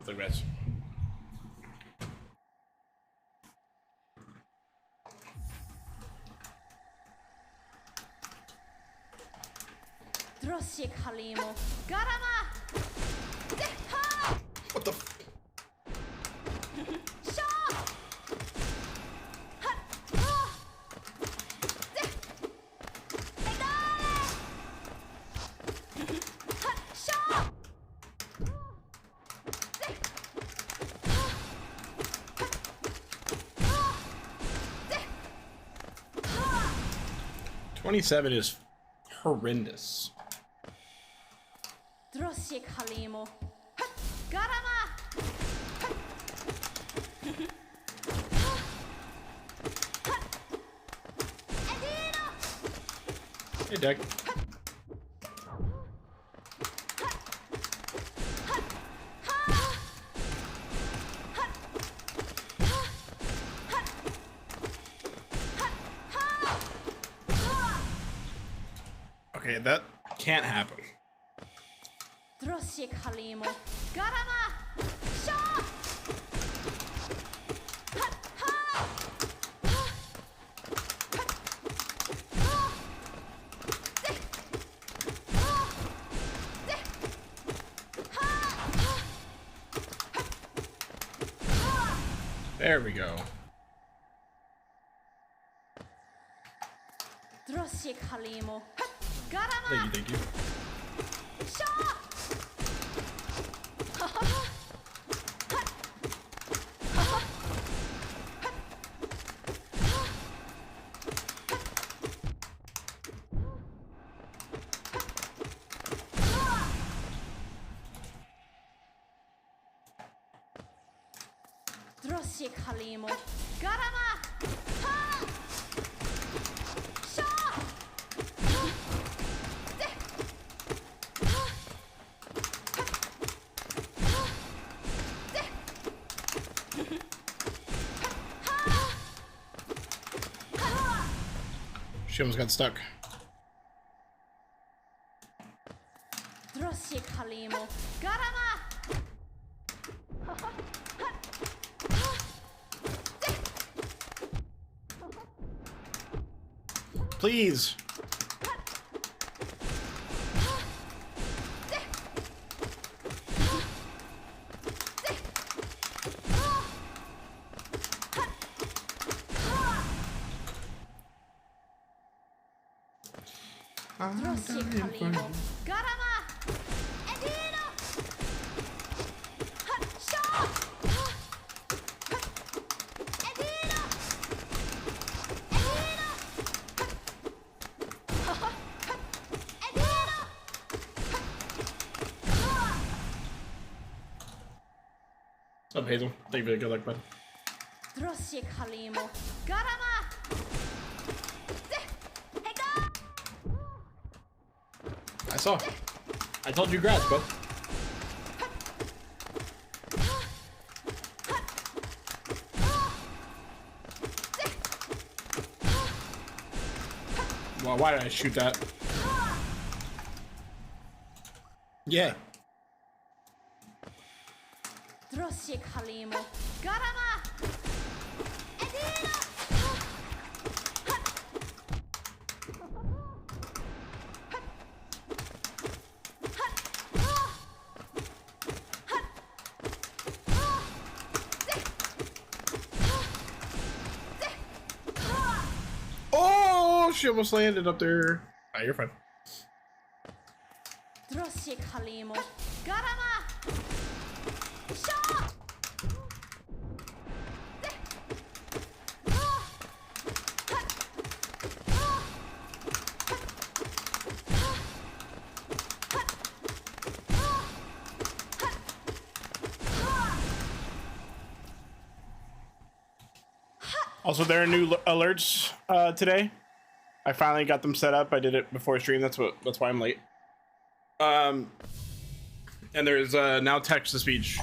the rest. What the f- $27 is horrendous. Hey, Doug. Okay, that can't happen. There we go. Thank you. She almost got stuck. Please. What's up, Hazel? Thank you for the good luck, bud. I saw. I told you grass, bro. Well, why did I shoot that? Yeah. Oh, she almost landed up there. Ah, you're fine. Also, there are new alerts today. I finally got them set up. I did it before stream. That's why I'm late. And there's now text to speech.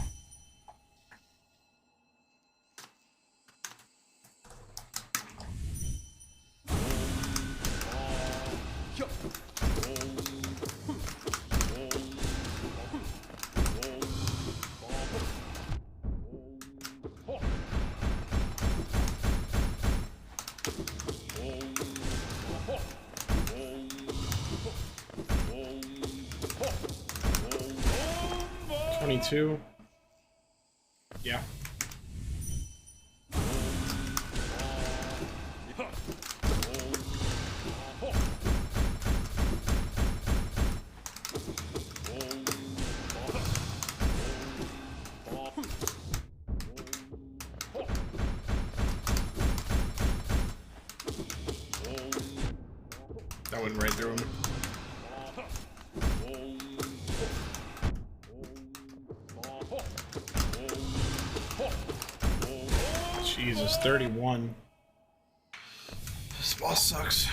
22. Yeah. That went right through him. Jesus, 31. This boss sucks.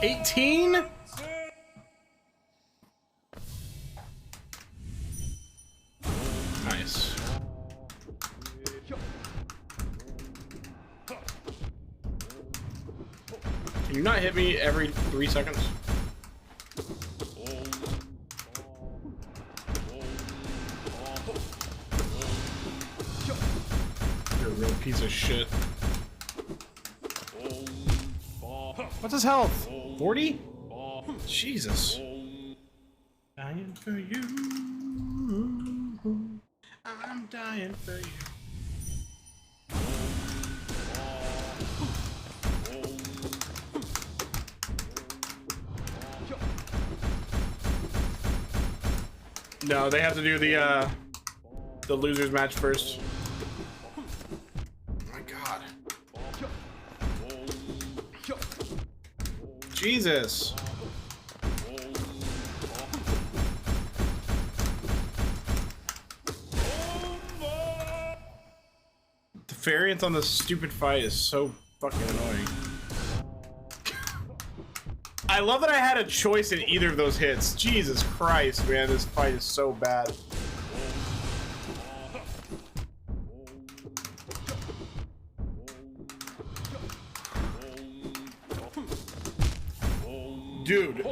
$18? Nice. Can you not hit me every 3 seconds? You're a real piece of shit. What's his health? 40? Jesus. Dying for you. I'm dying for you. No, they have to do the losers match first. Oh my God. Jesus. The variance on this stupid fight is so fucking annoying. I love that I had a choice in either of those hits. Jesus Christ, man, this fight is so bad. Dude.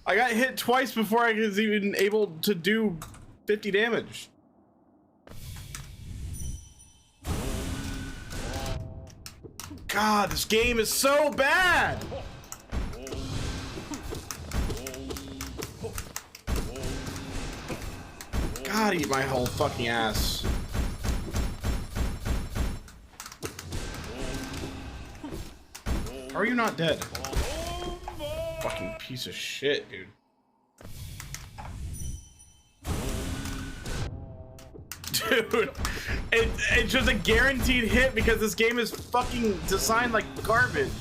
I got hit twice before I was even able to do 50 damage. God, this game is so bad! God, eat my whole fucking ass. How are you not dead? Fucking piece of shit, dude. Dude, it's just a guaranteed hit because this game is fucking designed like garbage.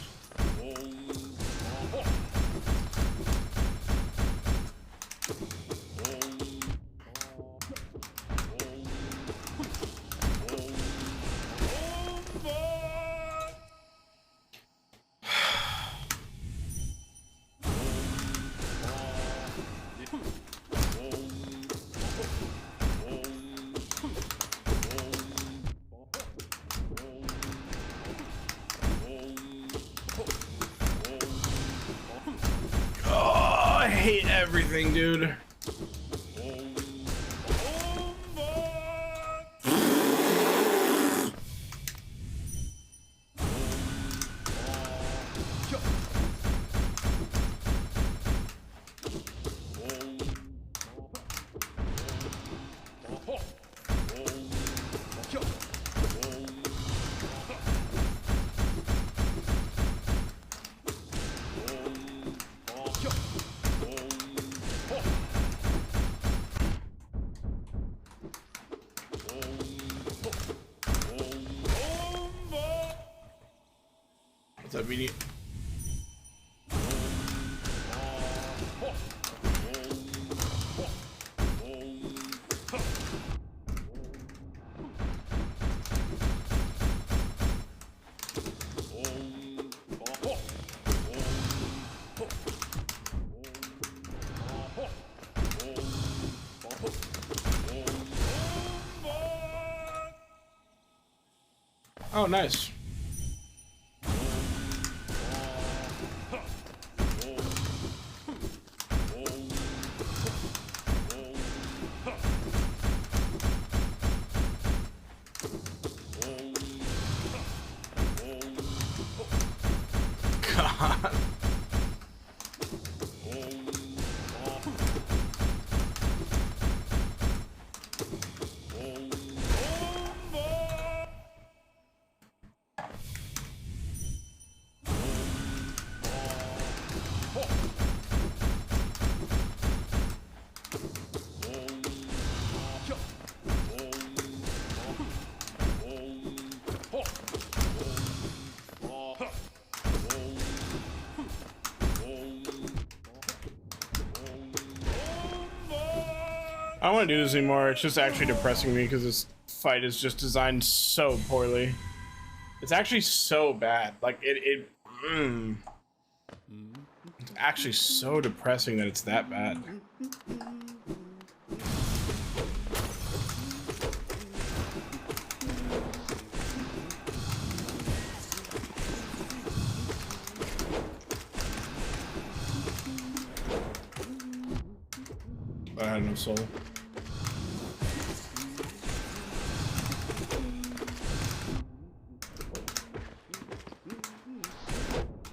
I hate everything, dude. What's that mean? Oh, nice. I don't want to do this anymore. It's just actually depressing me because this fight is just designed so poorly. It's actually so bad. Like it's actually so depressing that it's that bad. I had no soul.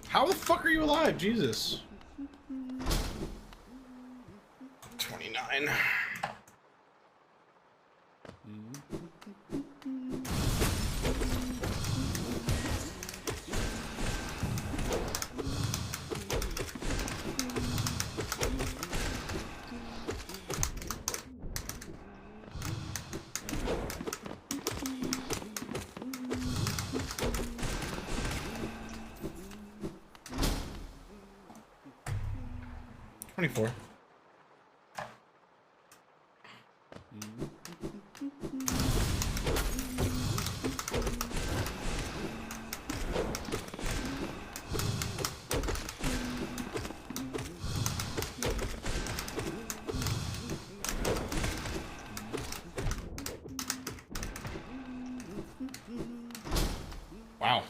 How the fuck are you alive? Jesus. 29. Wow.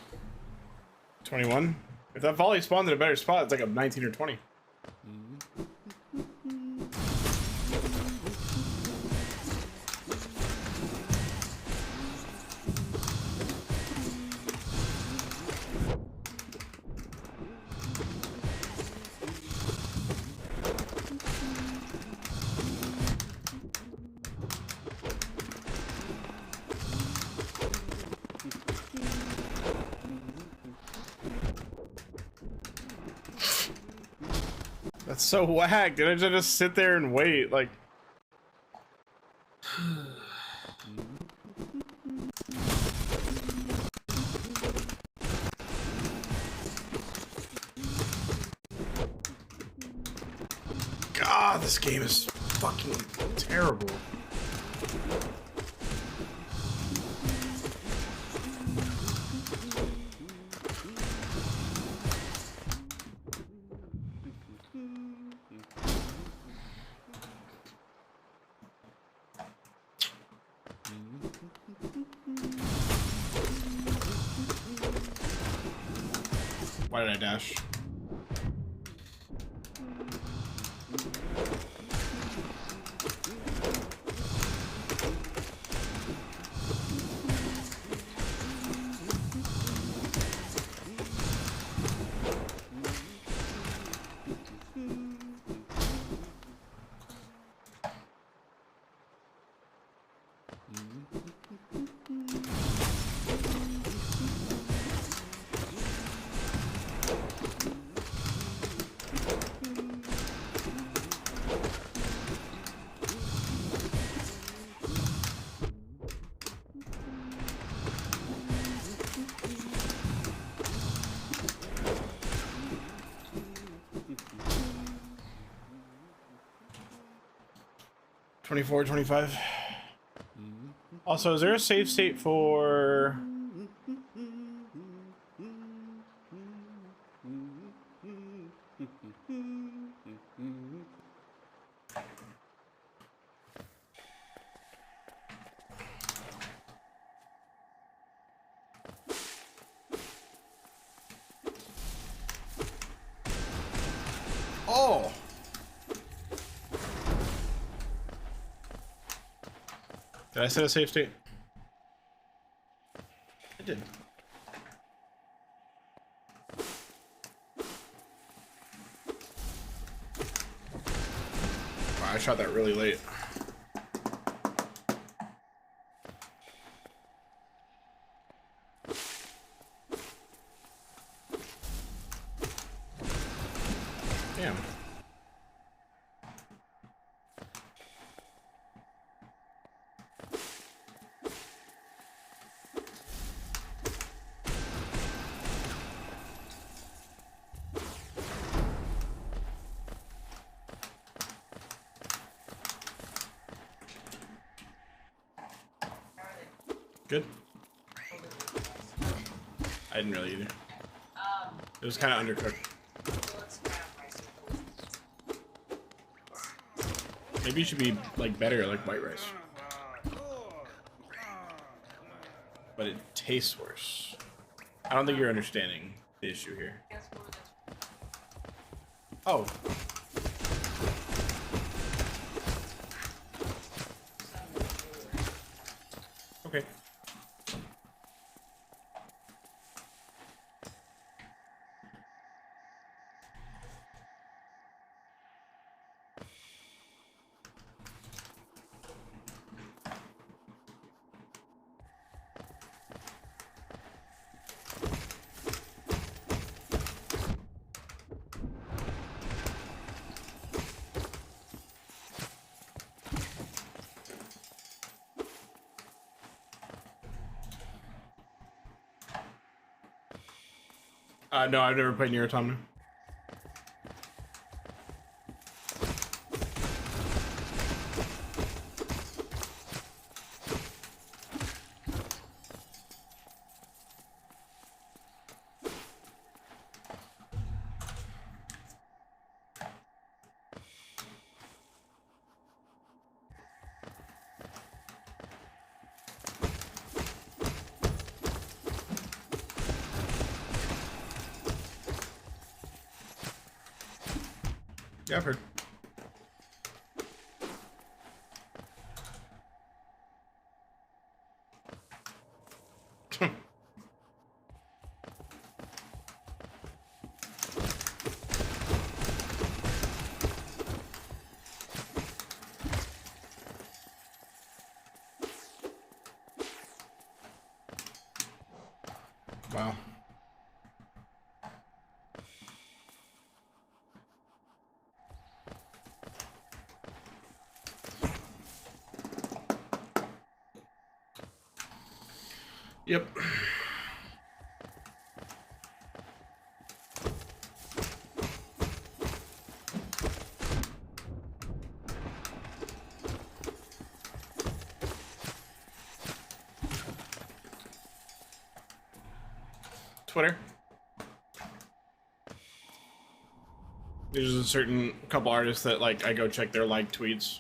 21. If that volley spawned in a better spot, it's like a 19 or 20. That's so whack. Did I just sit there and wait? Like, God, this game is fucking terrible. Why did I dash? $24, $25. Also, is there a save state for... Oh! Did I set a save state? I did. Wow, I shot that really late. Damn. Good. I didn't really either. It was kind of undercooked. Maybe it should be like better, like white rice. But it tastes worse. I don't think you're understanding the issue here. Oh. Okay. No, I've never played Nier Automata. Yeah, I've heard. Wow. Yep. Twitter. There's a certain couple artists that like I go check their like tweets.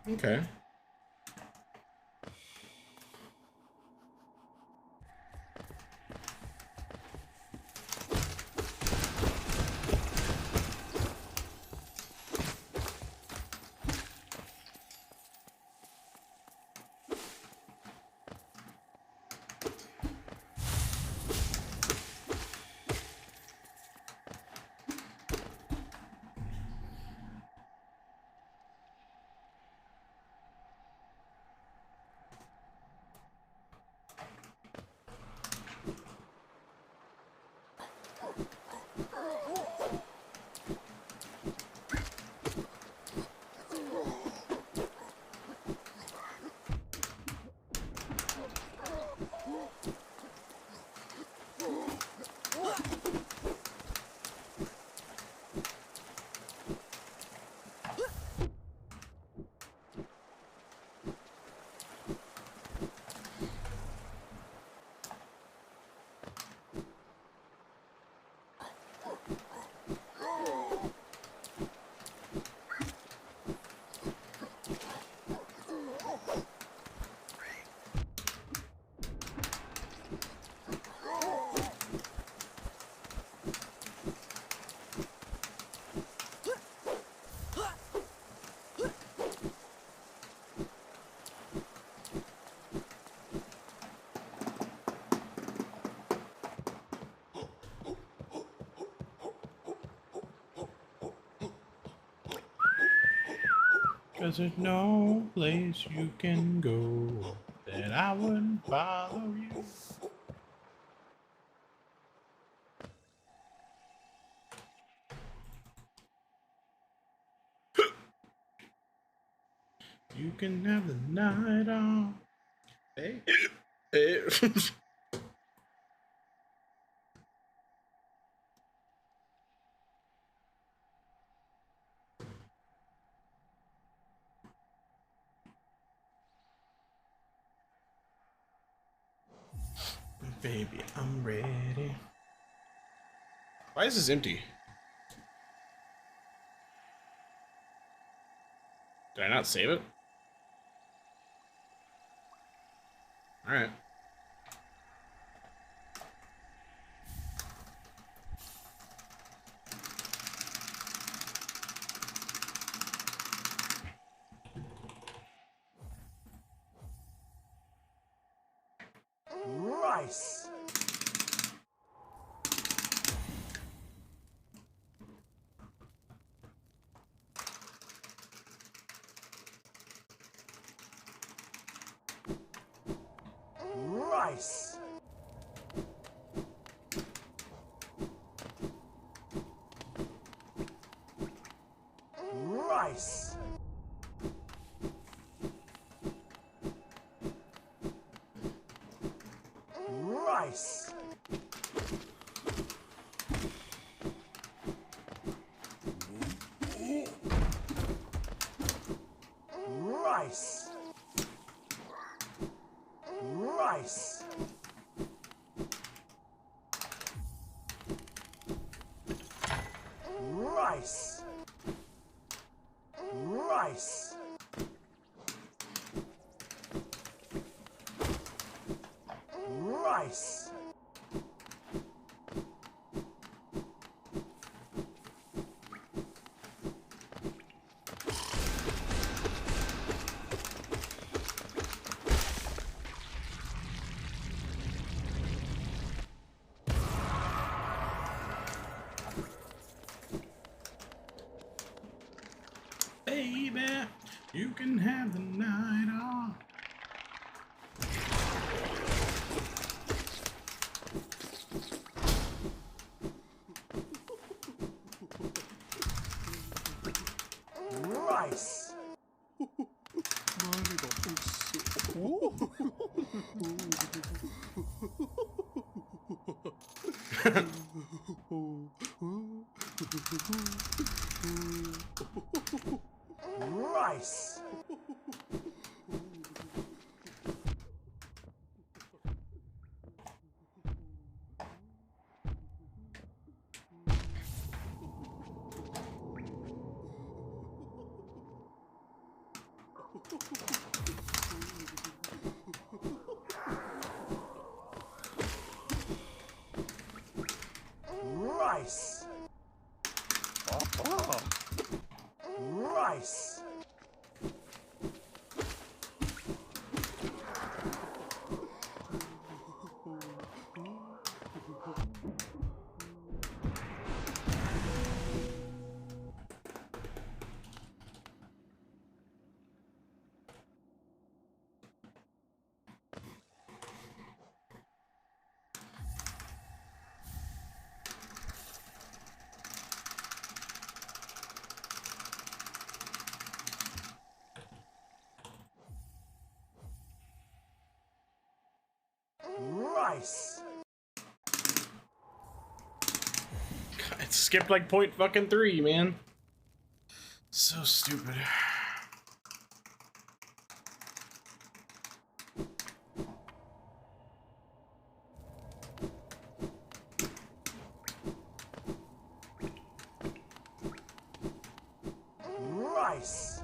Okay. 'Cause there's no place you can go that I wouldn't follow you. You can have the night off. Hey. Hey. Baby, I'm ready. Why is this empty? Did I not save it? Alright. Rice. Rice. Rice. Rice. Rice. Rice. Rice. Rice. Rice. Baby, you can have the night off. Rice. Rice. Rice. Rice. Rice. It skipped like point fucking 3, man. So stupid. Rice.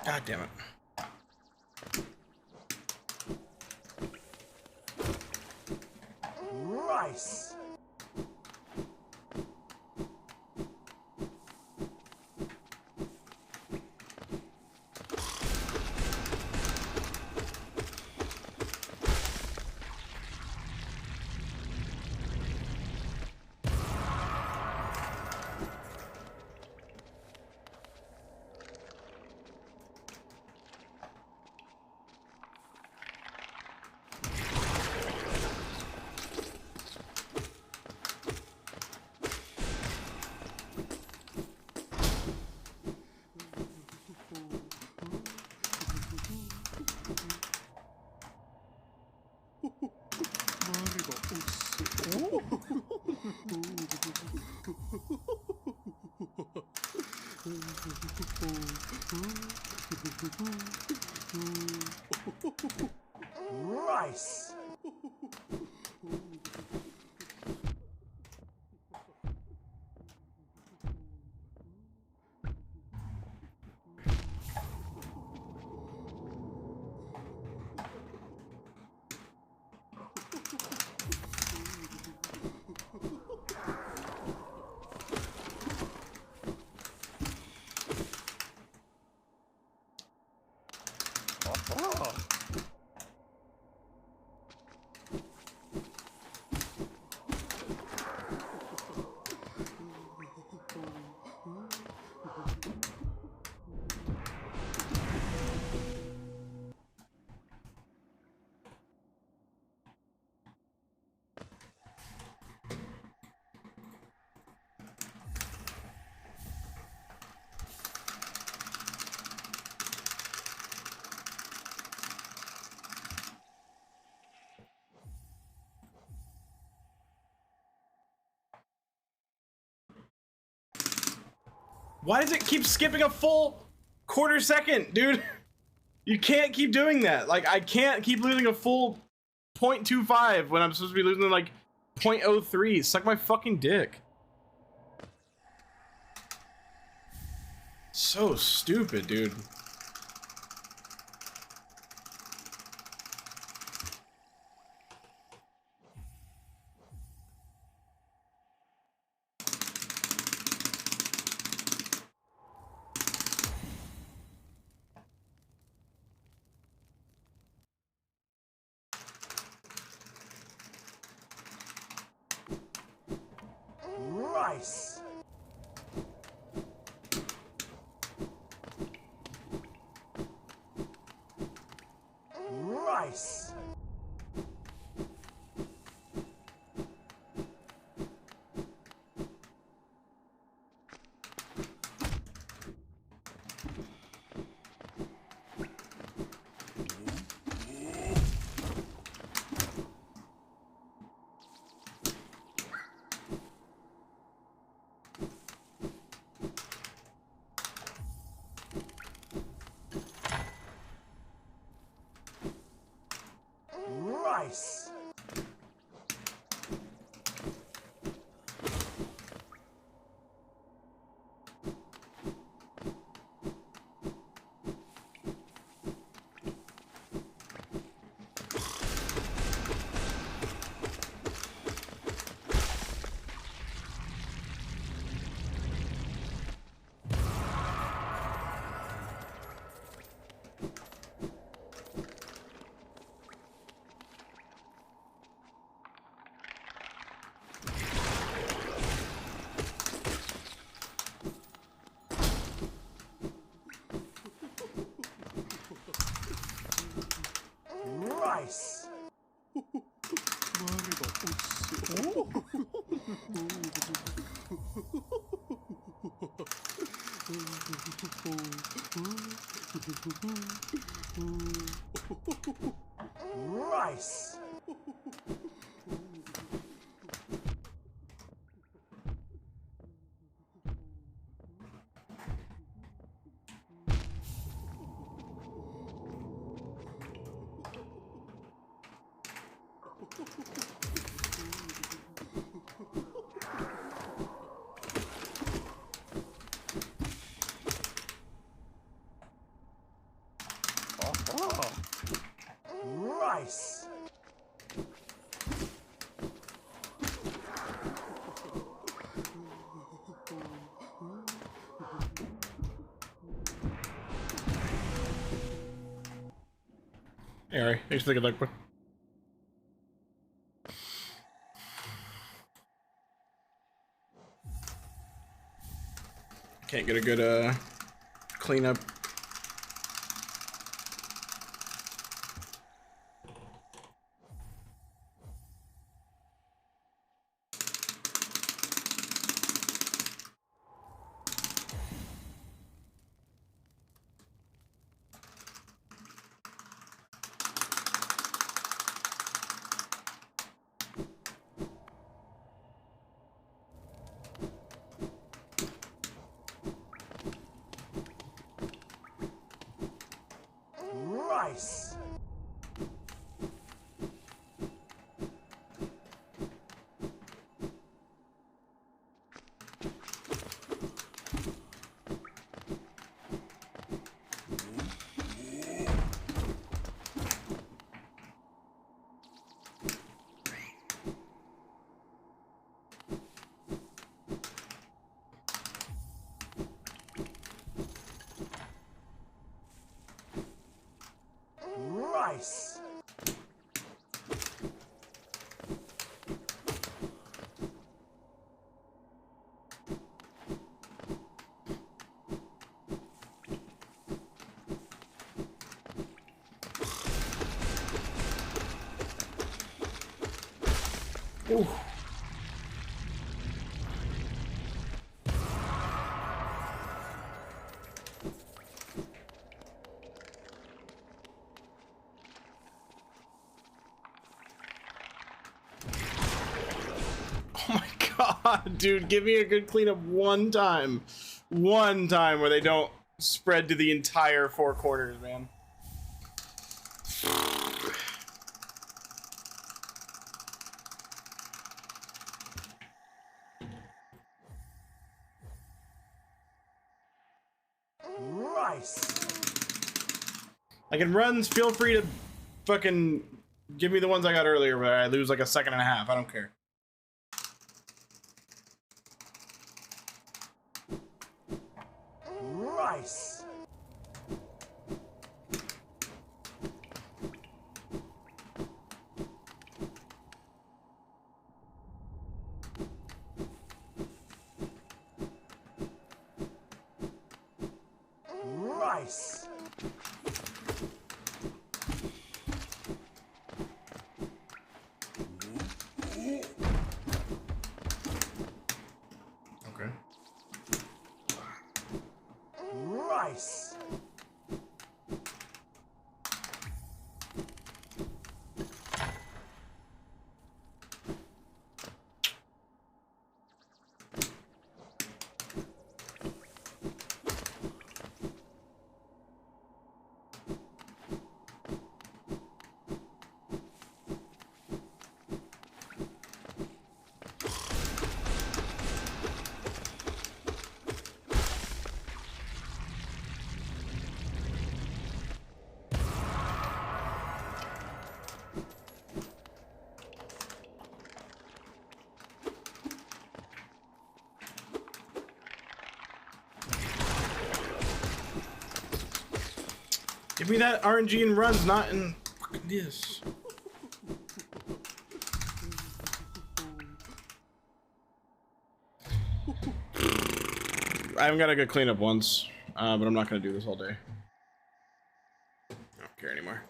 God damn it. Rice. Rice. Why does it keep skipping a full quarter second, dude? You can't keep doing that. Like, I can't keep losing a full 0.25 when I'm supposed to be losing like 0.03. Suck my fucking dick. So stupid, dude. Rice. Rice. Rice. Rice. Rice. Rice. Hey, Ari. Thanks for the good luck, bro. Can't get a good cleanup. Rice. Rice. Ooh. Oh my god, dude, give me a good cleanup one time. One time where they don't spread to the entire four corners, man. Rice. Like in runs, feel free to fucking give me the ones I got earlier where I lose like a second and a half. I don't care. Rice. Rice. Okay. Rice. Give me that RNG in runs, not in fucking this. I haven't got a good cleanup once, but I'm not gonna do this all day. I don't care anymore.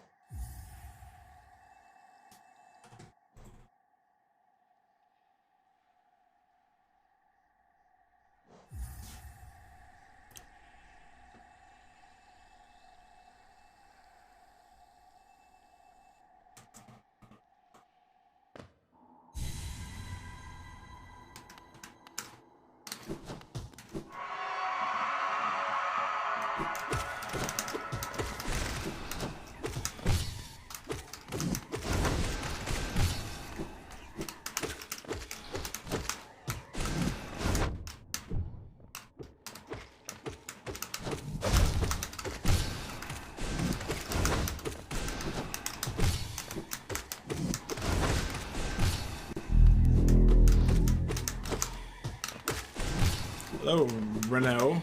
Hello, Renault.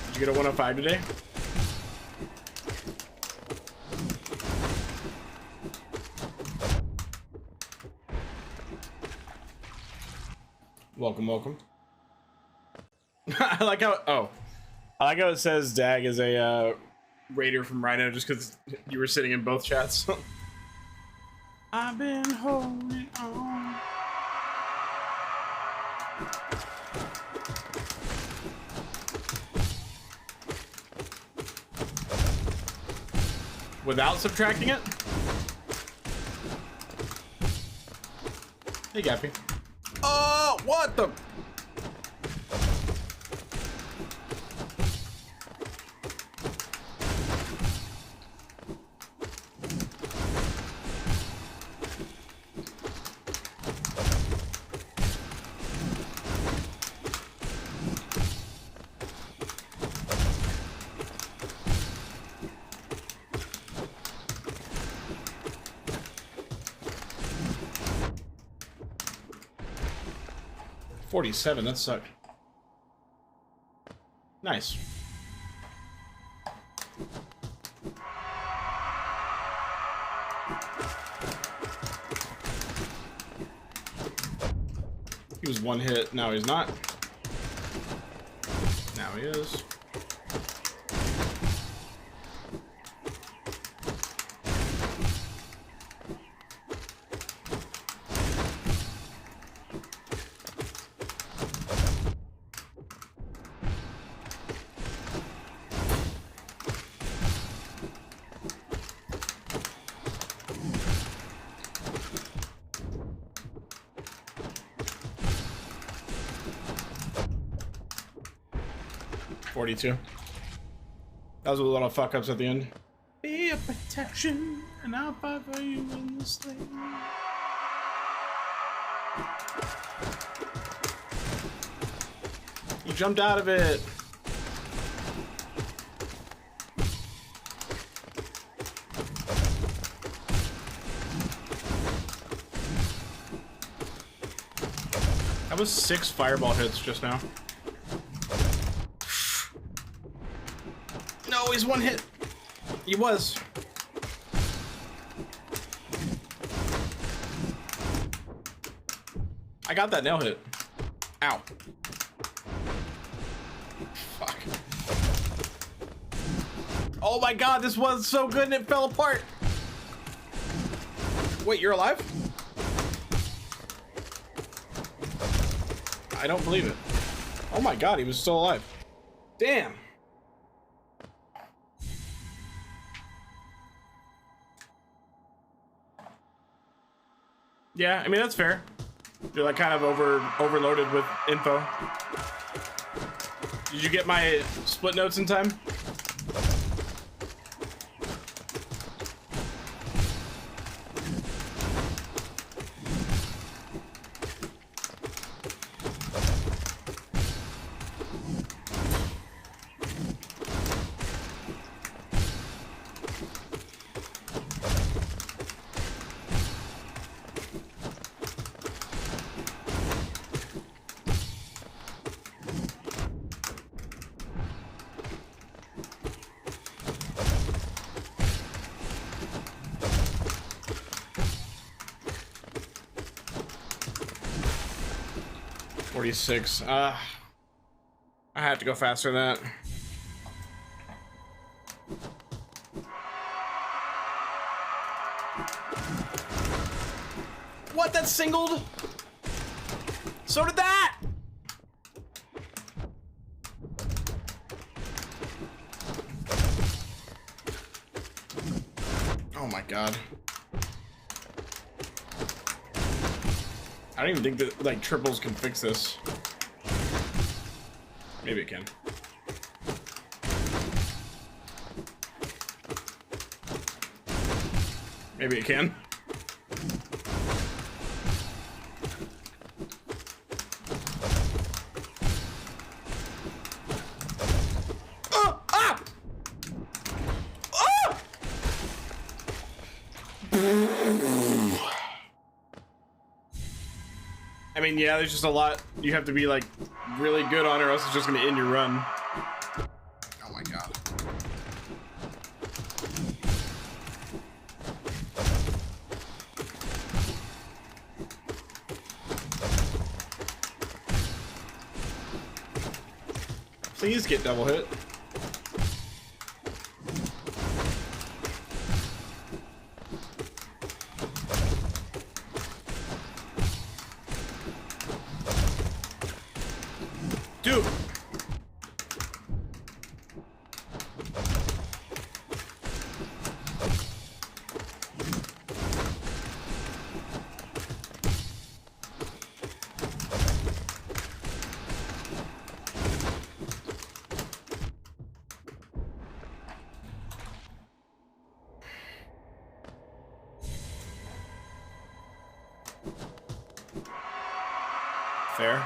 Did you get a 105 today? Welcome, welcome. I like how, oh. I like how it says Dag is a raider from Rhino just because you were sitting in both chats. I've been holding on. Without subtracting it? Hey, Gappy. Oh, what the? $47, that sucked. Nice. He was one hit, now he's not. Now he is. $42. That was a lot of fuck ups at the end. Be a protection, and I'll fight for you in this thing. You jumped out of it. That was 6 fireball hits just now. No, he's one hit. He was. I got that nail hit. Ow. Fuck. Oh my god, this was so good and it fell apart. Wait, you're alive? I don't believe it. Oh my god, he was still alive. Damn. Yeah, I mean, that's fair. You're like kind of overloaded with info. Did you get my split notes in time? $46. I have to go faster than that. What? That singled? So did that! Oh my god. I don't even think that like triples can fix this. Maybe it can. Maybe it can. Oh! Ah! Oh! I mean, yeah, there's just a lot you have to be like really good on, or else it's just gonna end your run. Oh my god. Please get double hit. Dude. Fair.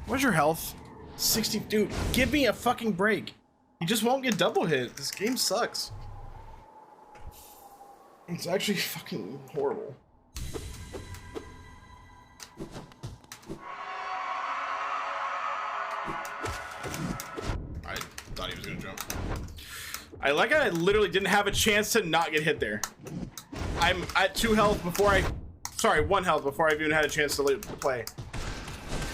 What's your health? 60. Dude, give me a fucking break. You just won't get double hit. This game sucks. It's actually fucking horrible. I thought he was gonna jump. I literally didn't have a chance to not get hit there. I'm at 2 health before sorry, 1 health before I even had a chance to play.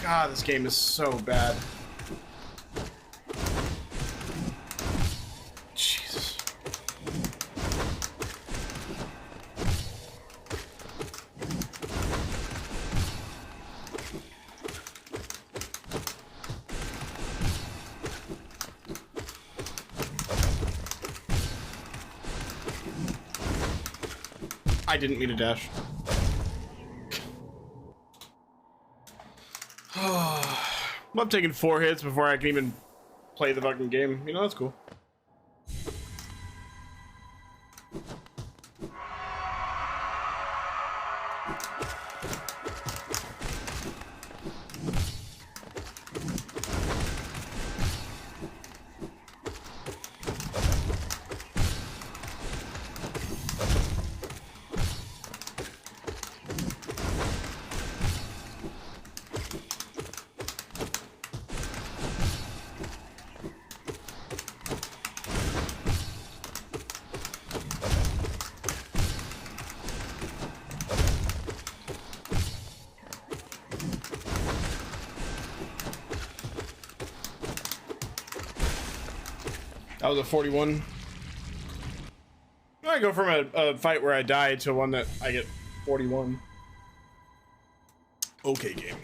God, this game is so bad. Jesus. I didn't mean to dash. I'm taking 4 hits before I can even play the fucking game. You know, that's cool. That was a 41. I go from a fight where I die to one that I get 41. Okay, game.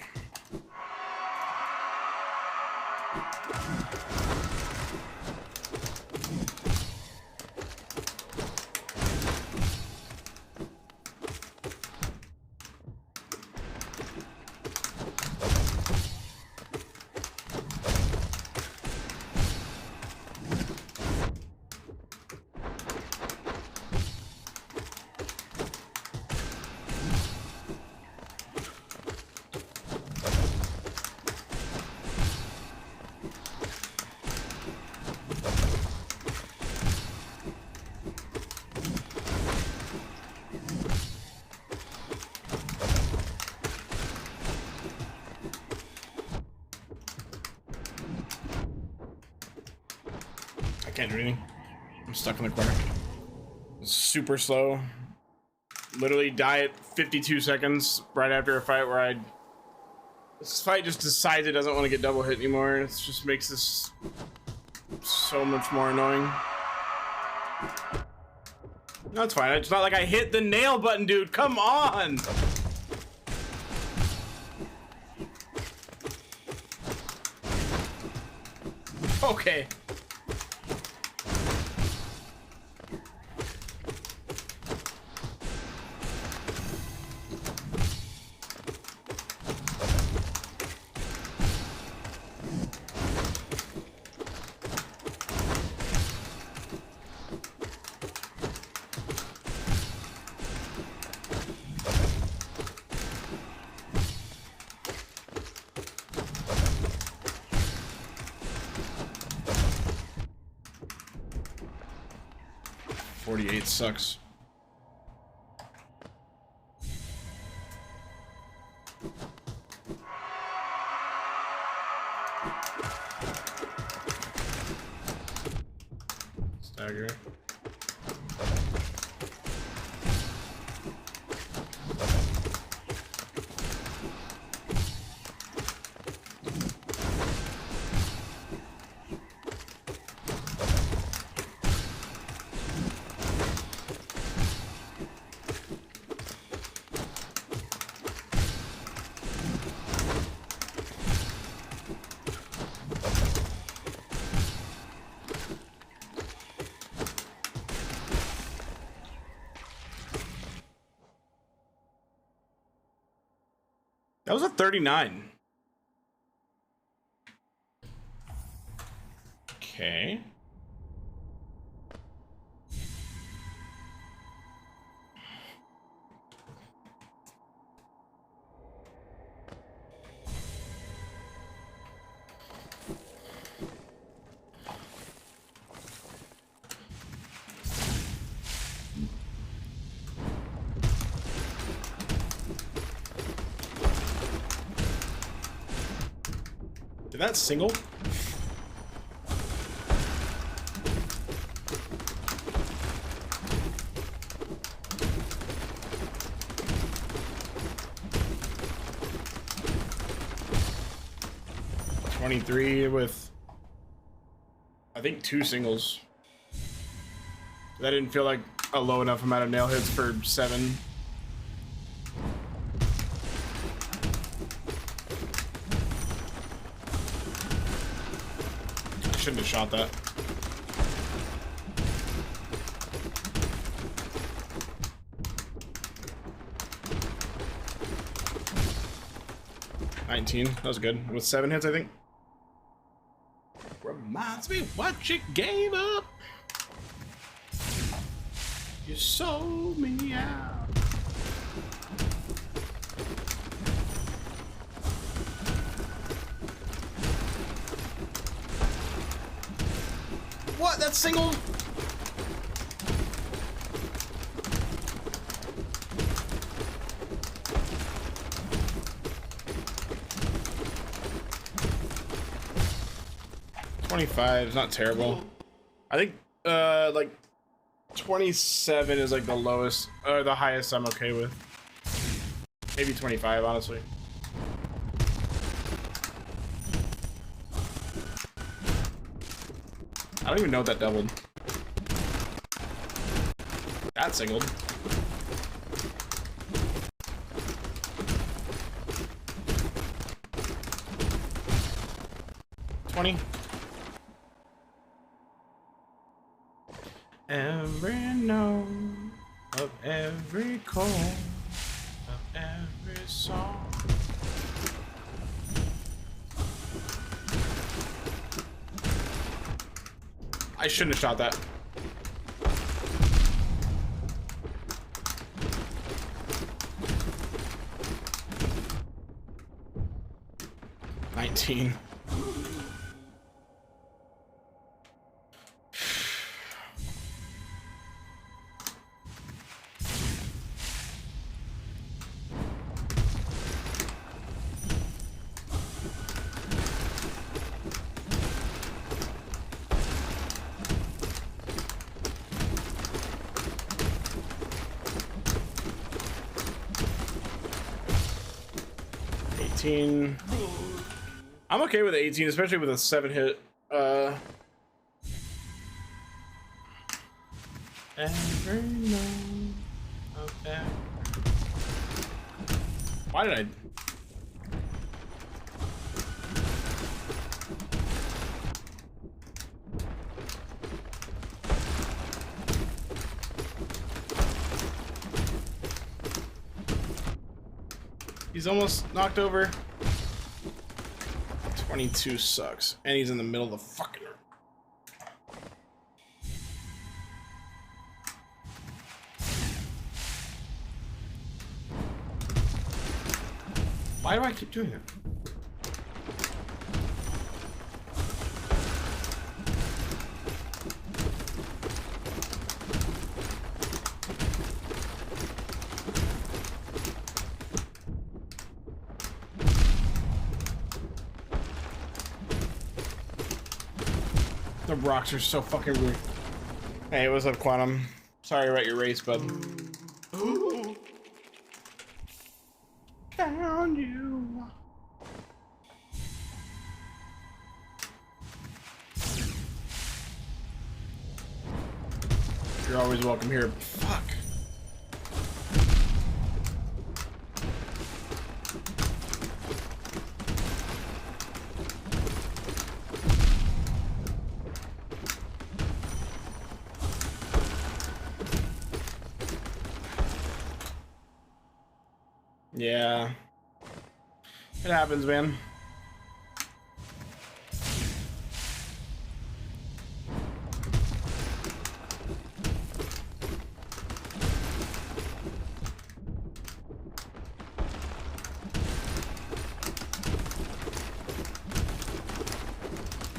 I can't do anything. I'm stuck in the corner. It's super slow. Literally die at 52 seconds right after a fight where this fight just decides it doesn't want to get double hit anymore. It just makes this so much more annoying. No, it's fine. It's not like I hit the nail button, dude. Come on. Okay. 48 sucks. Stagger. That was a 39. Okay. Did that single? $23 with, I think, 2 singles. That didn't feel like a low enough amount of nail hits for 7. Shouldn't have shot that. $19. That was good. With 7 hits, I think. Reminds me what you gave up. You sold me out. What? That single? $25 is not terrible. I think like 27 is like the lowest or the highest I'm okay with. Maybe 25, honestly. I don't even know what that doubled. That singled. $20. Every note of every chord of every song. I shouldn't have shot that. $19. I'm okay with 18, especially with a 7 hit. Every note of every... Why did I? He's almost knocked over. 22 sucks. And he's in the middle of the fucking room. Why do I keep doing that? The rocks are so fucking rude. Hey, what's up, Quantum? Sorry about your race, bud. Found you. You're always welcome here. Fuck. Yeah. It happens, man.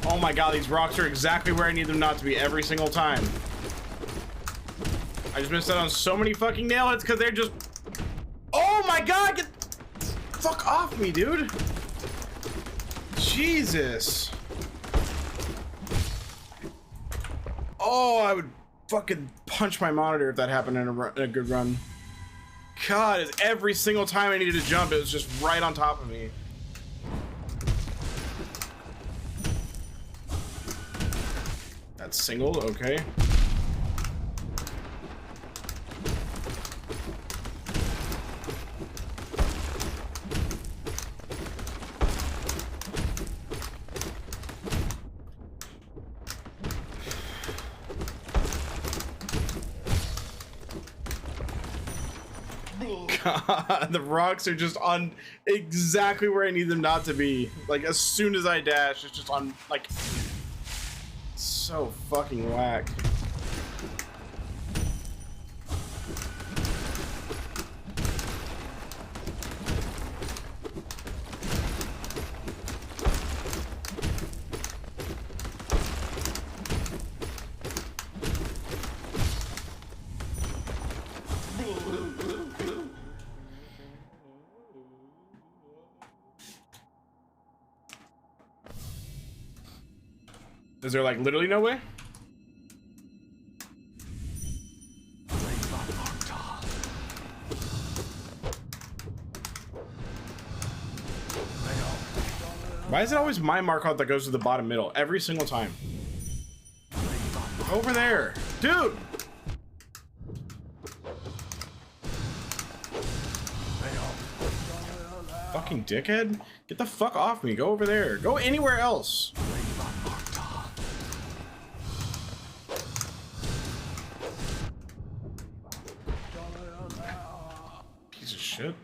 Oh my god, these rocks are exactly where I need them not to be every single time. I just missed out on so many fucking nail hits because they're just... Oh my god, get fuck off me, dude. Jesus. Oh, I would fucking punch my monitor if that happened in a good run. God, it's every single time I needed to jump, it was just right on top of me. That's singled, okay. God, the rocks are just on exactly where I need them not to be. Like, as soon as I dash, it's just on, like, so fucking whack. Is there like literally no way? Why is it always my mark out that goes to the bottom middle every single time? Over there, dude. Fucking dickhead. Get the fuck off me. Go over there. Go anywhere else. Piece of shit.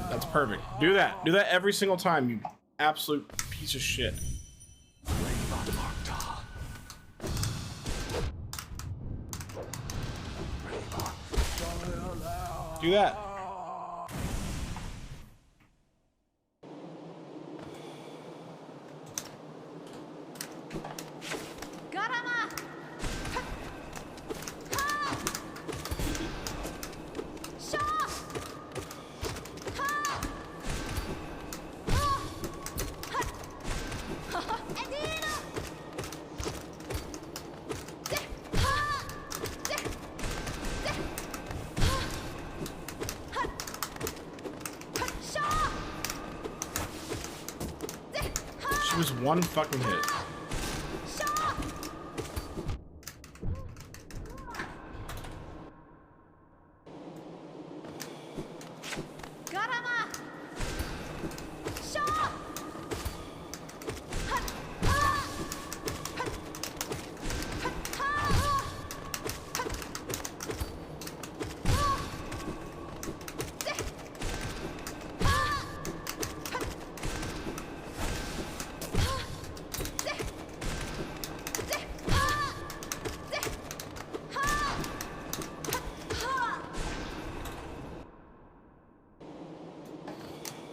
That's perfect. Do that. Do that every single time, you absolute piece of shit. Do that. She was one fucking hit.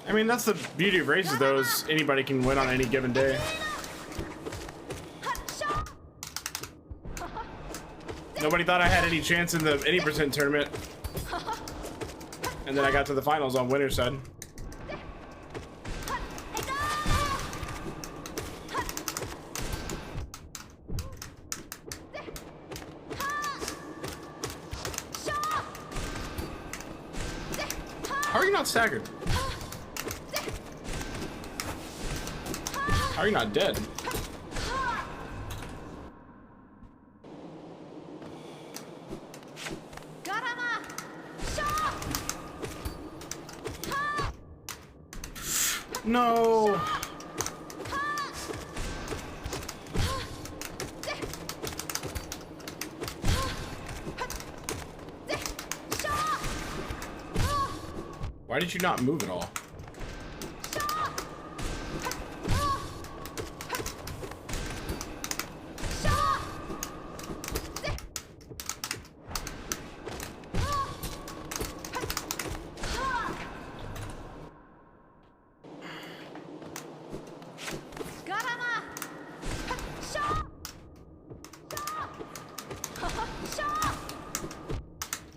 I mean, that's the beauty of races, though, is anybody can win on any given day. Nobody thought I had any chance in the 80% tournament. And then I got to the finals on winner's side. How are you not staggered? How are you not dead? No. Why did you not move at all?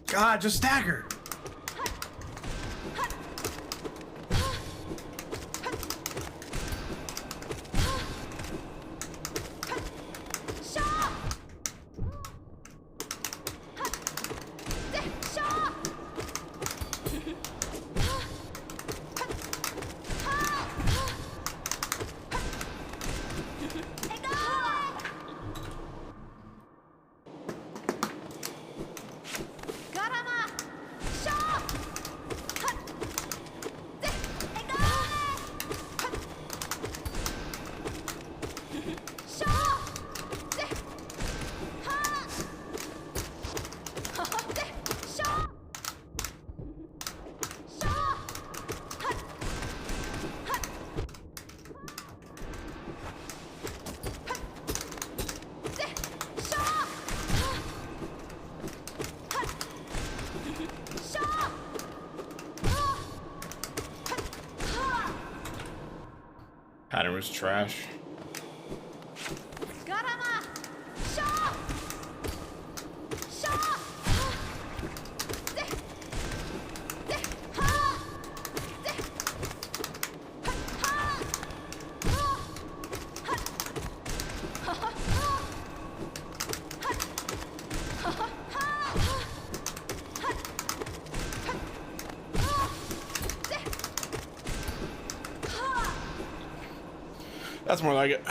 God, just stagger. Pattern was trash. That's more like it.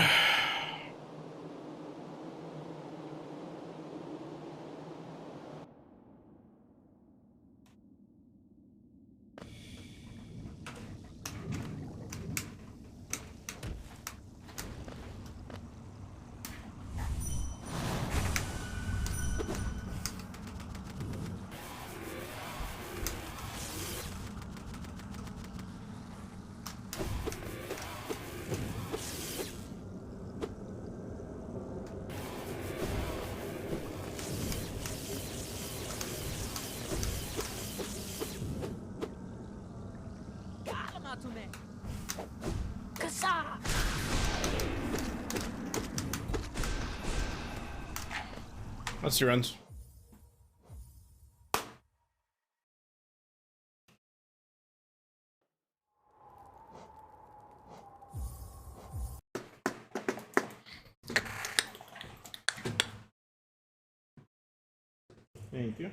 Let's see runs. Thank you.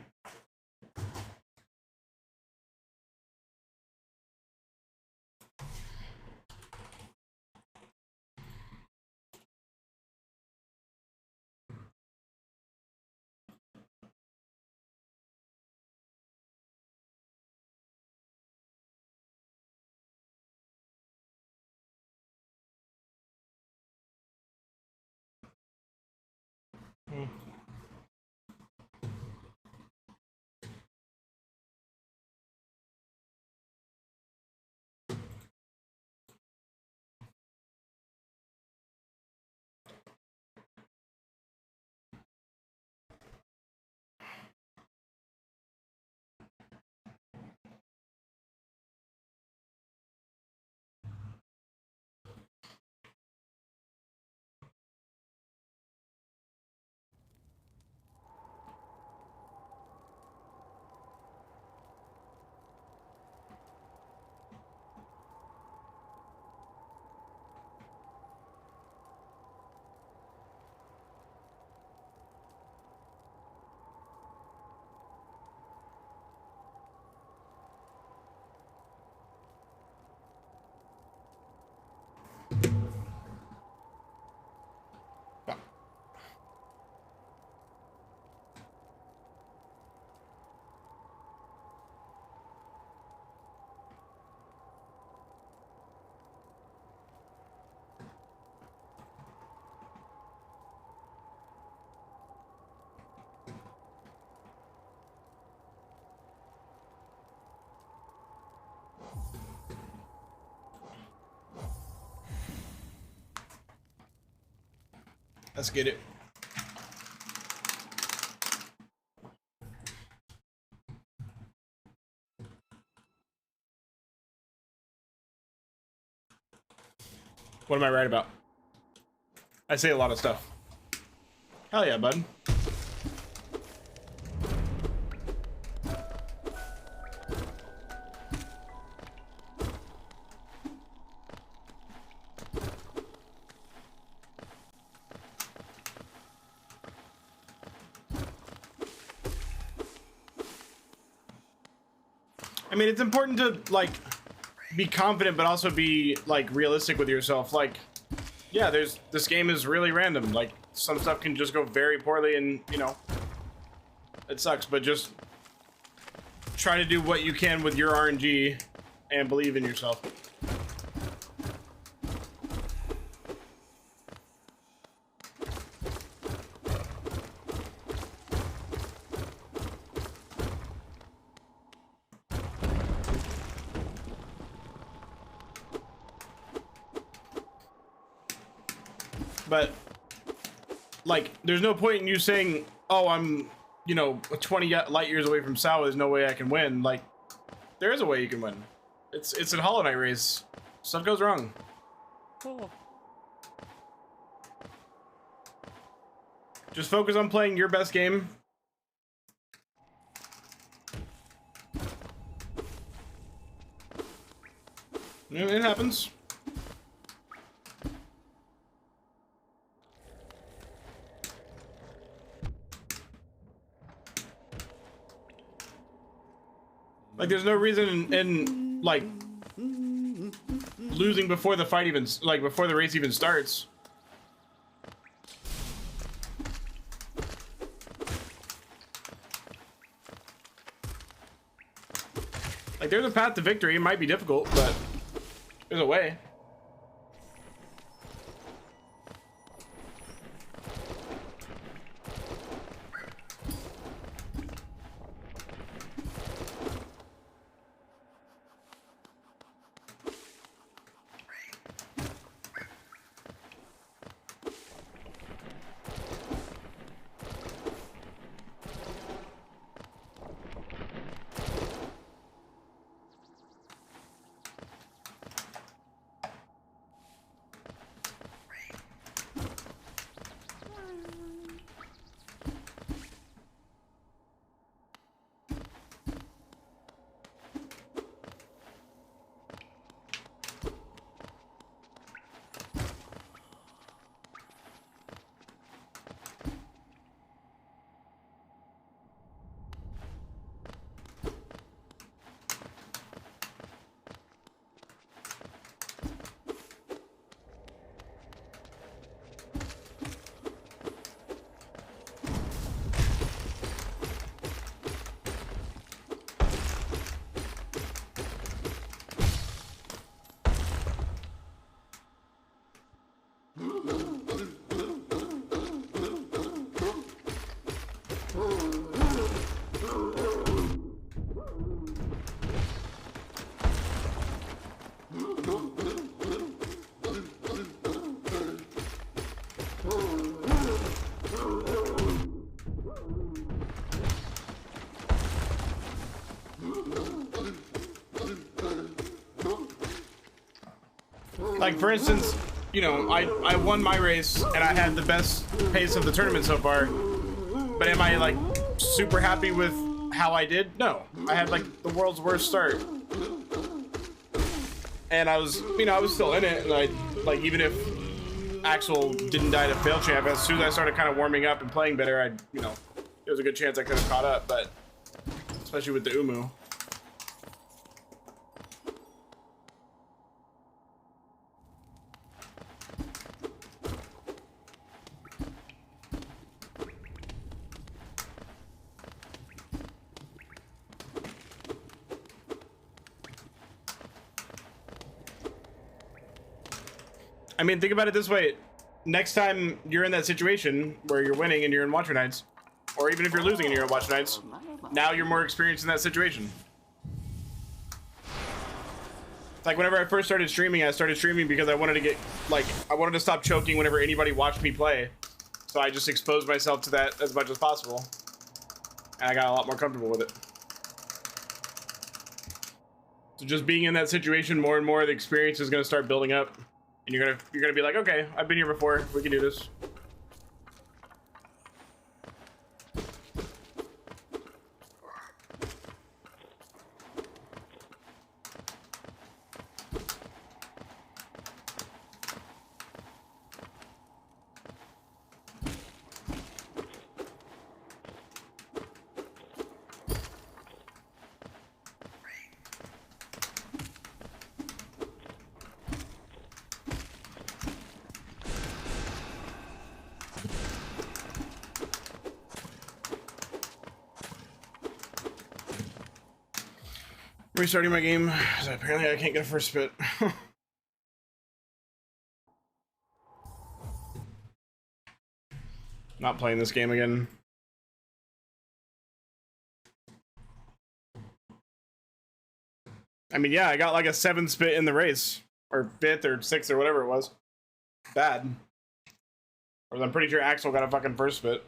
Let's get it. What am I right about? I say a lot of stuff. Hell yeah, bud. I mean, it's important to, like, be confident, but also be, like, realistic with yourself. Like, yeah, this game is really random. Like, some stuff can just go very poorly and, you know, it sucks, but just try to do what you can with your RNG and believe in yourself. But, like, there's no point in you saying, oh, I'm, you know, 20 light years away from Sal, there's no way I can win. Like, there is a way you can win. It's a Hollow Knight race. Stuff goes wrong. Cool. Just focus on playing your best game. It happens. Like, there's no reason in like losing before the fight even, like, before the race even starts. Like, there's a path to victory. It might be difficult, but there's a way. Like, for instance, you know, I won my race and I had the best pace of the tournament so far, but am I, like, super happy with how I did? No. I had, like, the world's worst start. And I was, you know, I was still in it, and I, like, even if Axel didn't die to fail champ, as soon as I started kind of warming up and playing better, I, you know, there was a good chance I could have caught up, but especially with the Umu. I mean, think about it this way. Next time you're in that situation where you're winning and you're in Watcher Nights, or even if you're losing and you're in Watcher Nights, now you're more experienced in that situation. Like, whenever I first started streaming, I started streaming because I wanted to get, like, I wanted to stop choking whenever anybody watched me play. So I just exposed myself to that as much as possible. And I got a lot more comfortable with it. So just being in that situation more and more, the experience is going to start building up. And you're gonna be like, okay, I've been here before. We can do this. Restarting my game, so apparently I can't get a first spit. Not playing this game again. I mean, yeah, I got like a 7 spit in the race, or 5th or 6th or whatever it was. Bad. Or I'm pretty sure Axel got a fucking first spit.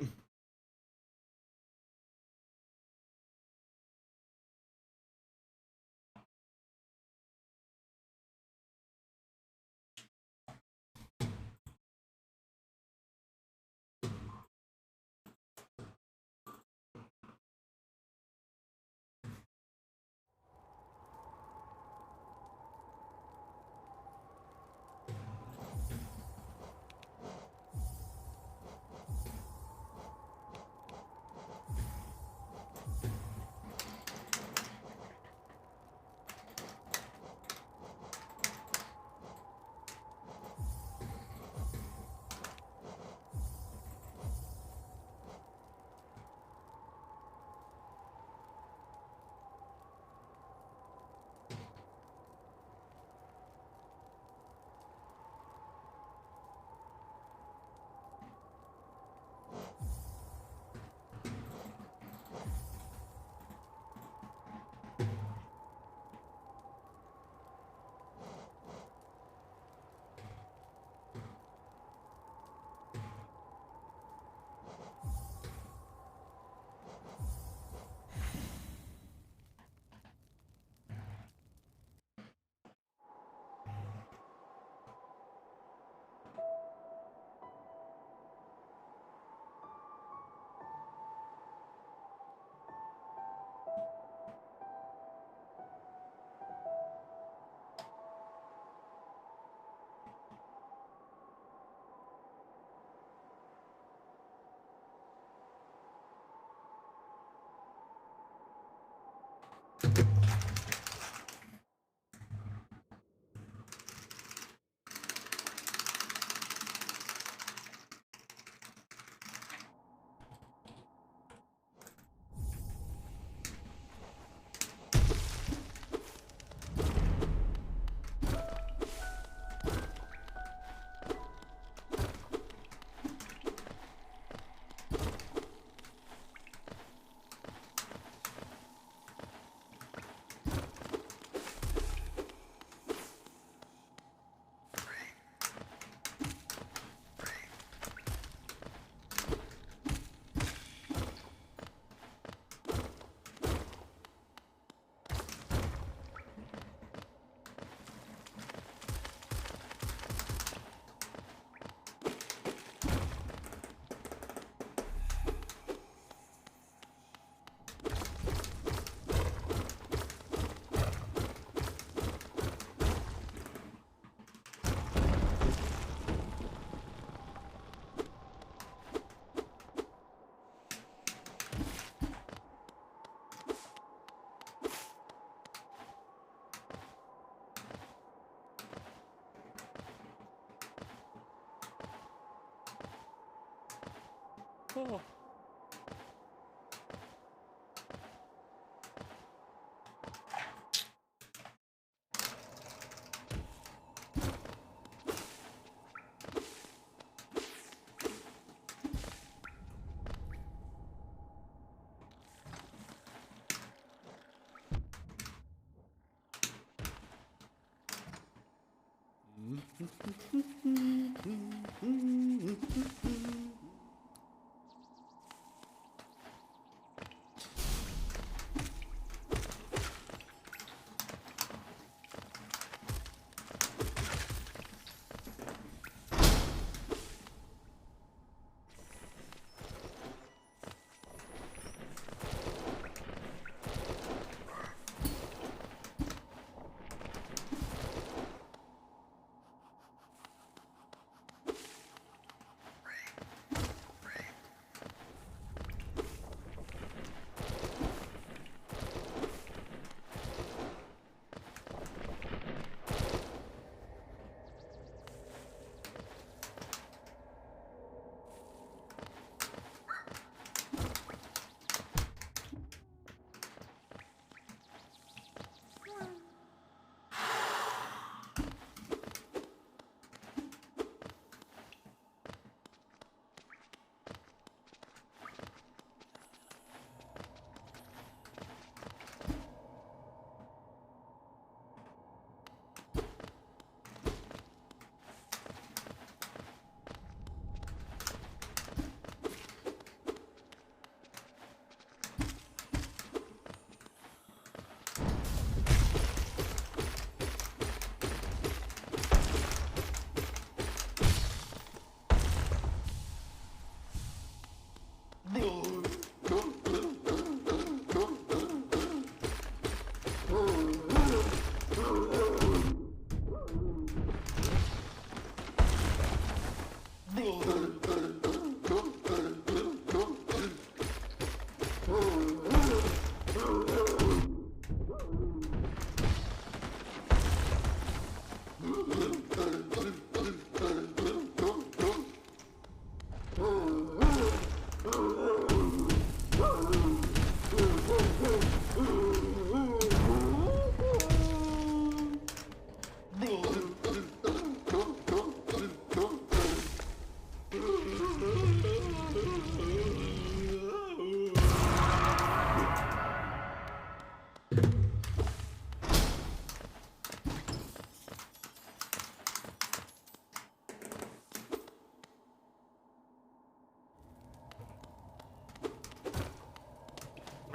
Oh.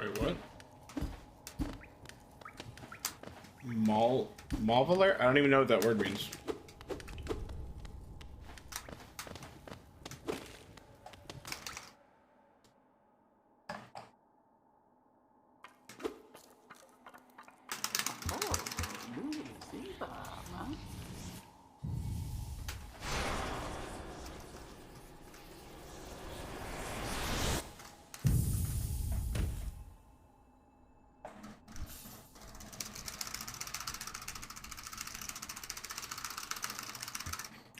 Wait, what? Malvalar? I don't even know what that word means.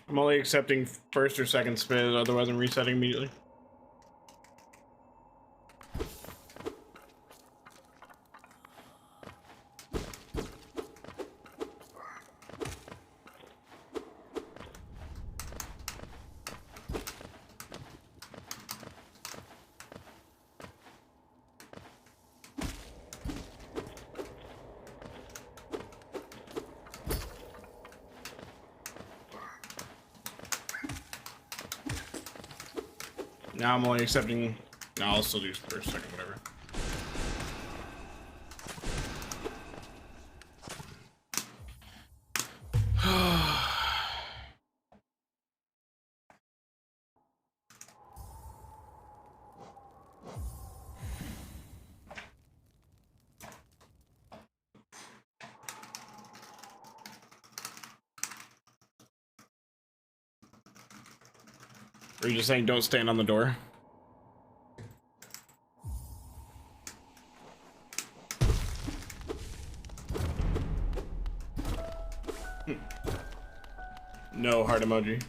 I'm only accepting first or second spin, otherwise I'm resetting immediately. Now I'm only accepting. No, I'll still do first, second, whatever. Are you just saying don't stand on the door? No heart emoji.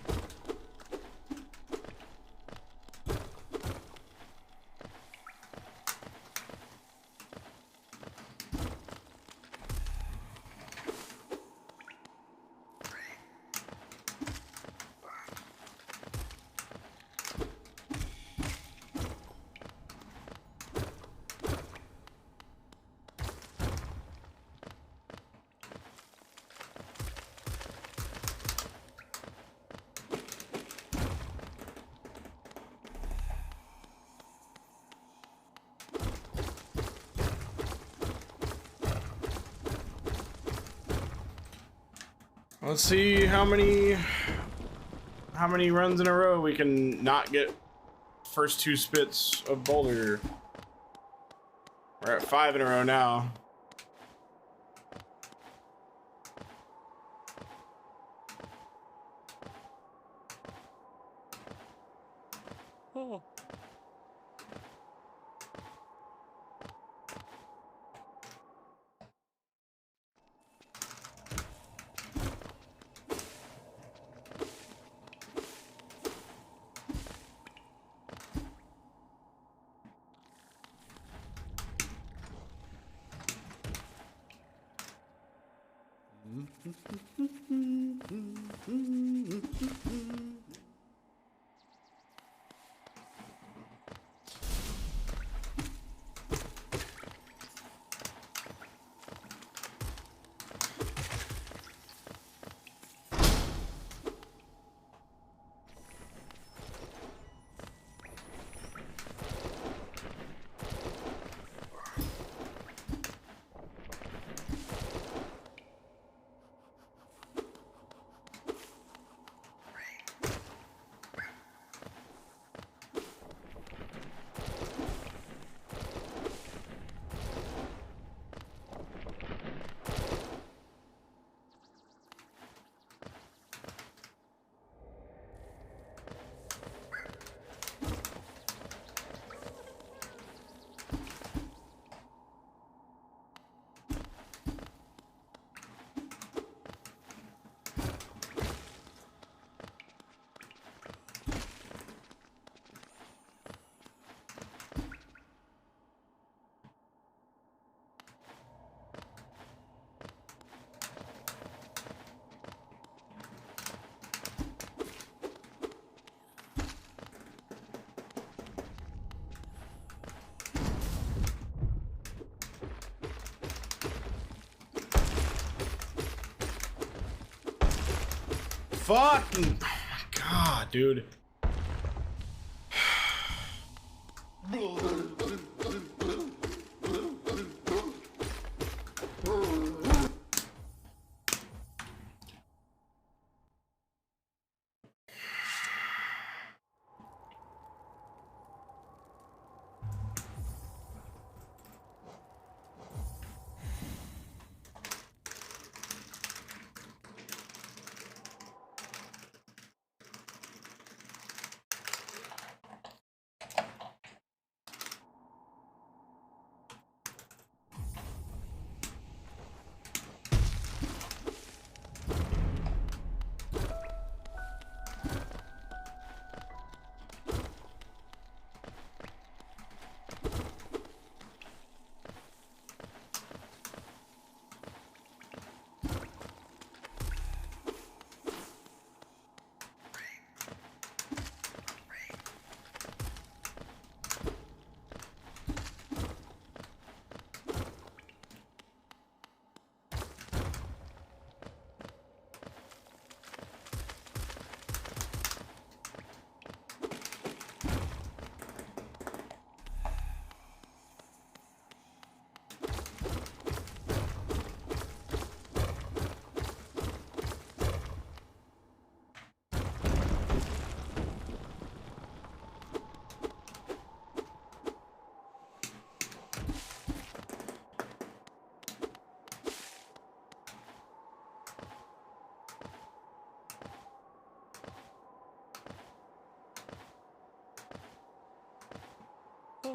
Let's see how many runs in a row we can not get first two spits of boulder. We're at 5 in a row now. Oh. Fucking, oh my god, dude.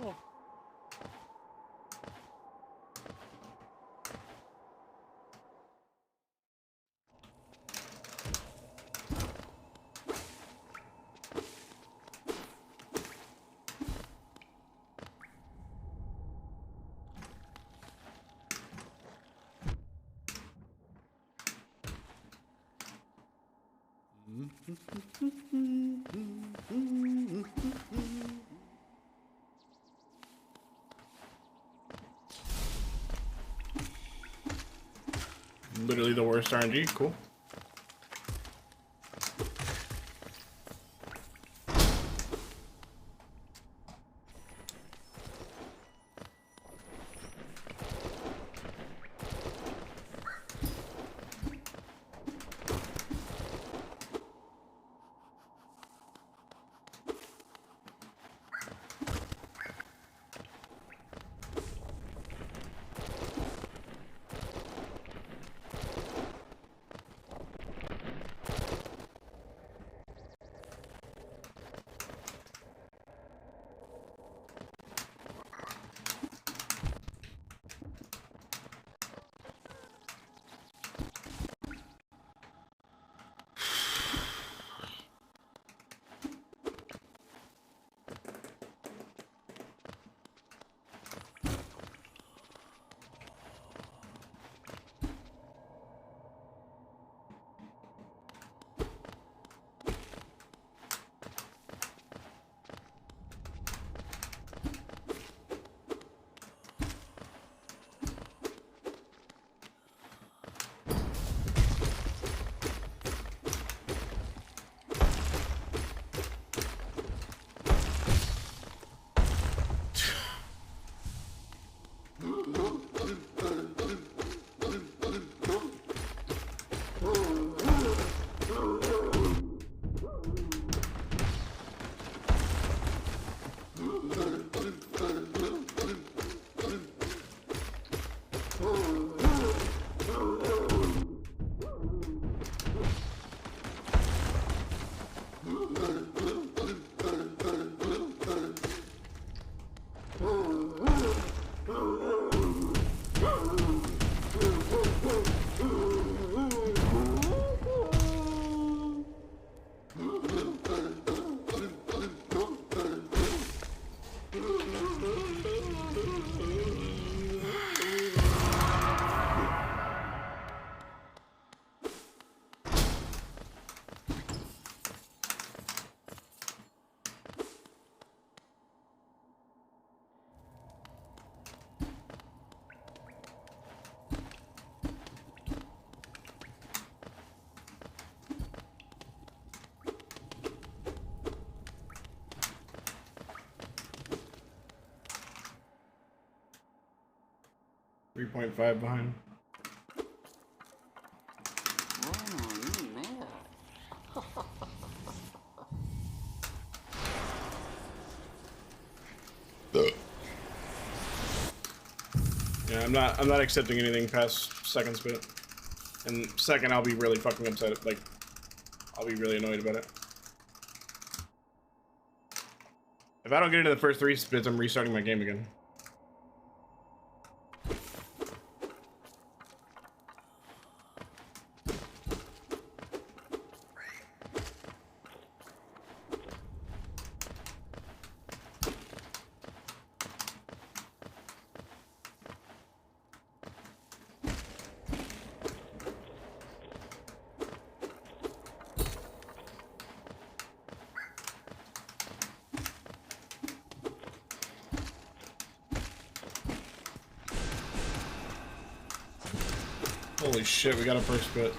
Oh. Literally the worst RNG. Cool. .5 behind. Yeah, I'm not accepting anything past second spit. And second, I'll be really fucking upset. Like, I'll be really annoyed about it. If I don't get into the first 3 spits, I'm restarting my game again. Holy shit, we got a first spit.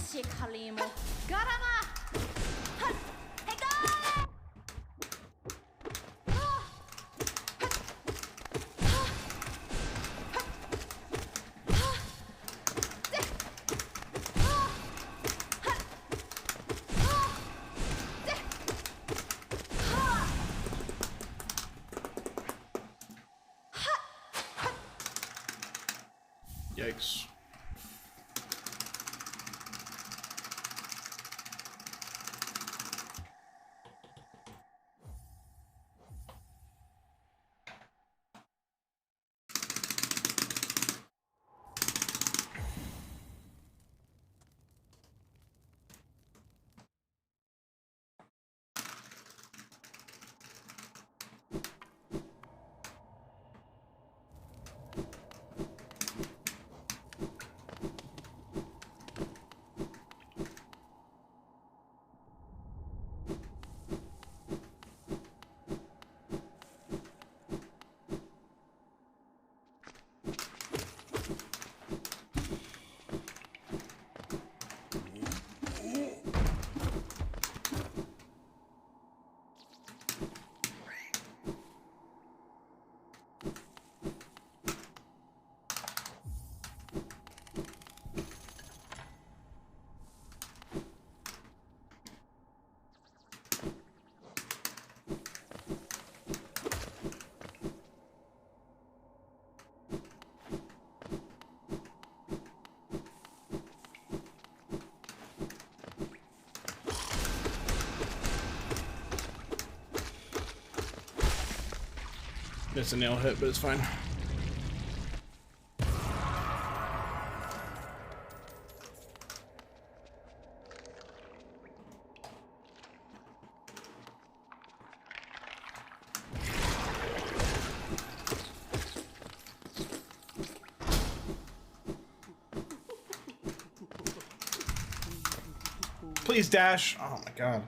si kali mo. Garama! Hat! Hega! Yikes. Missed a nail hit, but it's fine. Please dash. Oh my god.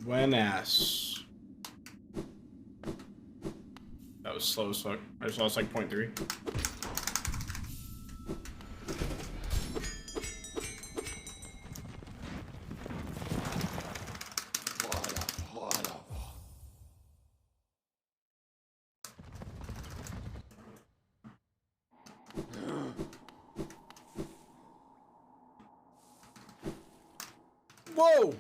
Buenas. That was slow as fuck. I just lost like 0.3. Whoa!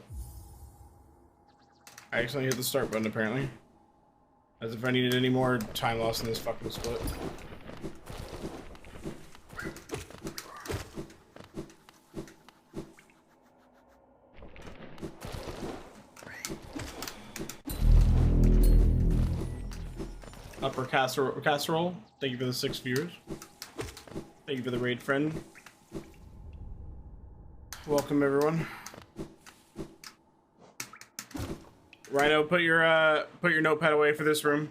I accidentally hit the start button apparently. As if I needed any more time lost in this fucking split. Upper casserole. Thank you for the 6 viewers. Thank you for the raid, friend. Welcome everyone. Rhino, put your notepad away for this room.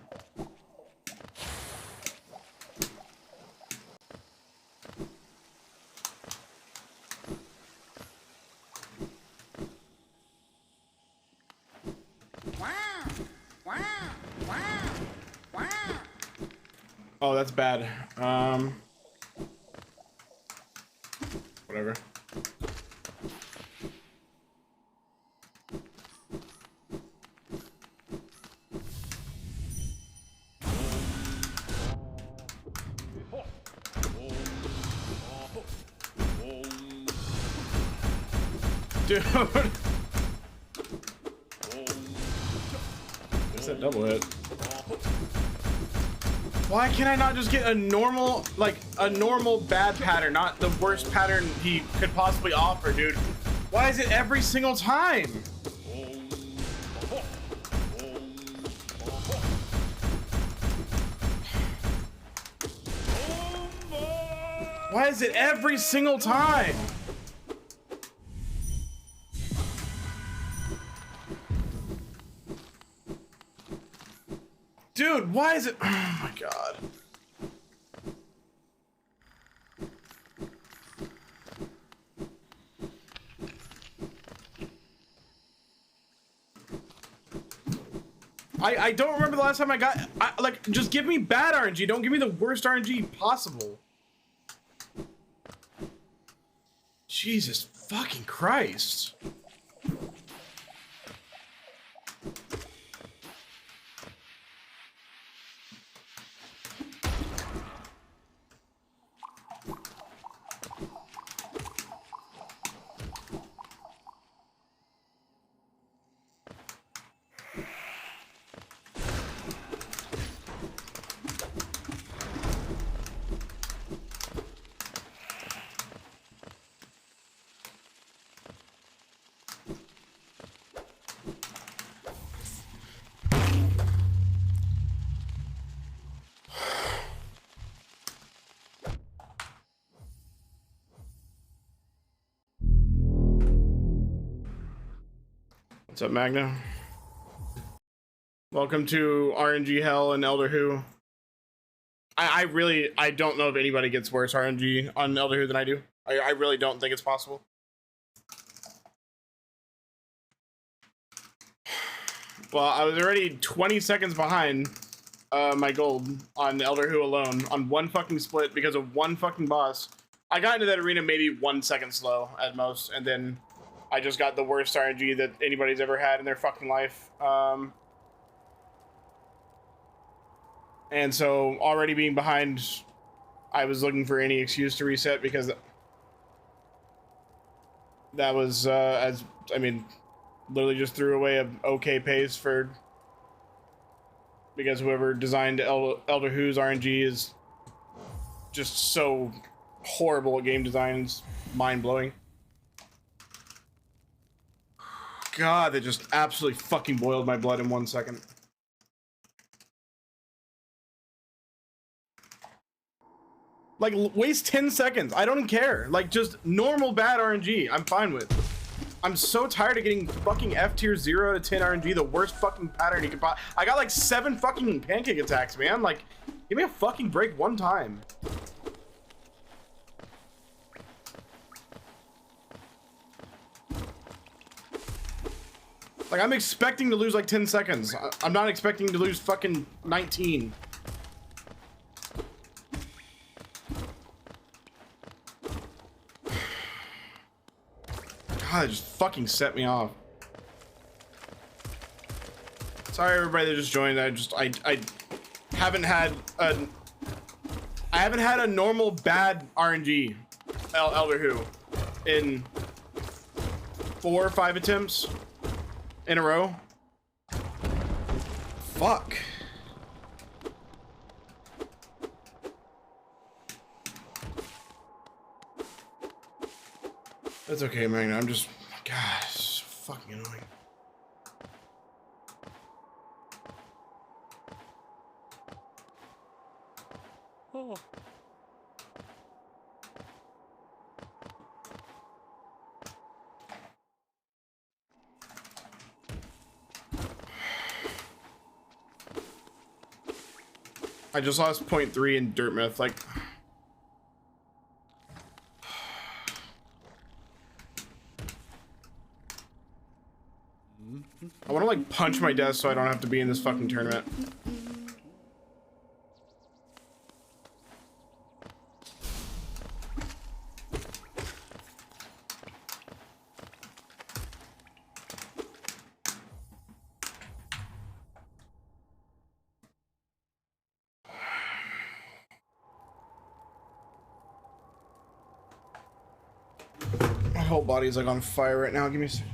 Oh, that's bad. Whatever. Dude. That's a double hit. Why can I not just get a normal, like, a normal bad pattern, not the worst pattern he could possibly offer, dude? Why is it every single time? Why is it every single time? Dude, why is it? Oh my god. I don't remember the last time I got, like, just give me bad RNG. Don't give me the worst RNG possible. Jesus fucking Christ. What's up, Magna? Welcome to RNG Hell and Elder Who. I don't know if anybody gets worse RNG on Elder Who than I do. I really don't think it's possible. Well, I was already 20 seconds behind my gold on Elder Who alone on one fucking split because of one fucking boss. I got into that arena maybe 1 second slow at most, and then I just got the worst RNG that anybody's ever had in their fucking life. And so already being behind, I was looking for any excuse to reset because that was, literally just threw away a okay pace for, because whoever designed Elder Who's RNG is just so horrible at game design. It's mind-blowing. God, that just absolutely fucking boiled my blood in 1 second. Like, waste 10 seconds. I don't care. Like, just normal bad RNG. I'm fine with. I'm so tired of getting fucking F tier 0 to 10 RNG, the worst fucking pattern you can buy. I got like 7 fucking pancake attacks, man. Like, give me a fucking break one time. Like, I'm expecting to lose like 10 seconds. I'm not expecting to lose fucking 19. God, it just fucking set me off. Sorry everybody that just joined. I haven't had a normal bad RNG Elder Who in 4 or 5 attempts in a row. Fuck. That's okay, man. I'm just, God, it's so fucking annoying. Oh. I just lost 0.3 in Dirt Myth. Like, I want to like punch my desk so I don't have to be in this fucking tournament. My whole body's like on fire right now. Give me a second.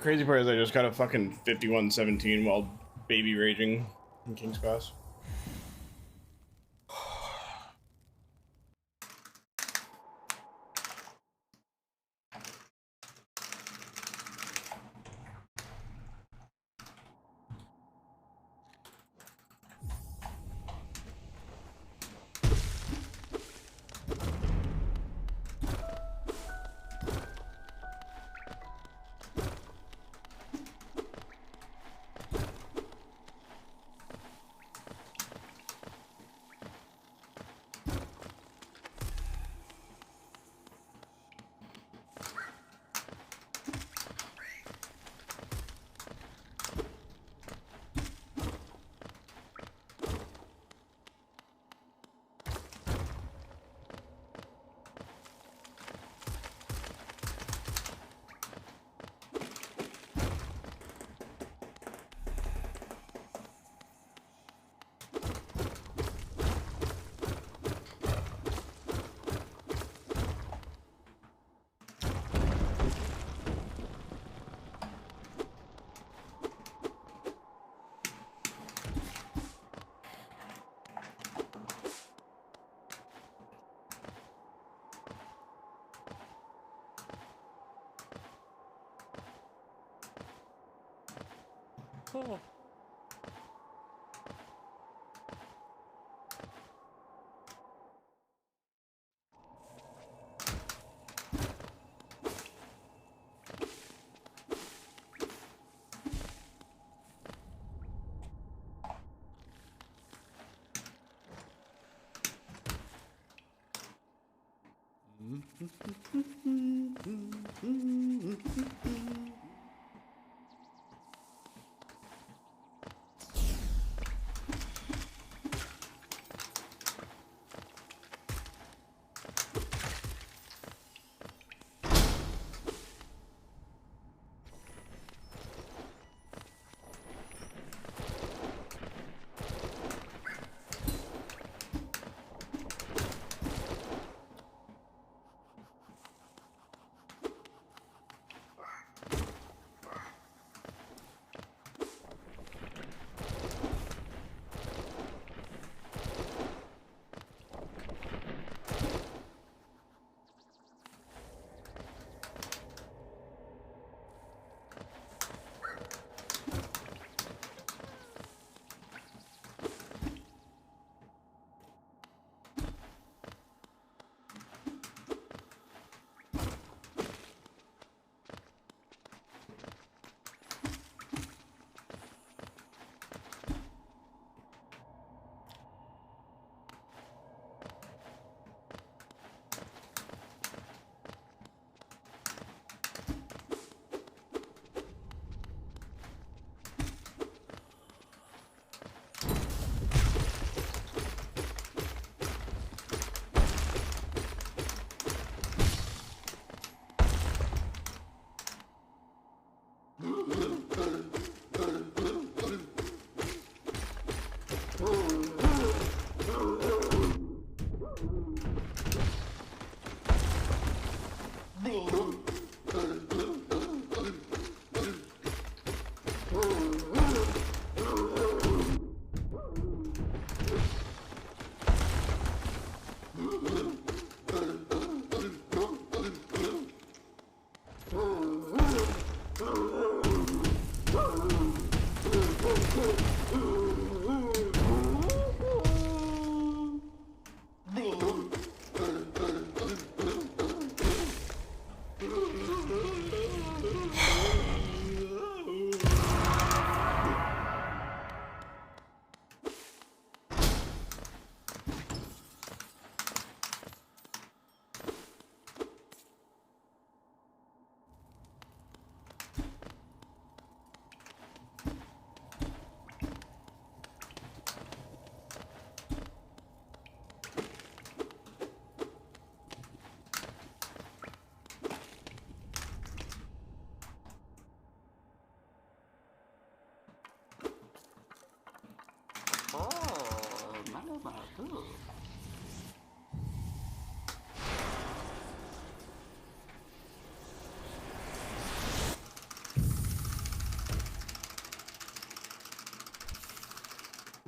crazy part is I just got a fucking 51-17 while baby raging in King's Cross. Oh.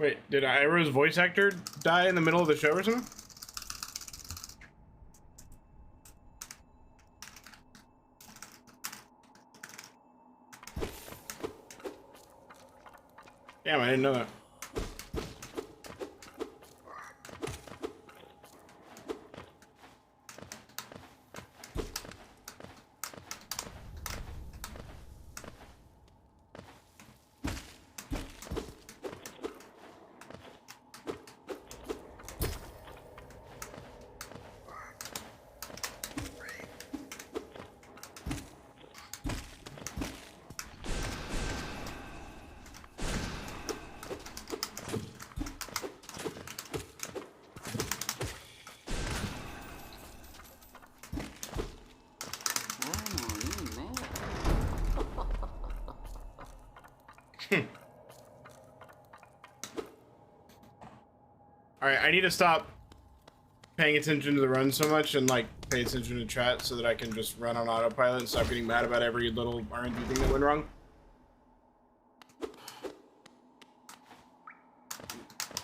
Wait, did Iroh's voice actor die in the middle of the show or something? Damn, I didn't know that. Alright, I need to stop paying attention to the run so much and like pay attention to chat so that I can just run on autopilot and stop getting mad about every little RNG thing that went wrong.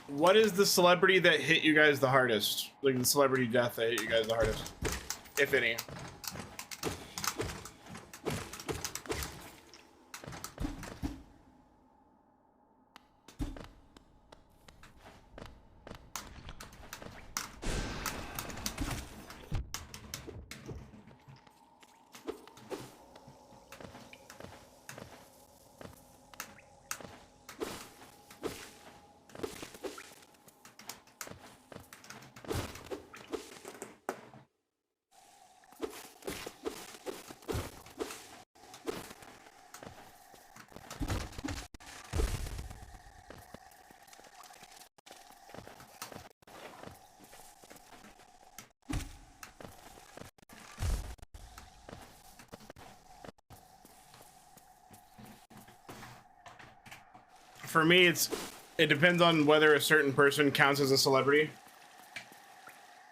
What is the celebrity that hit you guys the hardest? Like the celebrity death that hit you guys the hardest? If any. For me, it depends on whether a certain person counts as a celebrity.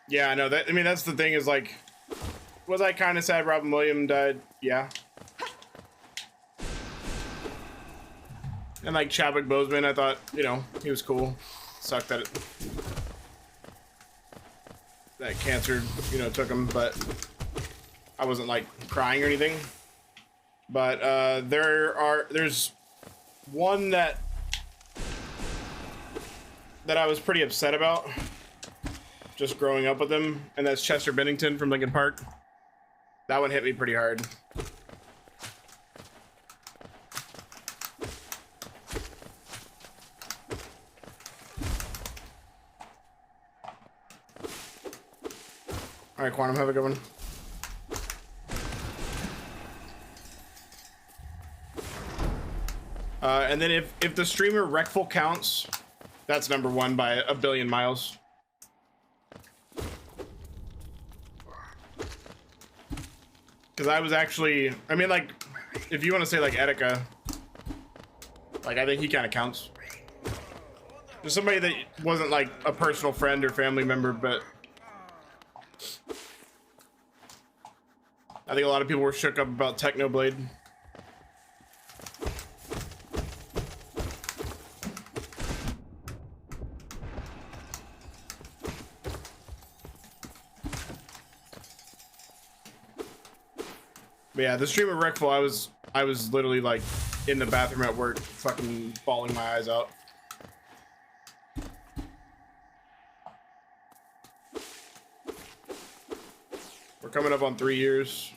Yeah, I know that. I mean, that's the thing is like, was I kind of sad Robin Williams died? Yeah. And like Chadwick Boseman, I thought, you know, he was cool. Sucked that that cancer, you know, took him, but I wasn't like crying or anything. But there's one that I was pretty upset about just growing up with him, and that's Chester Bennington from Linkin Park. That one hit me pretty hard. All right, Quantum, have a good one. And then if the streamer Wreckful counts, that's number one by a billion miles. Because I was actually, I mean, like, if you want to say like Etika, like I think he kind of counts. There's somebody that wasn't like a personal friend or family member, but I think a lot of people were shook up about Technoblade. But yeah, the stream of Wreckful, I was literally like in the bathroom at work, fucking bawling my eyes out. We're coming up on 3 years.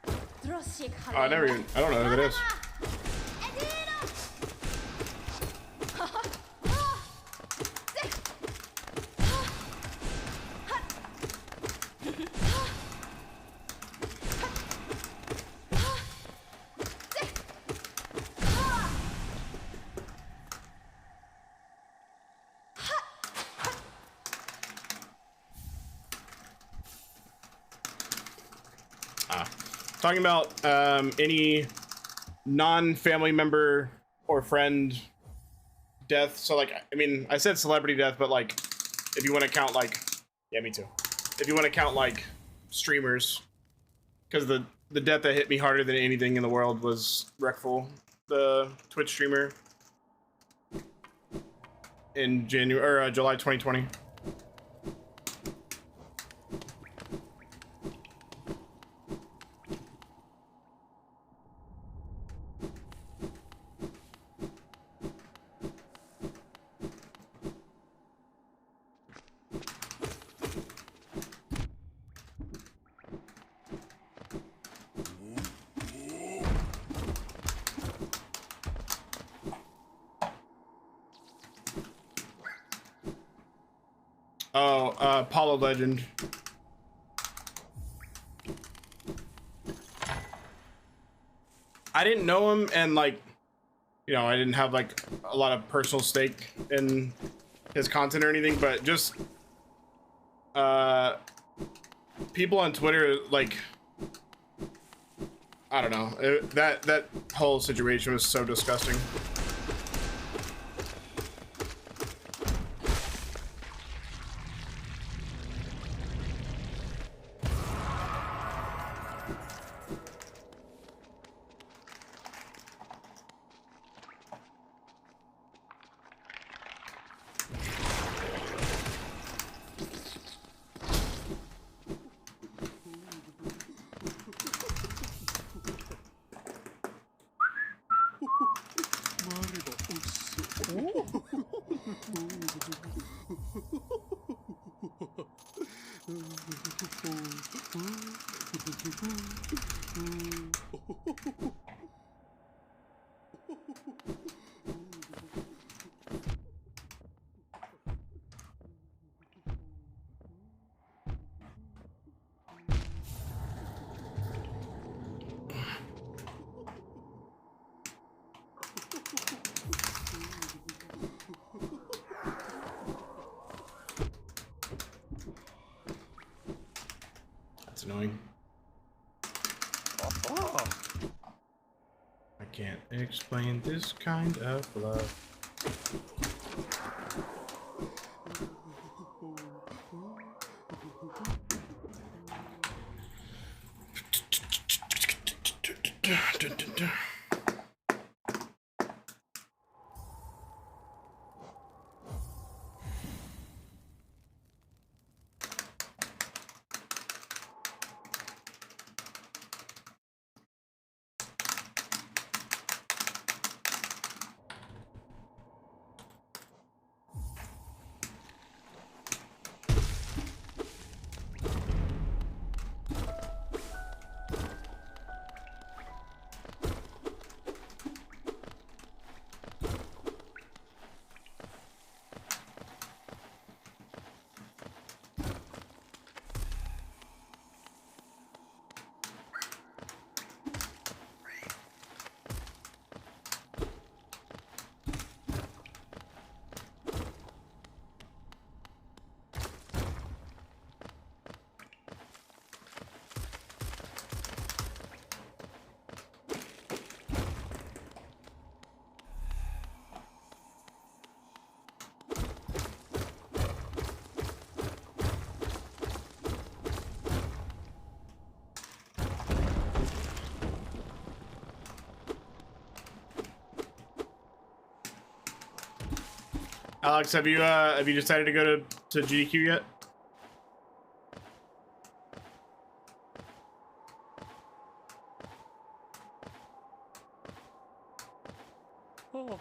Oh, I don't know who that is. Talking about any non-family member or friend death. So like, I mean, I said celebrity death, but like, if you want to count like, yeah, me too. If you want to count like streamers, because the death that hit me harder than anything in the world was Wreckful, the Twitch streamer. in January or July 2020. Oh, Apollo Legend. I didn't know him, and like, you know, I didn't have like a lot of personal stake in his content or anything, but just people on Twitter, like, I don't know, that whole situation was so disgusting. That's annoying. I can't explain this kind of love. Alex, have you decided to go to GDQ yet? Oh.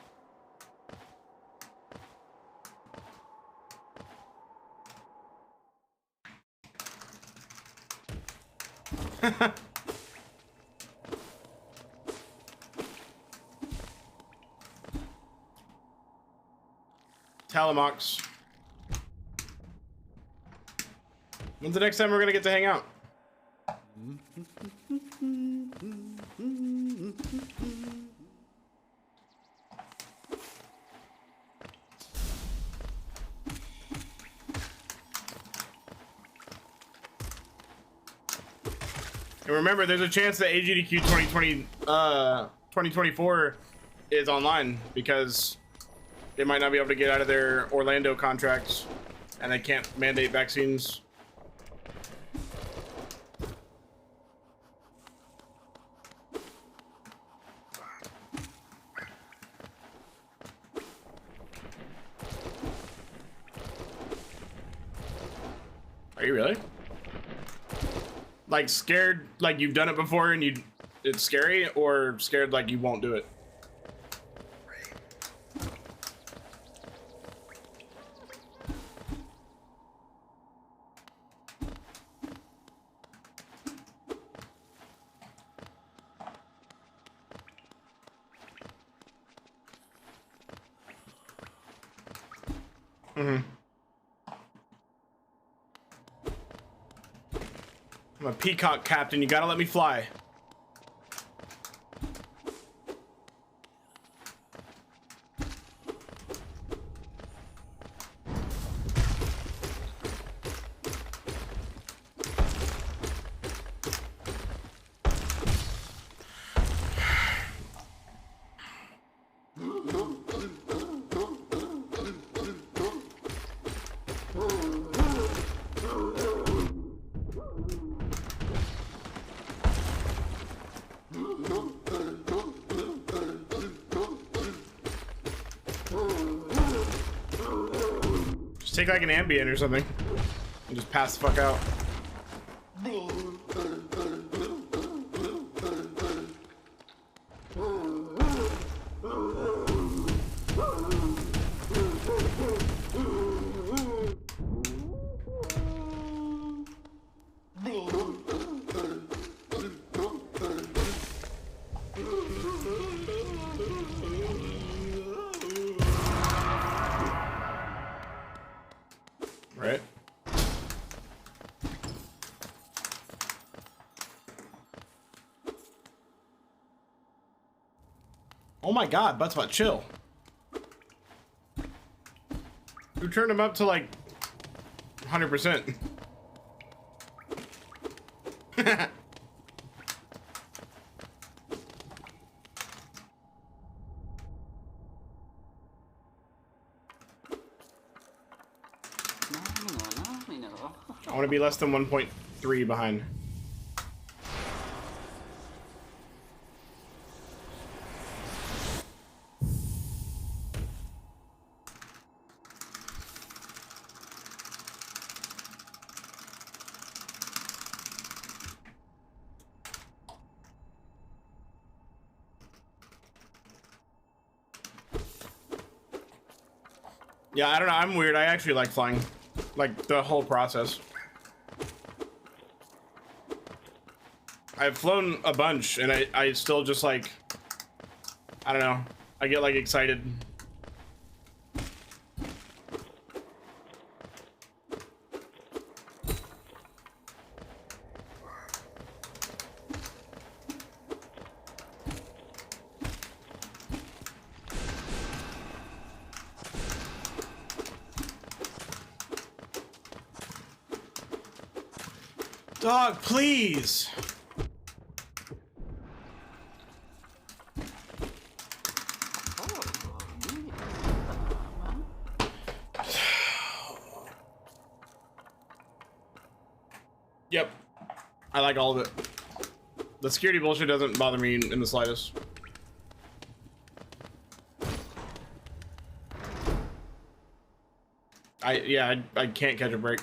Talamox. When's the next time we're gonna get to hang out? And remember, there's a chance that AGDQ 2024 is online because they might not be able to get out of their Orlando contracts and they can't mandate vaccines. Are you really? Like scared like you've done it before and it's scary, or scared like you won't do it? Mm-hmm. I'm a peacock captain. You gotta let me fly. Just take like an Ambien or something and just pass the fuck out. Right? Oh my god, Buttspot, chill. Who turned him up to like 100%? I want to be less than 1.3 behind. Yeah, I don't know. I'm weird. I actually like flying. Like the whole process. I've flown a bunch and I still just like, I don't know. I get like excited. Dog, please. Yep. I like all of it. The security bullshit doesn't bother me in the slightest. I can't catch a break.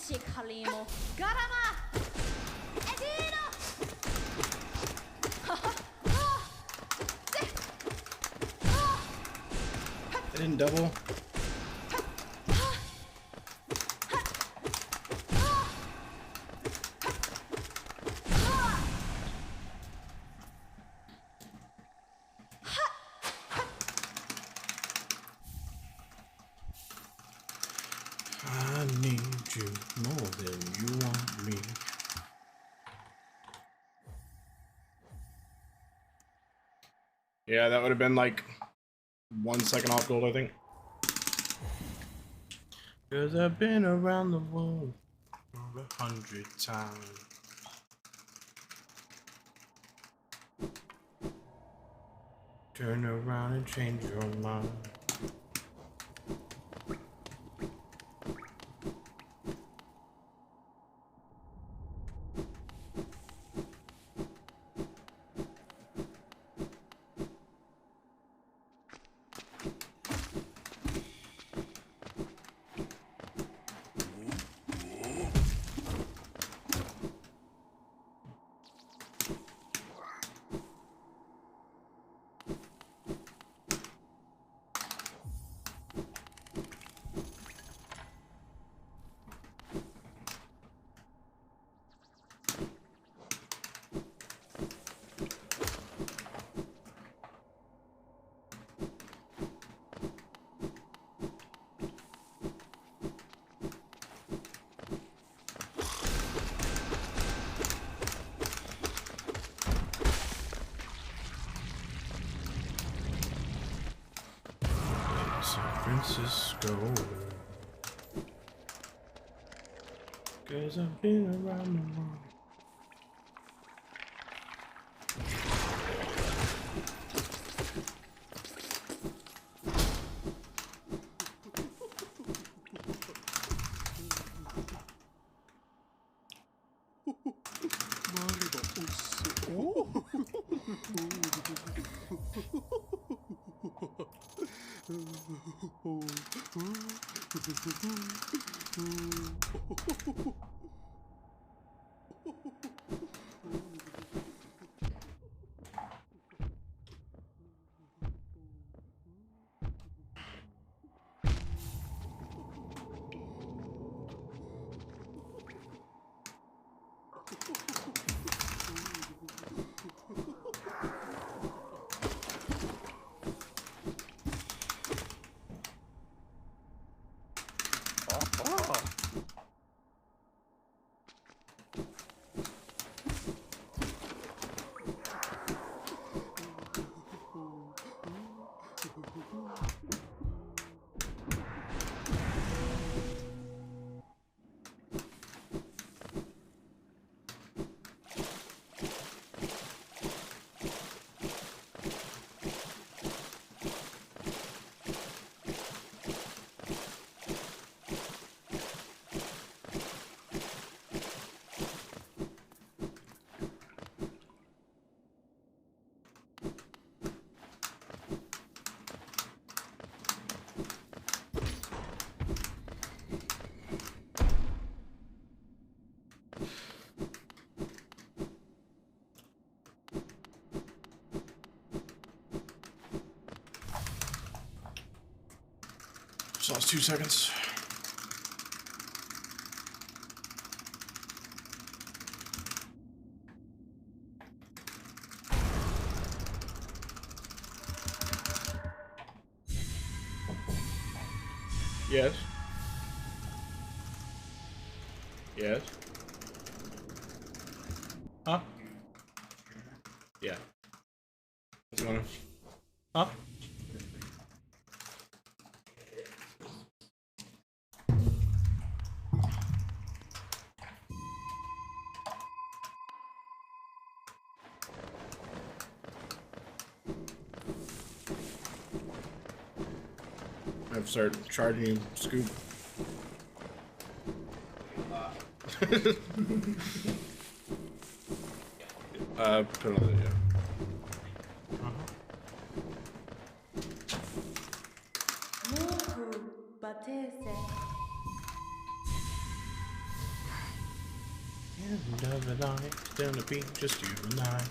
Chikalimo. Garama. Edino. I didn't double. I need you more than you want me. Yeah, that would have been like 1 second off gold, I think. Cause I've been around the world for 100 times. Turn around and change your mind. San Francisco. Cause I've been around the world. So it's 2 seconds. Yes. Yes. Huh? Yeah. What's going on? Huh? I've started charging you, Scoop. Put it on the, yeah. Moku batese. End of the night, it's gonna be just you and I.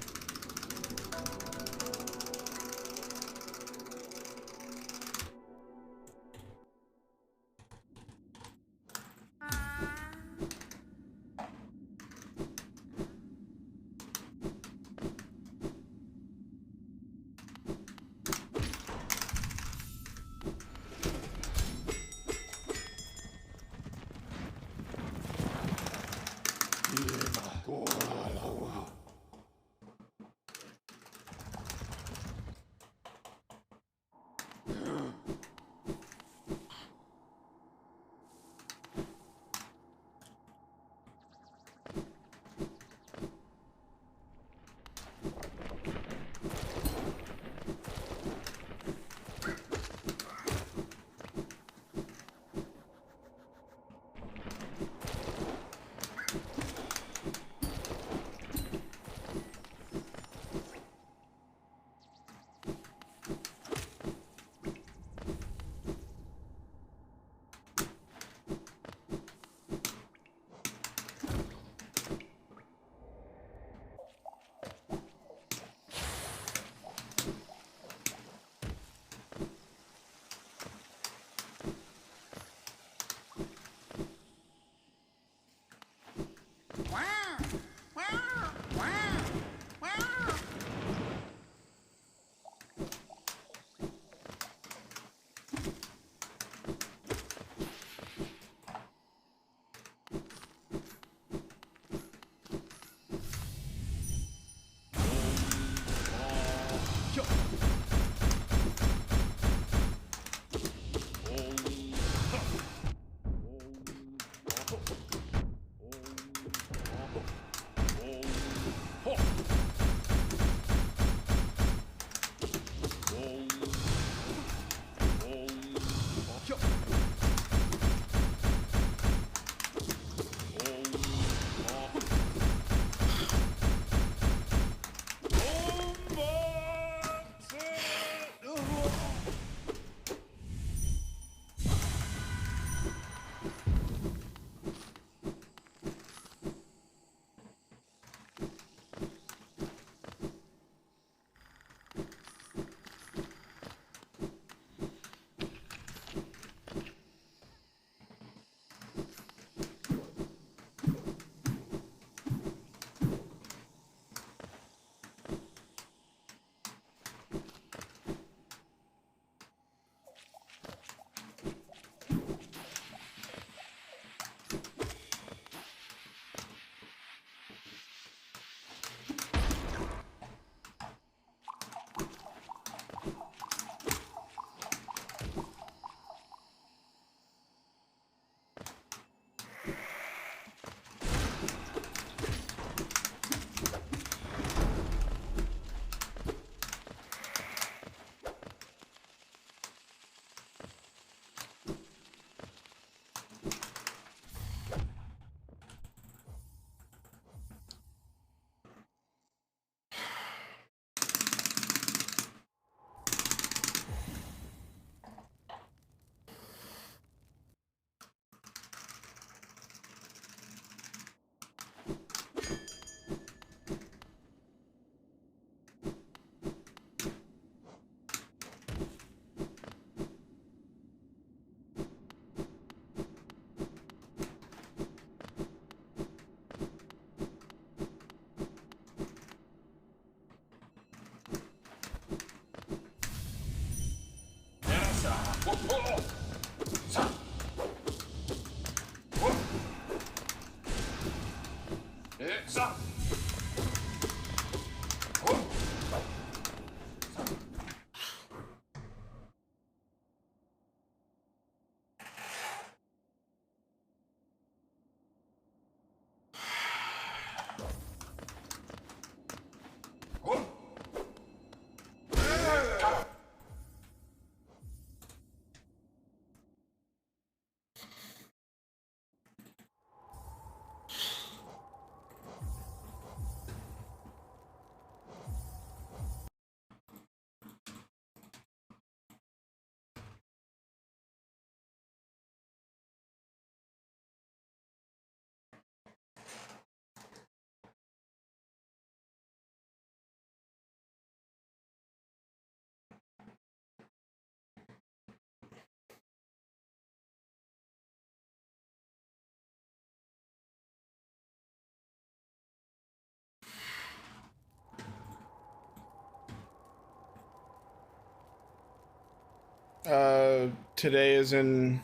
Today is in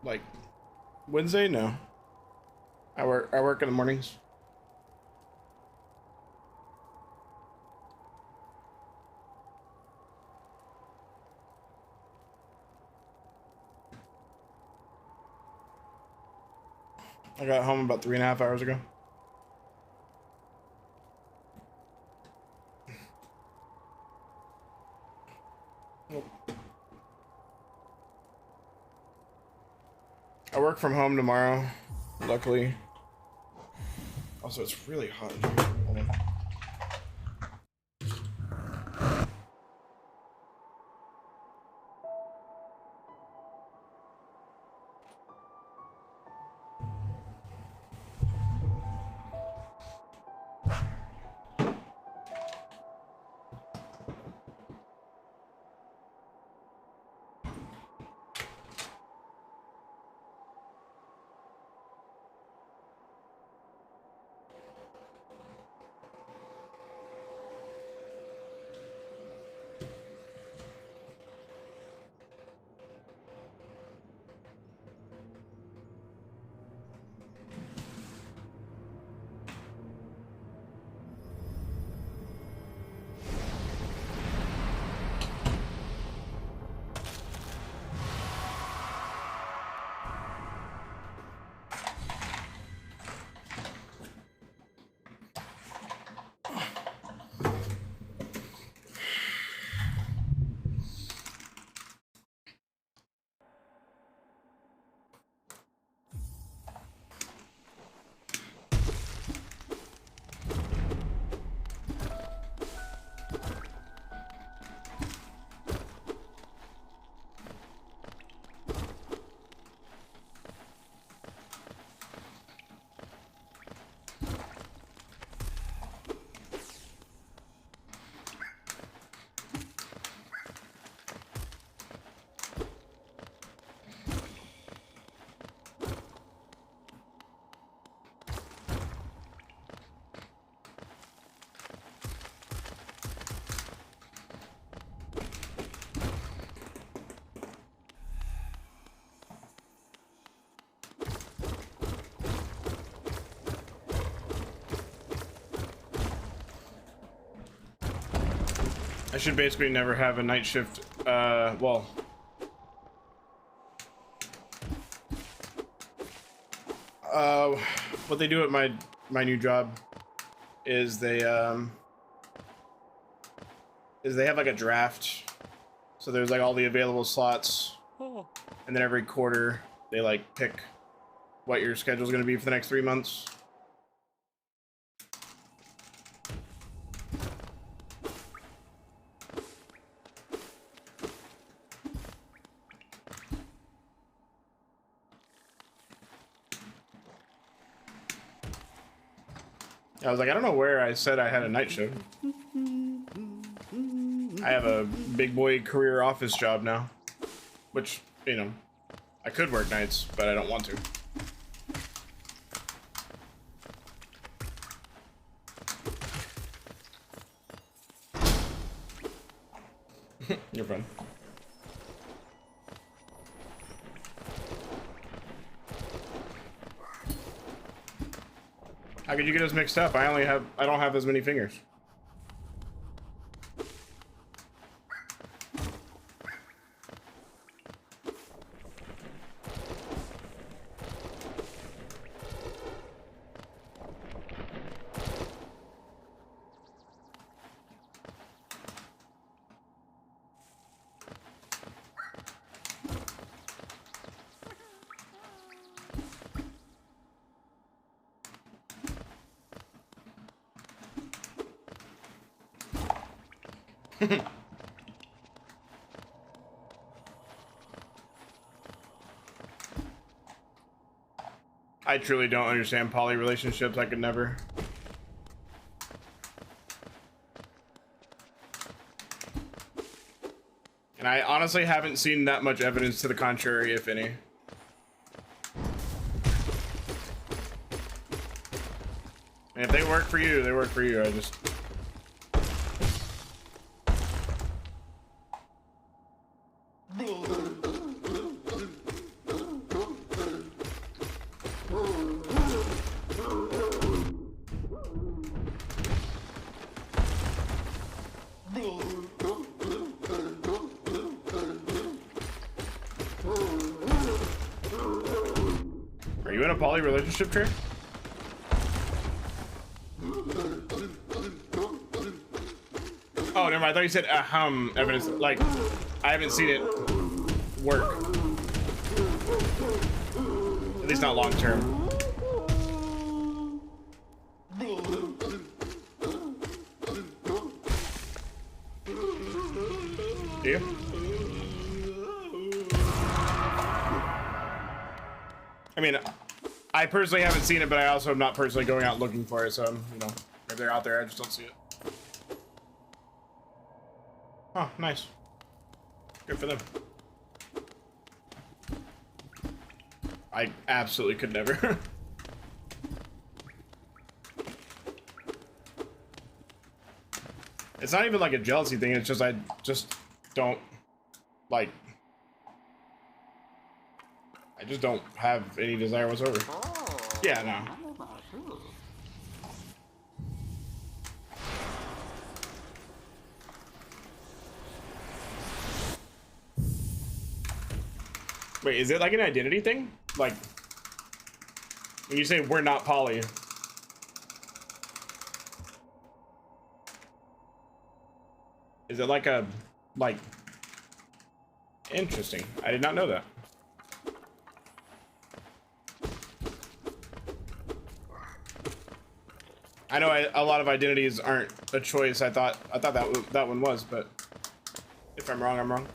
like Wednesday? No. I work in the mornings. I got home about 3.5 hours ago. I work from home tomorrow, luckily. Also, it's really hot in here. Hold on. I should basically never have a night shift. Well, what they do at my new job is they have like a draft. So there's like all the available slots, Oh. and then every quarter they like pick what your schedule is going to be for the next 3 months. I was like, I don't know where I said I had a night shift. I have a big boy career office job now, which, you know, I could work nights, but I don't want to. You're fun. How could you get us mixed up? I don't have as many fingers. I truly don't understand poly relationships. I could never. And I honestly haven't seen that much evidence to the contrary, if any. And if they work for you, they work for you. I just... Are you in a poly relationship, Trey? Oh, never mind. I thought you said evidence. Like, I haven't seen it work. At least not long term. Do you? I mean, I personally haven't seen it, but I also am not personally going out looking for it, so, you know, if they're out there, I just don't see it. Oh, nice. Good for them. I absolutely could never. It's not even like a jealousy thing, it's just I just don't like, I just don't have any desire whatsoever. Yeah, no. Wait, is it like an identity thing? Like, when you say we're not poly. Is it like a, like, interesting. I did not know that. I know a lot of identities aren't a choice. I thought that one was, but if I'm wrong, I'm wrong.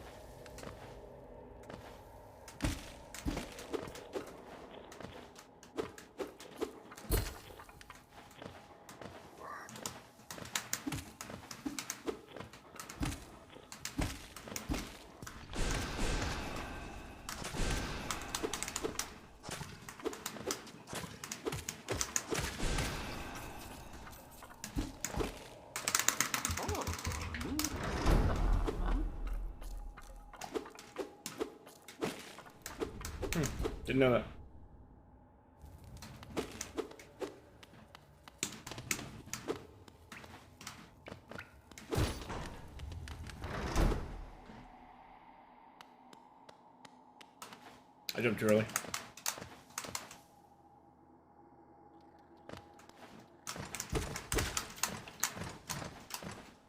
Didn't know that. I jumped too early.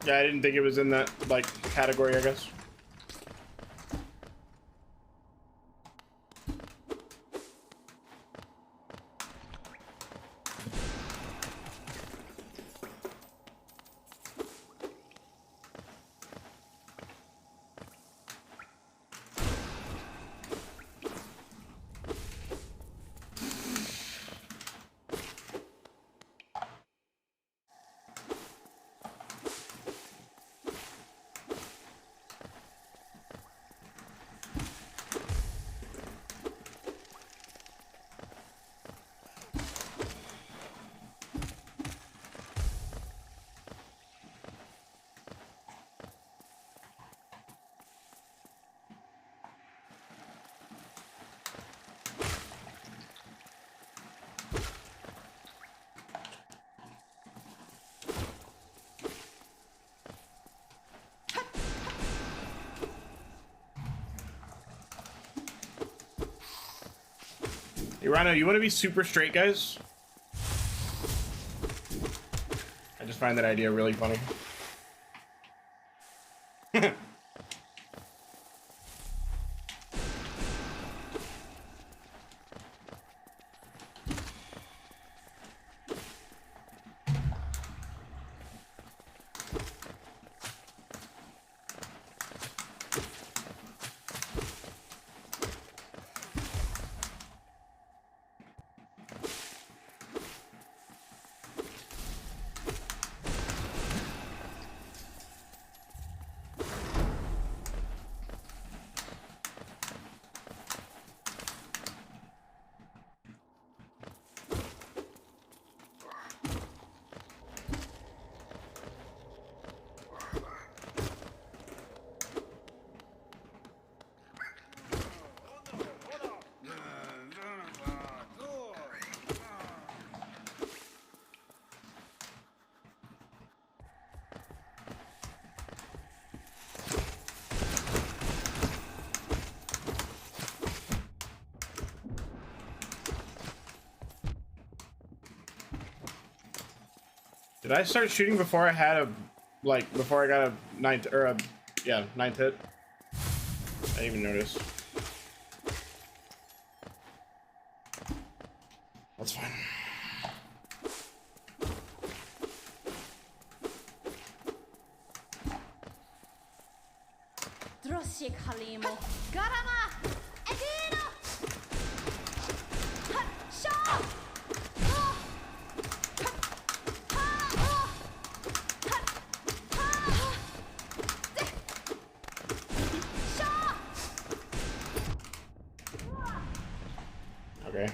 Yeah, I didn't think it was in that, like, category, I guess. Hey, Rhino, you want to be super straight, guys? I just find that idea really funny. Did I start shooting before I had a, like, before I got a ninth, or a, yeah, ninth hit? I didn't even notice. That's fine. Droshik Halimo. Garama! Edino! Hut! Shaw! Oh! Hut! Ha! Oh! Hut! Ha! Dick! Shaw! Okay.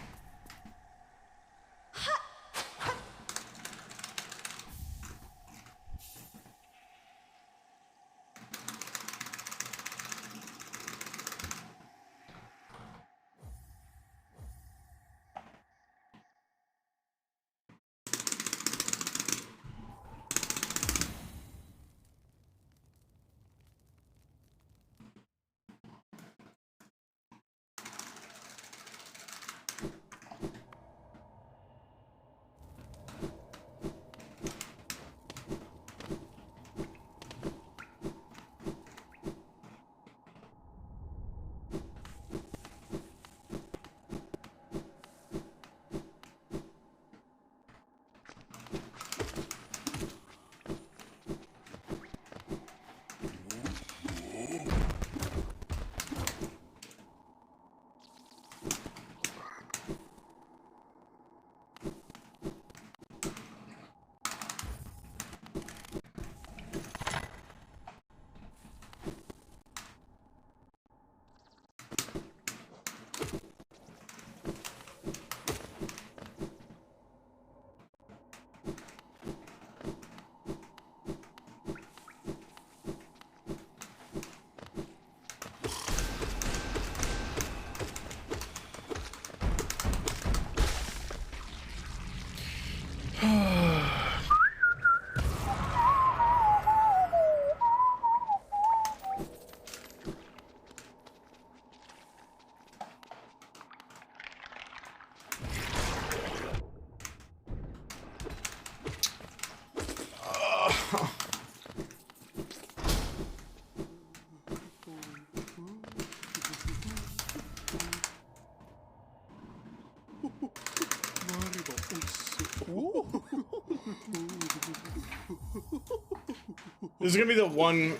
This is gonna be the one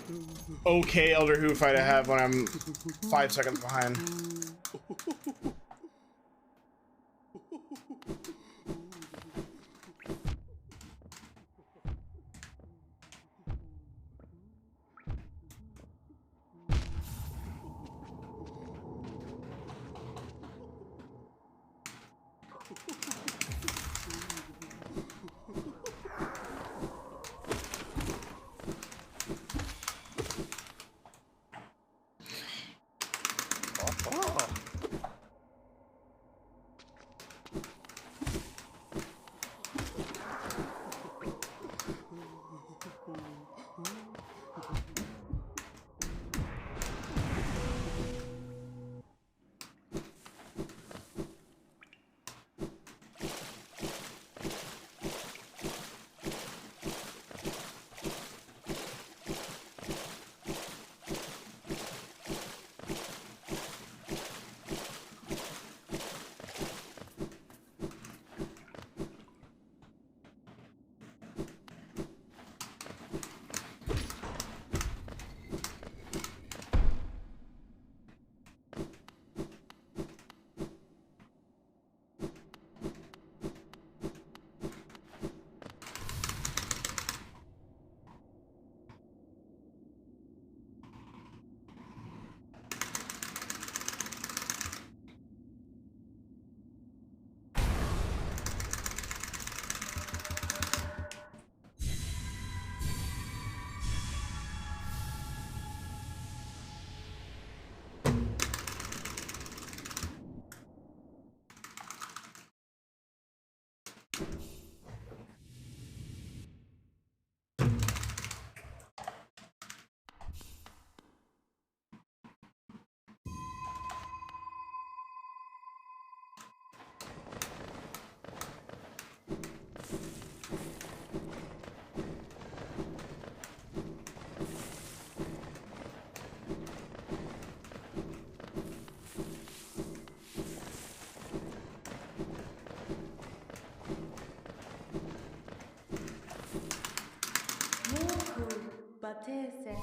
okay Elder Who fight I have when I'm 5 seconds behind. Batese.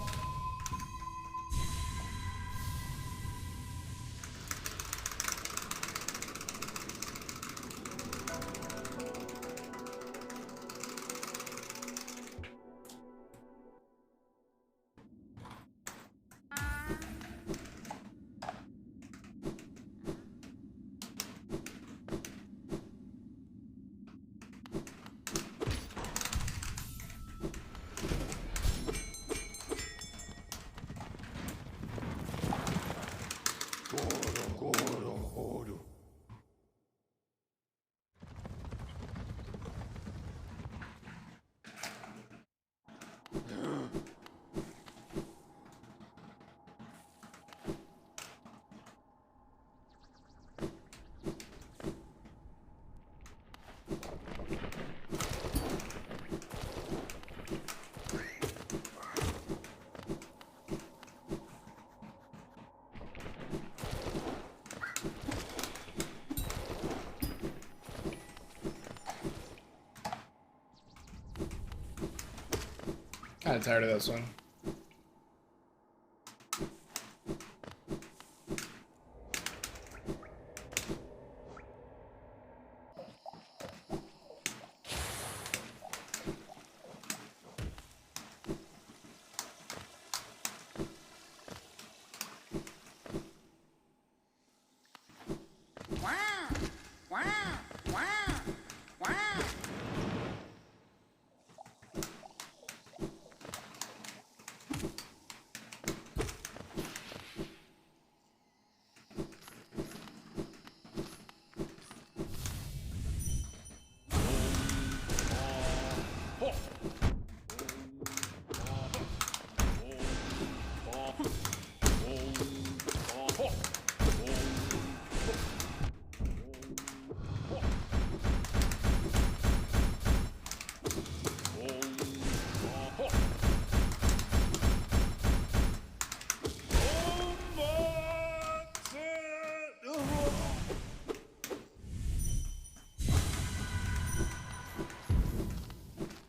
Kind of tired of this one.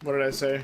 What did I say?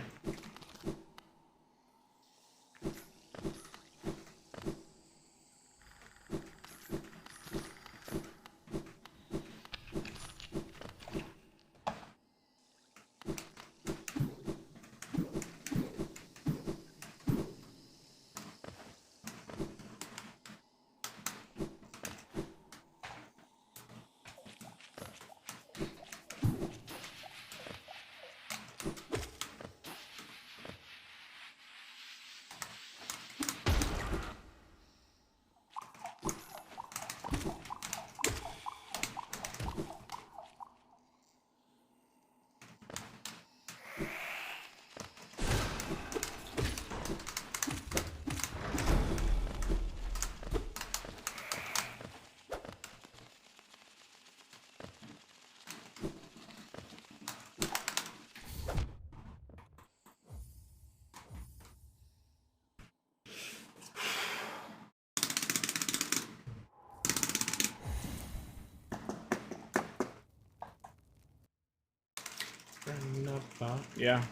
Yeah.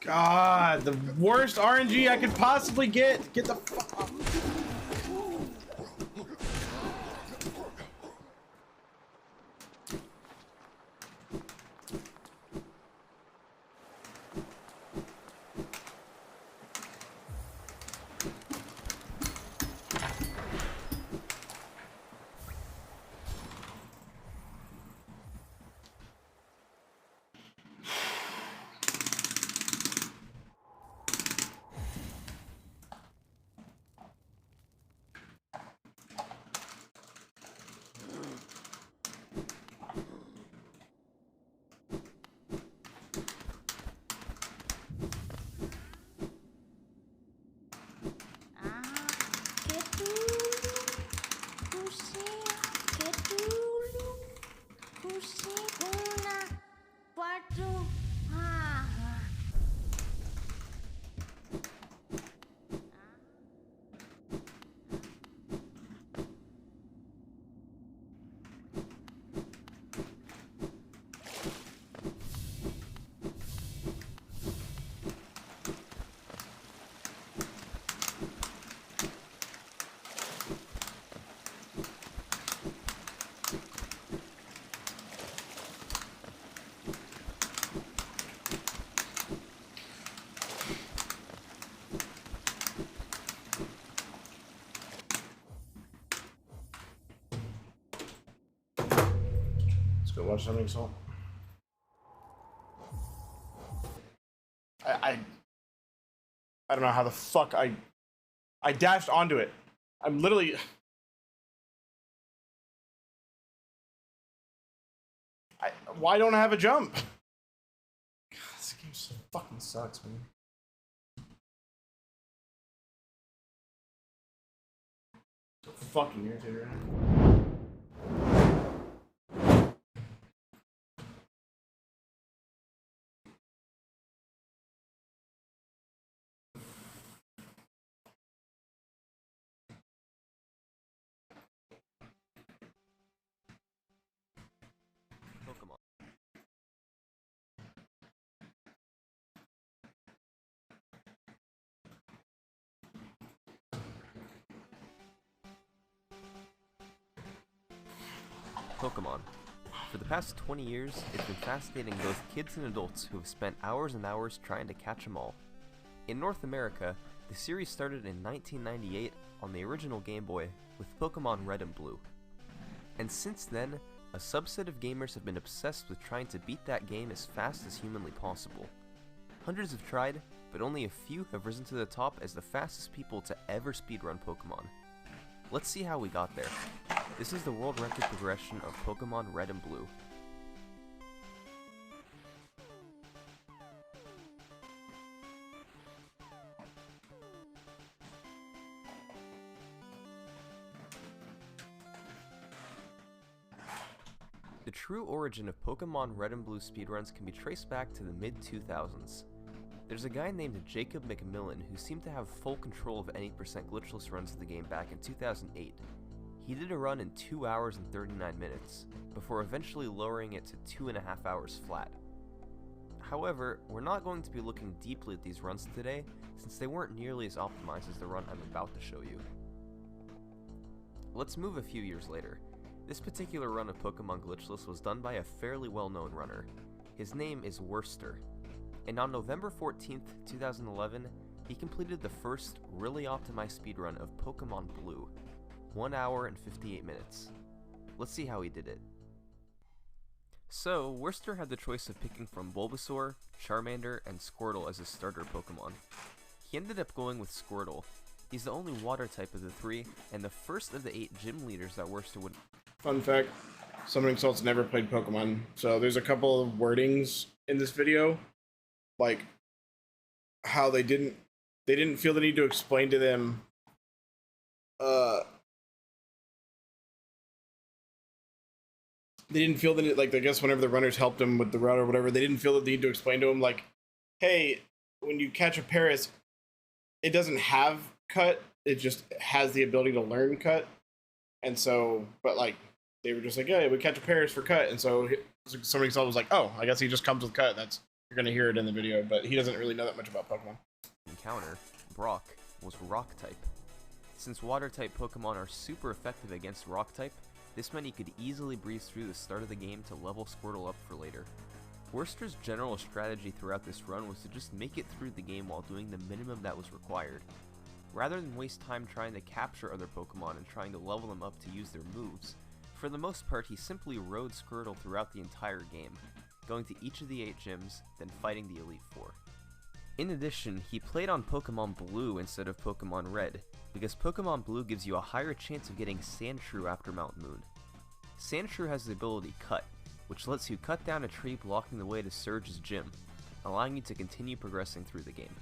God, the worst RNG I could possibly get. Get the fuck off. Let's go watch something, Salt. I don't know how the fuck I dashed onto it. I'm literally. Why don't I have a jump? God, this game so fucking sucks, man. So fucking irritated right now. Pokemon. For the past 20 years, it's been fascinating both kids and adults who have spent hours and hours trying to catch them all. In North America, the series started in 1998 on the original Game Boy with Pokemon Red and Blue. And since then, a subset of gamers have been obsessed with trying to beat that game as fast as humanly possible. Hundreds have tried, but only a few have risen to the top as the fastest people to ever speedrun Pokemon. Let's see how we got there. This is the world record progression of Pokemon Red and Blue. The true origin of Pokemon Red and Blue speedruns can be traced back to the mid-2000s. There's a guy named Jacob McMillan who seemed to have full control of any percent glitchless runs of the game back in 2008. He did a run in 2 hours and 39 minutes, before eventually lowering it to 2.5 hours flat. However, we're not going to be looking deeply at these runs today, since they weren't nearly as optimized as the run I'm about to show you. Let's move a few years later. This particular run of Pokemon Glitchless was done by a fairly well-known runner. His name is Worcester, and on November 14th, 2011, he completed the first really optimized speedrun of Pokemon Blue, 1 hour and 58 minutes. Let's see how he did it. So, Worcester had the choice of picking from Bulbasaur, Charmander, and Squirtle as his starter Pokemon. He ended up going with Squirtle. He's the only water type of the three, and the first of the 8 gym leaders that Worcester would... Fun fact, Summoning Salt's never played Pokemon, so there's a couple of wordings in this video, like how they didn't feel the need to explain to them they didn't feel the need, like, I guess whenever the runners helped them with the route or whatever, they didn't feel the need to explain to them, like, hey, when you catch a Paris, it doesn't have cut, it just has the ability to learn cut. And so, but like, they were just like, yeah, we catch a Paris for cut. And so Summoning Salt was like, oh, I guess he just comes with cut. That's You're gonna hear it in the video, but he doesn't really know that much about Pokemon. Encounter, Brock, was Rock type. Since Water type Pokemon are super effective against Rock type, this meant he could easily breeze through the start of the game to level Squirtle up for later. Worcester's general strategy throughout this run was to just make it through the game while doing the minimum that was required. Rather than waste time trying to capture other Pokemon and trying to level them up to use their moves, for the most part he simply rode Squirtle throughout the entire game, going to each of the 8 gyms, then fighting the Elite Four. In addition, he played on Pokemon Blue instead of Pokemon Red, because Pokemon Blue gives you a higher chance of getting Sandshrew after Mount Moon. Sandshrew has the ability Cut, which lets you cut down a tree blocking the way to Surge's gym, allowing you to continue progressing through the game.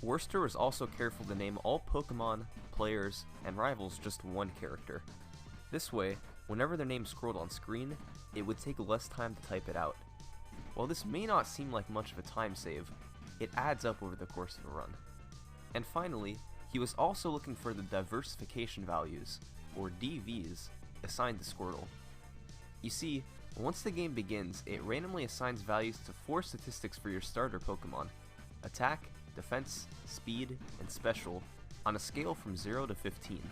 Worcester was also careful to name all Pokemon, players, and rivals just one character. This way, whenever their name scrolled on screen, it would take less time to type it out. While this may not seem like much of a time save, it adds up over the course of a run. And finally, he was also looking for the diversification values, or DVs, assigned to Squirtle. You see, once the game begins, it randomly assigns values to 4 statistics for your starter Pokemon: attack, defense, speed, and special, on a scale from 0 to 15.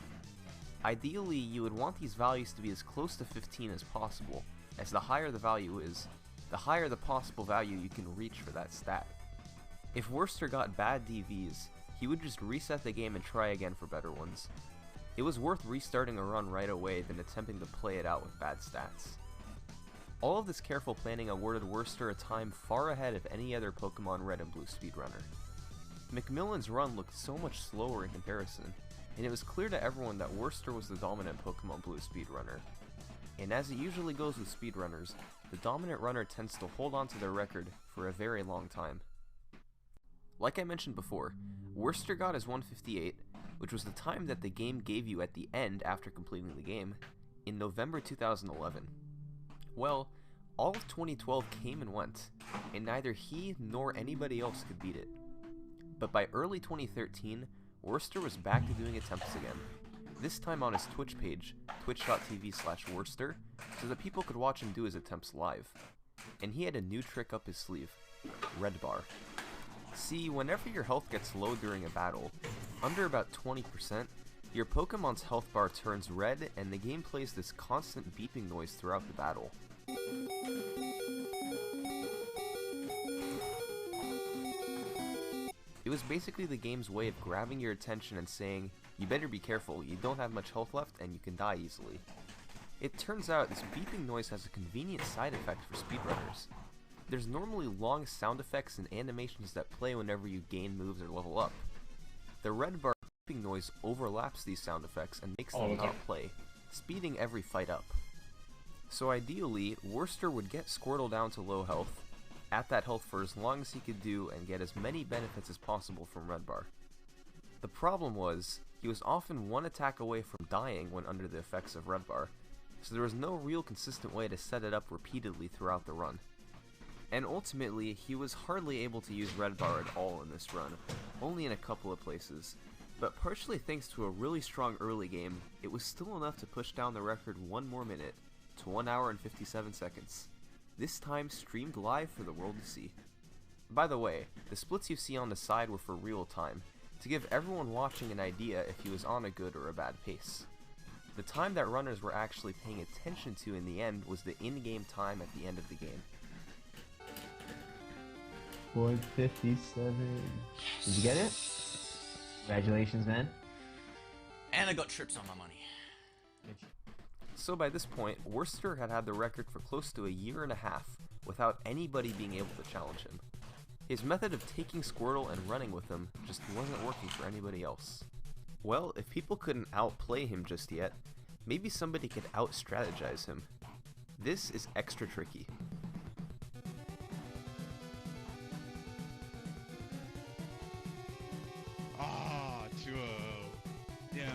Ideally, you would want these values to be as close to 15 as possible, as the higher the value is, the higher the possible value you can reach for that stat. If Worcester got bad DVs, he would just reset the game and try again for better ones. It was worth restarting a run right away than attempting to play it out with bad stats. All of this careful planning awarded Worcester a time far ahead of any other Pokemon Red and Blue speedrunner. McMillan's run looked so much slower in comparison, and it was clear to everyone that Worcester was the dominant Pokemon Blue speedrunner. And as it usually goes with speedrunners, the dominant runner tends to hold on to their record for a very long time. Like I mentioned before, Worcester got his 158, which was the time that the game gave you at the end after completing the game, in November 2011. Well, all of 2012 came and went, and neither he nor anybody else could beat it. But by early 2013, Worcester was back to doing attempts again, this time on his Twitch page, twitch.tv/Worcester, so that people could watch him do his attempts live. And he had a new trick up his sleeve: Red Bar. See, whenever your health gets low during a battle, under about 20%, your Pokemon's health bar turns red and the game plays this constant beeping noise throughout the battle. It was basically the game's way of grabbing your attention and saying, you better be careful, you don't have much health left and you can die easily. It turns out this beeping noise has a convenient side effect for speedrunners. There's normally long sound effects and animations that play whenever you gain moves or level up. The red bar beeping noise overlaps these sound effects and makes them not play, speeding every fight up. So ideally, Worcester would get Squirtle down to low health, at that health for as long as he could do, and get as many benefits as possible from Red Bar. The problem was, he was often one attack away from dying when under the effects of Red Bar, so there was no real consistent way to set it up repeatedly throughout the run. And ultimately, he was hardly able to use Red Bar at all in this run, only in a couple of places, but partially thanks to a really strong early game, it was still enough to push down the record 1 more minute, to 1 hour and 57 seconds. This time streamed live for the world to see. By the way, the splits you see on the side were for real time, to give everyone watching an idea if he was on a good or a bad pace. The time that runners were actually paying attention to in the end was the in-game time at the end of the game. 457. Did you get it? Congratulations, man. And I got trips on my money. So by this point, Worcester had had the record for close to a year and a half, without anybody being able to challenge him. His method of taking Squirtle and running with him just wasn't working for anybody else. Well, if people couldn't outplay him just yet, maybe somebody could out-strategize him. This is extra tricky. Ah, 2-0. Damn it.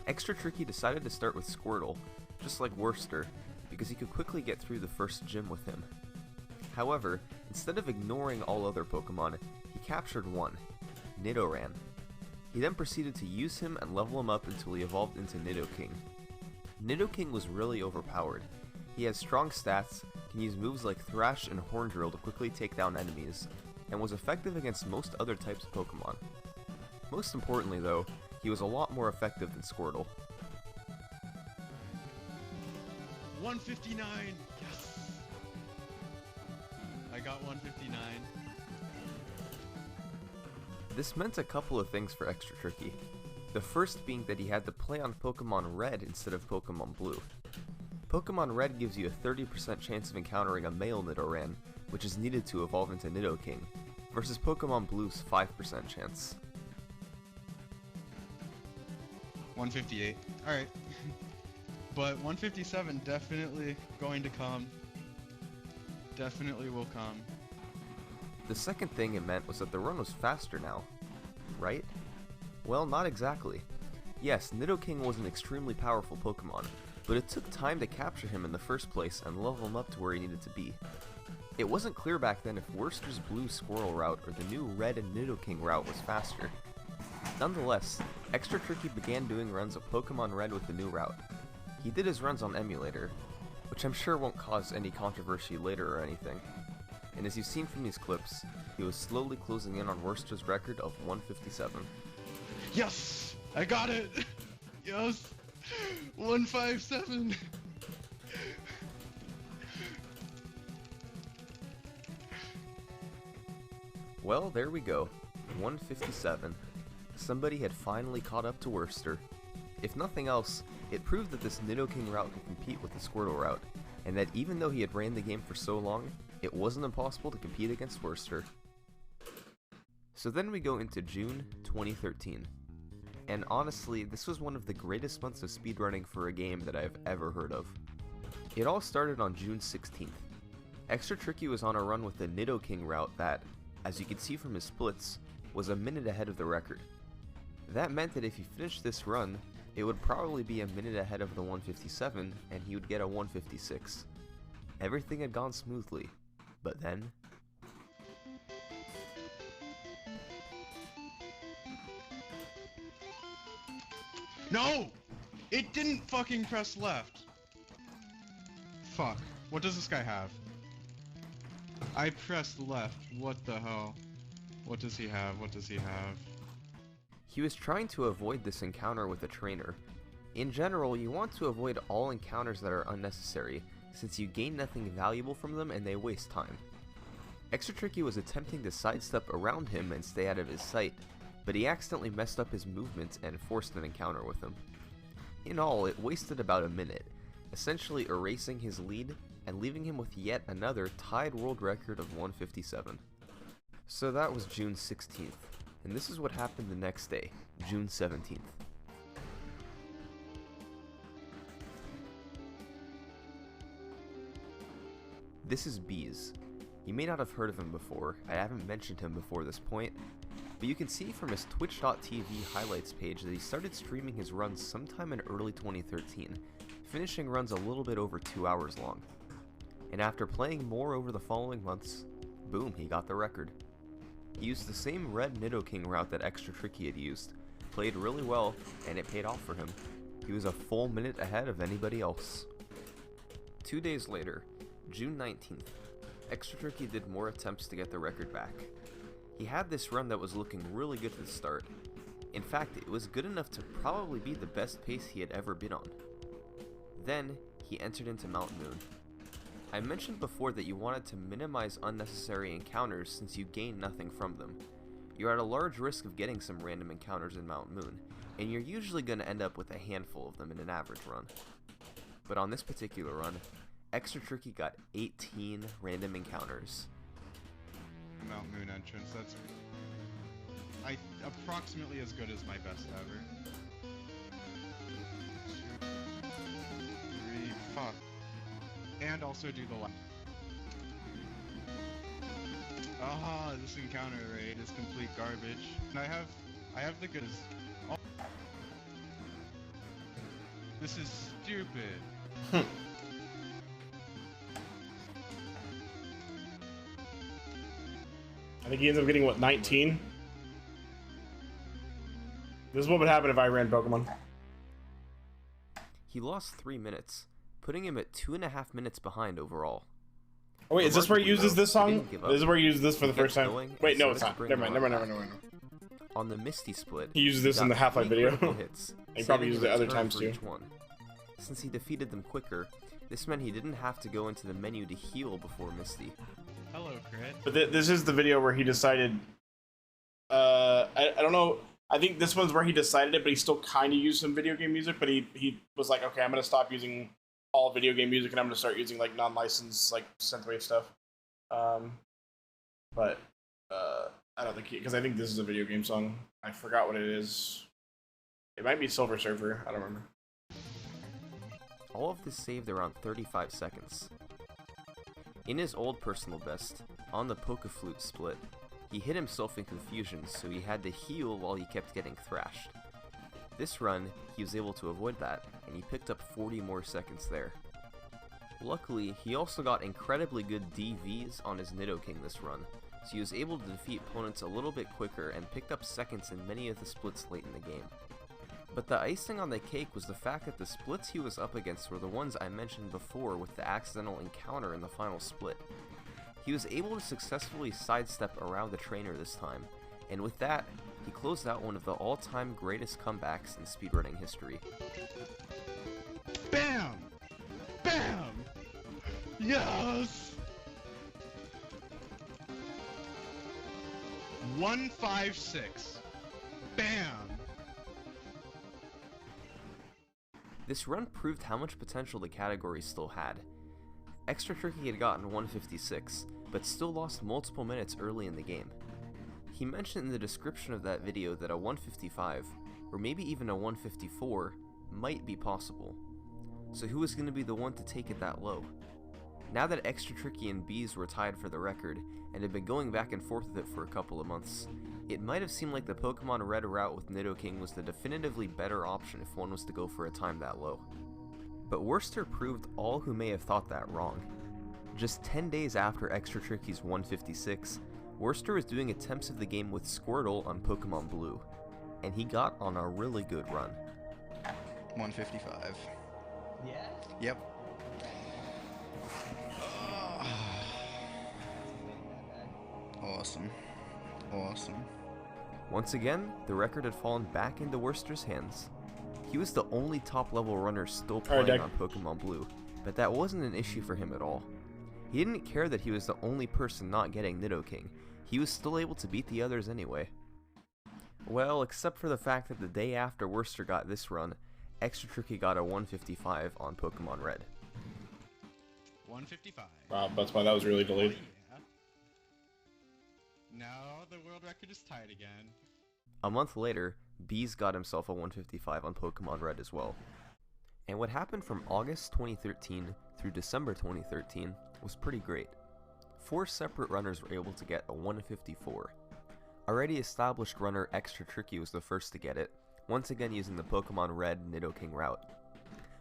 Extra Tricky decided to start with Squirtle, just like Worcester, because he could quickly get through the first gym with him. However, instead of ignoring all other Pokemon, he captured one, Nidoran. He then proceeded to use him and level him up until he evolved into Nidoking. Nidoking was really overpowered. He has strong stats, can can use moves like Thrash and Horn Drill to quickly take down enemies, and was effective against most other types of Pokemon. Most importantly though, he was a lot more effective than Squirtle. 159! Yes! I got 159. This meant a couple of things for Extra Tricky. The first being that he had to play on Pokemon Red instead of Pokemon Blue. Pokemon Red gives you a 30% chance of encountering a male Nidoran, which is needed to evolve into Nidoking, versus Pokemon Blue's 5% chance. 158. Alright. But 157 definitely going to come. Definitely will come. The second thing it meant was that the run was faster now, right? Well, not exactly. Yes, Nidoking was an extremely powerful Pokemon, but it took time to capture him in the first place and level him up to where he needed to be. It wasn't clear back then if Worcester's Blue Squirrel route or the new Red and Nidoking route was faster. Nonetheless, Extra Tricky began doing runs of Pokemon Red with the new route. He did his runs on emulator, which I'm sure won't cause any controversy later or anything. And as you've seen from these clips, he was slowly closing in on Worcester's record of 157. Yes! I got it! Yes! 157! Well, there we go. 157. Somebody had finally caught up to Worcester. If nothing else, it proved that this Nidoking route could compete with the Squirtle route, and that even though he had ran the game for so long, it wasn't impossible to compete against Worcester. So then we go into June 2013. And honestly, this was one of the greatest months of speedrunning for a game that I've ever heard of. It all started on June 16th. Extra Tricky was on a run with the Nidoking route that, as you can see from his splits, was a minute ahead of the record. That meant that if he finished this run, it would probably be a minute ahead of the 157 and he would get a 156. Everything had gone smoothly, but then... No! It didn't fucking press left! Fuck. What does this guy have? I pressed left. What the hell? What does he have? What does he have? He was trying to avoid this encounter with a trainer. In general, you want to avoid all encounters that are unnecessary, since you gain nothing valuable from them and they waste time. Extra Tricky was attempting to sidestep around him and stay out of his sight, but he accidentally messed up his movement and forced an encounter with him. In all, it wasted about a minute, essentially erasing his lead and leaving him with yet another tied world record of 157. So that was June 16th, and this is what happened the next day, June 17th. This is Bees. You may not have heard of him before, I haven't mentioned him before this point, but you can see from his twitch.tv highlights page that he started streaming his runs sometime in early 2013, finishing runs a little bit over 2 hours long. And after playing more over the following months, boom, he got the record. He used the same Red Nidoking route that Extra Tricky had used, played really well, and it paid off for him. He was a full minute ahead of anybody else. 2 days later, June 19th, Extra Tricky did more attempts to get the record back. He had this run that was looking really good at the start. In fact, it was good enough to probably be the best pace he had ever been on. Then, he entered into Mount Moon. I mentioned before that you wanted to minimize unnecessary encounters since you gain nothing from them. You're at a large risk of getting some random encounters in Mount Moon, and you're usually going to end up with a handful of them in an average run. But on this particular run, Extra Tricky got 18 random encounters. Mount Moon entrance, that's approximately as good as my best ever. 2, 3, fuck. And also do the last. Ah, this encounter rate is complete garbage. And I have the goods. Oh. This is stupid. I think he ends up getting, what, 19? This is what would happen if I ran Pokemon. He lost 3 minutes, putting him at 2.5 minutes behind overall. Oh, wait, is this where he uses this he song? didn't give up. This is where he uses this for He the first kept time. going and Wait, no, started it's to not. bring Never mind, the never run mind, never back. mind, never mind. On the Misty split, He uses this got in the Half-Life 3 video. critical hits, He probably saving used a it other return times for too. each one. Since he defeated them quicker, this meant he didn't have to go into the menu to heal before Misty. Hello, Crit. But this is the video where he decided. I don't know. I think this one's where he decided it, but he still kind of used some video game music. But he was like, okay, I'm gonna stop using all video game music, and I'm gonna start using like non-licensed like synthwave stuff. But I don't think because I think this is a video game song. I forgot what it is. It might be Silver Surfer. I don't remember. All of this saved around 35 seconds. In his old personal best, on the Poke-Flute split, he hit himself in confusion, so he had to heal while he kept getting thrashed. This run, he was able to avoid that, and he picked up 40 more seconds there. Luckily, he also got incredibly good DVs on his Nidoking this run, so he was able to defeat opponents a little bit quicker and picked up seconds in many of the splits late in the game. But the icing on the cake was the fact that the splits he was up against were the ones I mentioned before with the accidental encounter in the final split. He was able to successfully sidestep around the trainer this time, and with that, he closed out one of the all-time greatest comebacks in speedrunning history. Bam! Bam! Yes! 156. Bam! This run proved how much potential the category still had. Extra Tricky had gotten 156, but still lost multiple minutes early in the game. He mentioned in the description of that video that a 155, or maybe even a 154, might be possible. So who was going to be the one to take it that low? Now that Extra Tricky and Bees were tied for the record, and had been going back and forth with it for a couple of months, it might have seemed like the Pokemon Red route with Nidoking was the definitively better option if one was to go for a time that low. But Worcester proved all who may have thought that wrong. Just 10 days after Extra Tricky's 156, Worcester was doing attempts of the game with Squirtle on Pokemon Blue, and he got on a really good run. 155. Yeah? Yep. Awesome. Awesome. Once again, the record had fallen back into Worcester's hands. He was the only top-level runner still playing on Pokemon Blue, but that wasn't an issue for him at all. He didn't care that he was the only person not getting Nidoking. He was still able to beat the others anyway. Well, except for the fact that the day after Worcester got this run, Extra Tricky got a 155 on Pokemon Red. 155. Wow, that's why that was really delayed. Yeah. Now the world record is tied again. A month later, Bees got himself a 155 on Pokemon Red as well. And what happened from August 2013 through December 2013 was pretty great. 4 separate runners were able to get a 154. Already established runner Extra Tricky was the first to get it, once again using the Pokemon Red Nidoking route.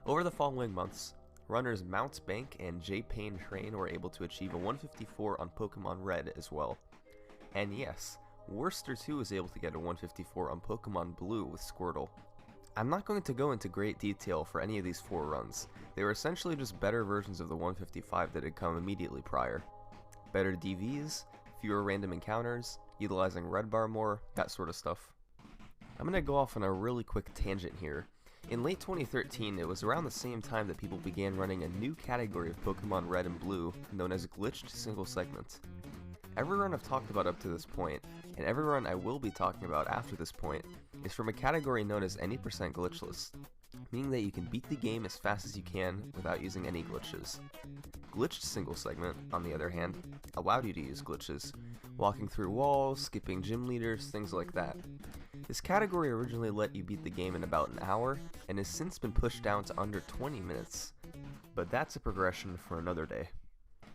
Over the following months, runners Mounts Bank and J Payne Train were able to achieve a 154 on Pokemon Red as well. And yes, Worcester too was able to get a 154 on Pokemon Blue with Squirtle. I'm not going to go into great detail for any of these 4 runs. They were essentially just better versions of the 155 that had come immediately prior. Better DVs, fewer random encounters, utilizing Red Bar more, that sort of stuff. I'm going to go off on a really quick tangent here. In late 2013, it was around the same time that people began running a new category of Pokemon Red and Blue known as glitched single segment. Every run I've talked about up to this point, and every run I will be talking about after this point, is from a category known as any % glitchless, meaning that you can beat the game as fast as you can without using any glitches. Glitched single segment, on the other hand, allowed you to use glitches, walking through walls, skipping gym leaders, things like that. This category originally let you beat the game in about an hour, and has since been pushed down to under 20 minutes. But that's a progression for another day.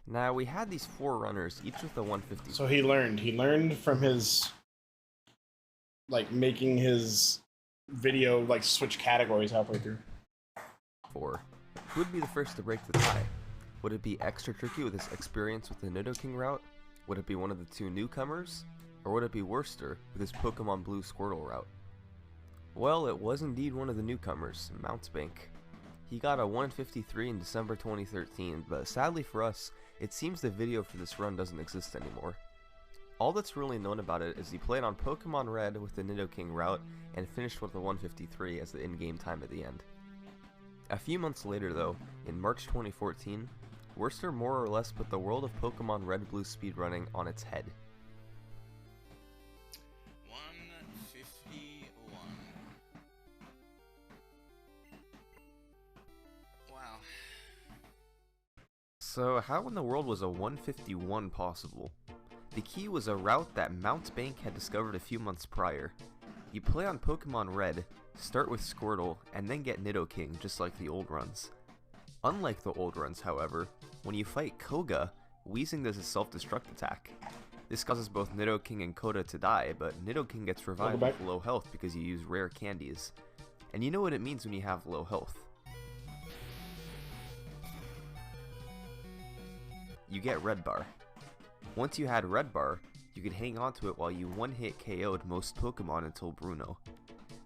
Now, we had these 4 runners, each with a 150. So he learned from his, like, making his video, like, switch categories halfway through. 4. Who would be the first to break the tie? Would it be Extra Tricky with his experience with the Nidoking route? Would it be one of the 2 newcomers? Or would it be Worcester with his Pokemon Blue Squirtle route? Well, it was indeed one of the newcomers, Mounts Bank. He got a 153 in December 2013, but sadly for us, it seems the video for this run doesn't exist anymore. All that's really known about it is he played on Pokemon Red with the Nidoking route and finished with the 153 as the in-game time at the end. A few months later though, in March 2014, Worcester more or less put the world of Pokemon Red Blue speedrunning on its head. 151. Wow. So how in the world was a 151 possible? The key was a route that Mountbank had discovered a few months prior. You play on Pokemon Red, start with Squirtle, and then get Nidoking just like the old runs. Unlike the old runs, however, when you fight Koga, Weezing does a self-destruct attack. This causes both Nidoking and Koda to die, but Nidoking gets revived with low health because you use rare candies. And you know what it means when you have low health. You get Red Bar. Once you had Red Bar, you could hang on to it while you one-hit KO'd most Pokemon until Bruno.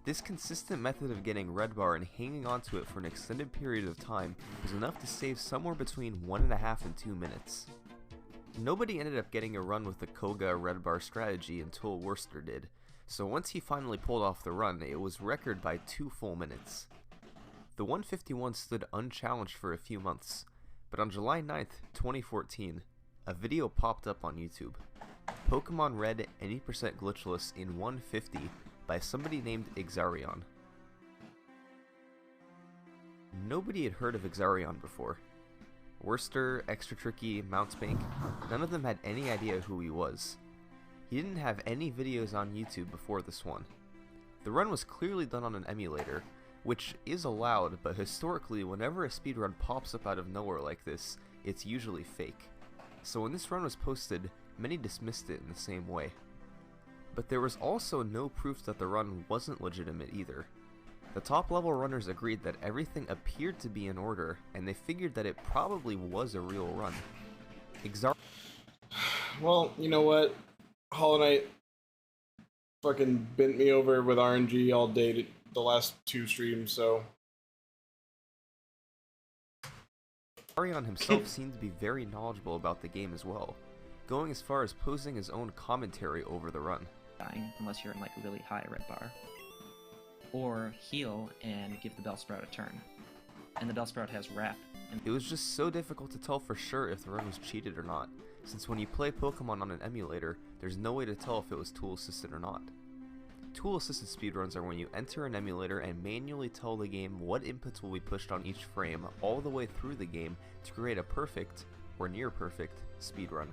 This consistent method of getting Red Bar and hanging on to it for an extended period of time was enough to save somewhere between 1.5 and 2 minutes. Nobody ended up getting a run with the Koga Red Bar strategy until Worcester did, so once he finally pulled off the run, it was record by 2 full minutes. The 151 stood unchallenged for a few months, but on July 9th, 2014, a video popped up on YouTube. Pokemon Red any percent glitchless in 150 by somebody named Exarion. Nobody had heard of Exarion before. Worcester, Extra Tricky, Mountsbank, none of them had any idea who he was. He didn't have any videos on YouTube before this one. The run was clearly done on an emulator, which is allowed, but historically whenever a speedrun pops up out of nowhere like this, it's usually fake. So when this run was posted, many dismissed it in the same way. But there was also no proof that the run wasn't legitimate either. The top level runners agreed that everything appeared to be in order, and they figured that it probably was a real run. Well, you know what? Hollow Knight fucking bent me over with RNG all day the last 2 streams, so... Exarion himself seemed to be very knowledgeable about the game as well, going as far as posing his own commentary over the run. Unless you're in like a really high red bar. Or heal and give the Bellsprout a turn. And the Bellsprout has wrap. It was just so difficult to tell for sure if the run was cheated or not, since when you play Pokemon on an emulator, there's no way to tell if it was tool assisted or not. Tool assisted speedruns are when you enter an emulator and manually tell the game what inputs will be pushed on each frame all the way through the game to create a perfect, or near perfect, speedrun.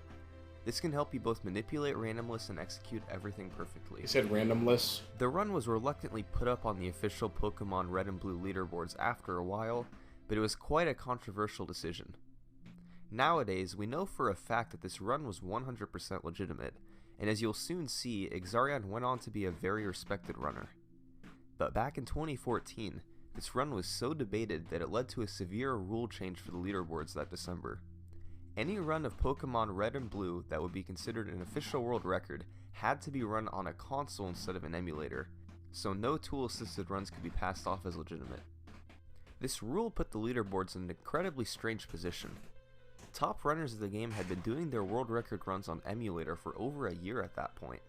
This can help you both manipulate randomness and execute everything perfectly. You said randomness? The run was reluctantly put up on the official Pokemon Red and Blue leaderboards after a while, but it was quite a controversial decision. Nowadays, we know for a fact that this run was 100% legitimate, and as you'll soon see, Exarion went on to be a very respected runner. But back in 2014, this run was so debated that it led to a severe rule change for the leaderboards that December. Any run of Pokemon Red and Blue that would be considered an official world record had to be run on a console instead of an emulator, so no tool-assisted runs could be passed off as legitimate. This rule put the leaderboards in an incredibly strange position. Top runners of the game had been doing their world record runs on emulator for over a year at that point.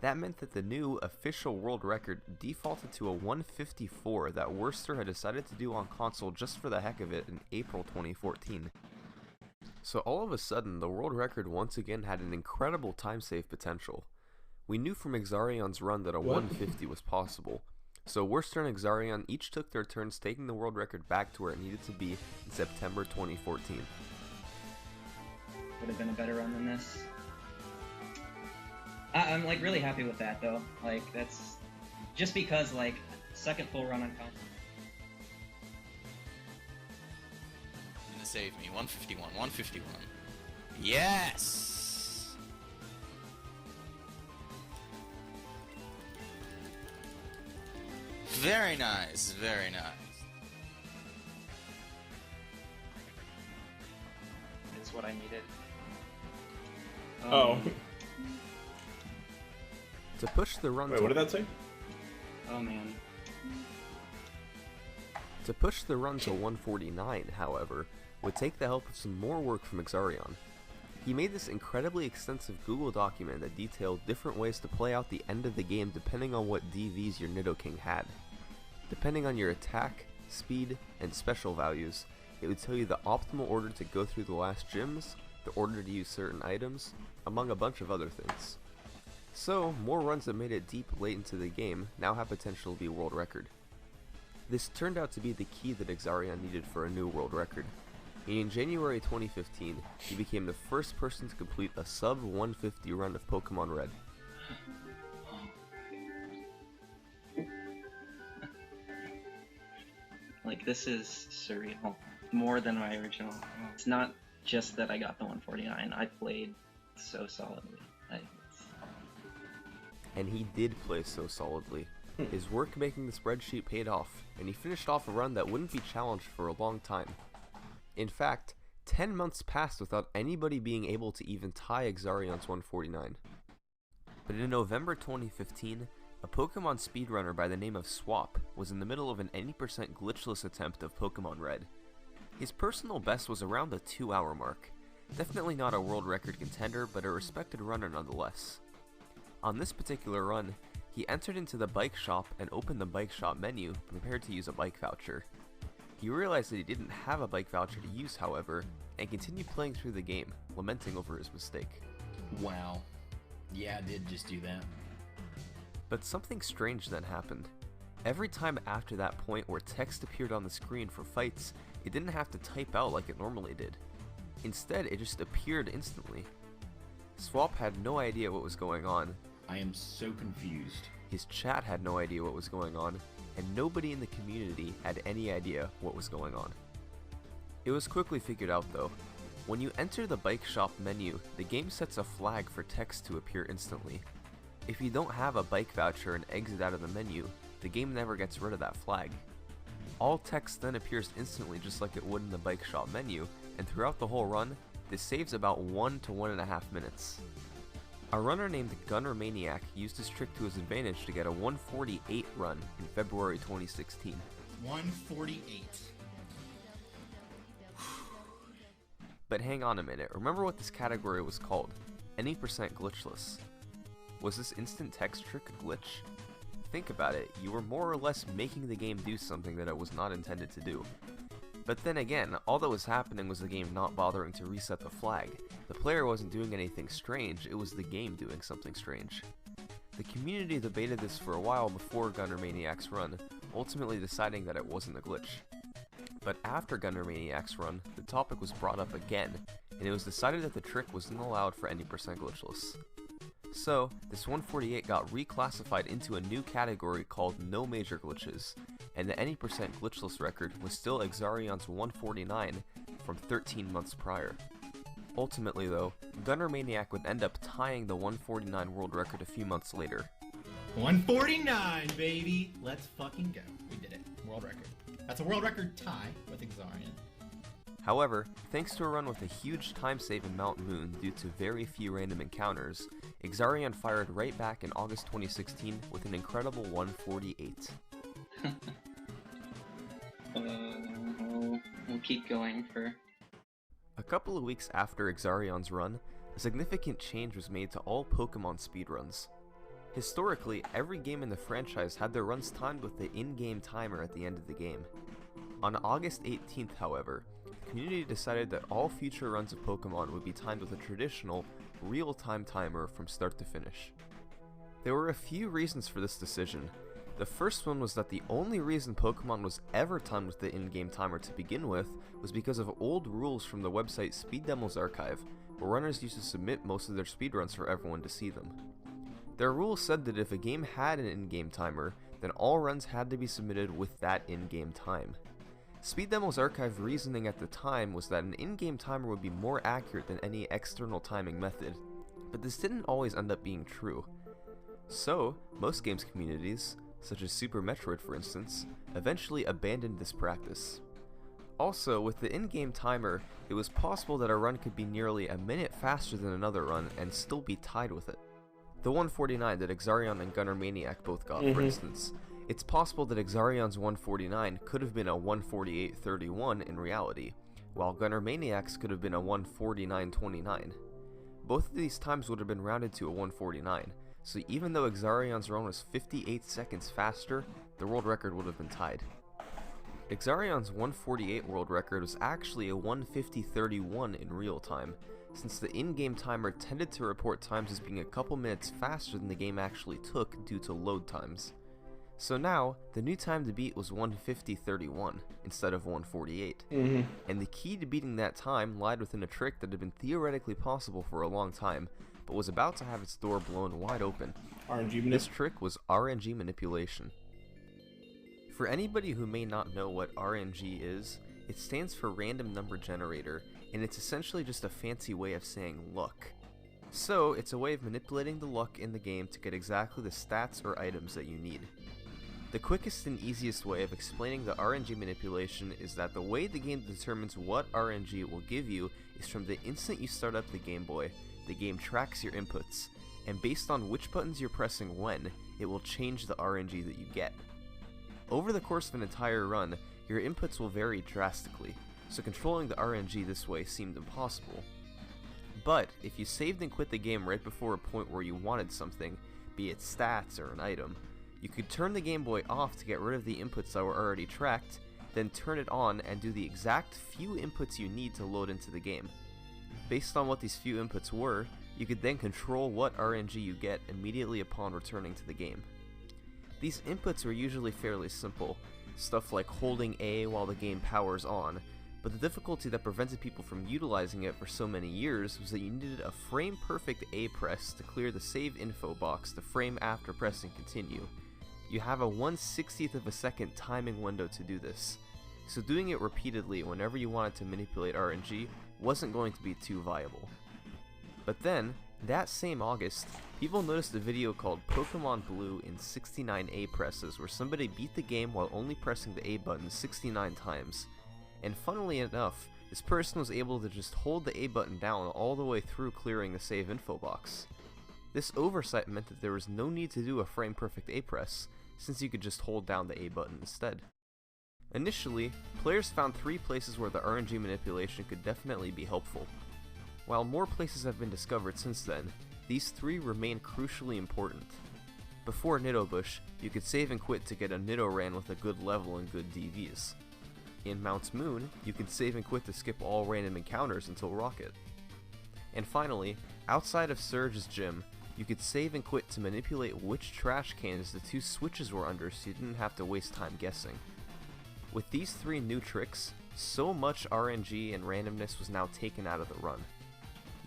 That meant that the new official world record defaulted to a 154 that Worcester had decided to do on console just for the heck of it in April 2014. So all of a sudden, the world record once again had an incredible time save potential. We knew from Exarion's run that a 150 was possible, so Worcester and Exarion each took their turns taking the world record back to where it needed to be in September 2014. Would have been a better run than this. I'm like really happy with that though. Like that's just because like second full run on console. Gonna save me. 151. 151. Yes. Very nice. Very nice. It's what I needed. Oh. To push the run Wait, what did that say? Oh man. To push the run to 149, however, would take the help of some more work from Exarion. He made this incredibly extensive Google document that detailed different ways to play out the end of the game depending on what DVs your Nidoking had. Depending on your attack, speed, and special values, it would tell you the optimal order to go through the last gyms, the order to use certain items, among a bunch of other things. So, more runs that made it deep late into the game now have potential to be world record. This turned out to be the key that Exarion needed for a new world record. In January 2015, he became the first person to complete a sub 150 run of Pokemon Red. Like, this is surreal. More than my original. It's not just that I got the 149, I played so solidly. And he did play so solidly. His work making the spreadsheet paid off, and he finished off a run that wouldn't be challenged for a long time. In fact, 10 months passed without anybody being able to even tie Exarion's 149. But in November 2015, a Pokemon speedrunner by the name of Swap was in the middle of an 80% glitchless attempt of Pokemon Red. His personal best was around the 2-hour mark. Definitely not a world record contender, but a respected runner nonetheless. On this particular run, he entered into the bike shop and opened the bike shop menu, prepared to use a bike voucher. He realized that he didn't have a bike voucher to use, however, and continued playing through the game, lamenting over his mistake. Wow. Yeah, I did just do that. But something strange then happened. Every time after that point where text appeared on the screen for fights, it didn't have to type out like it normally did. Instead, it just appeared instantly. Swap had no idea what was going on. I am so confused. His chat had no idea what was going on, and nobody in the community had any idea what was going on. It was quickly figured out though. When you enter the bike shop menu, the game sets a flag for text to appear instantly. If you don't have a bike voucher and exit out of the menu, the game never gets rid of that flag. All text then appears instantly just like it would in the bike shop menu, and throughout the whole run, this saves about 1 to 1.5 minutes. A runner named Gunner Maniac used this trick to his advantage to get a 148 run in February 2016. 148. But hang on a minute, remember what this category was called? Any percent glitchless. Was this instant text trick a glitch? Think about it, you were more or less making the game do something that it was not intended to do. But then again, all that was happening was the game not bothering to reset the flag. The player wasn't doing anything strange, it was the game doing something strange. The community debated this for a while before Gunner Maniac's run, ultimately deciding that it wasn't a glitch. But after Gunner Maniac's run, the topic was brought up again, and it was decided that the trick wasn't allowed for any percent glitchless. So, this 148 got reclassified into a new category called No Major Glitches, and the any percent glitchless record was still Exarion's 149 from 13 months prior. Ultimately though, Gunner Maniac would end up tying the 149 world record a few months later. 149, baby! Let's fucking go. We did it. World record. That's a world record tie with Exarion. However, thanks to a run with a huge time save in Mount Moon due to very few random encounters, Exarion fired right back in August 2016 with an incredible 148. We'll keep going for... A couple of weeks after Exarion's run, a significant change was made to all Pokemon speedruns. Historically, every game in the franchise had their runs timed with the in-game timer at the end of the game. On August 18th, however, the community decided that all future runs of Pokemon would be timed with a traditional, real-time timer from start to finish. There were a few reasons for this decision. The first one was that the only reason Pokemon was ever timed with the in-game timer to begin with was because of old rules from the website Speed Demo's archive, where runners used to submit most of their speedruns for everyone to see them. Their rules said that if a game had an in-game timer, then all runs had to be submitted with that in-game time. Speed Demo's archive reasoning at the time was that an in-game timer would be more accurate than any external timing method, but this didn't always end up being true. So, most games communities, such as Super Metroid for instance, eventually abandoned this practice. Also, with the in-game timer, it was possible that a run could be nearly a minute faster than another run and still be tied with it. The 149 that Exarion and Gunner Maniac both got, for instance, It's possible that Exarion's 149 could have been a 148.31 in reality, while Gunner Maniac's could have been a 149.29. Both of these times would have been rounded to a 149, so even though Exarion's run was 58 seconds faster, the world record would have been tied. Exarion's 148 world record was actually a 150.31 in real time, since the in-game timer tended to report times as being a couple minutes faster than the game actually took due to load times. So now, the new time to beat was 150.31 instead of 148, and the key to beating that time lied within a trick that had been theoretically possible for a long time, but was about to have its door blown wide open. This trick was RNG manipulation. For anybody who may not know what RNG is, it stands for Random Number Generator, and it's essentially just a fancy way of saying luck. So, it's a way of manipulating the luck in the game to get exactly the stats or items that you need. The quickest and easiest way of explaining the RNG manipulation is that the way the game determines what RNG it will give you is from the instant you start up the Game Boy, the game tracks your inputs, and based on which buttons you're pressing when, it will change the RNG that you get. Over the course of an entire run, your inputs will vary drastically, so controlling the RNG this way seemed impossible. But, if you saved and quit the game right before a point where you wanted something, be it stats or an item, you could turn the Game Boy off to get rid of the inputs that were already tracked, then turn it on and do the exact few inputs you need to load into the game. Based on what these few inputs were, you could then control what RNG you get immediately upon returning to the game. These inputs were usually fairly simple, stuff like holding A while the game powers on, but the difficulty that prevented people from utilizing it for so many years was that you needed a frame-perfect A press to clear the save info box the frame after pressing continue. You have a 1/60th of a second timing window to do this, so doing it repeatedly whenever you wanted to manipulate RNG wasn't going to be too viable. But then, that same August, people noticed a video called Pokemon Blue in 69 A presses where somebody beat the game while only pressing the A button 69 times. And funnily enough, this person was able to just hold the A button down all the way through clearing the save info box. This oversight meant that there was no need to do a frame-perfect A press, since you could just hold down the A button instead. Initially, players found 3 places where the RNG manipulation could definitely be helpful. While more places have been discovered since then, these 3 remain crucially important. Before Nidobush, you could save and quit to get a Nidoran with a good level and good DVs. In Mount's Moon, you could save and quit to skip all random encounters until Rocket. And finally, outside of Surge's gym, you could save and quit to manipulate which trash cans the 2 switches were under so you didn't have to waste time guessing. With these 3 new tricks, so much RNG and randomness was now taken out of the run.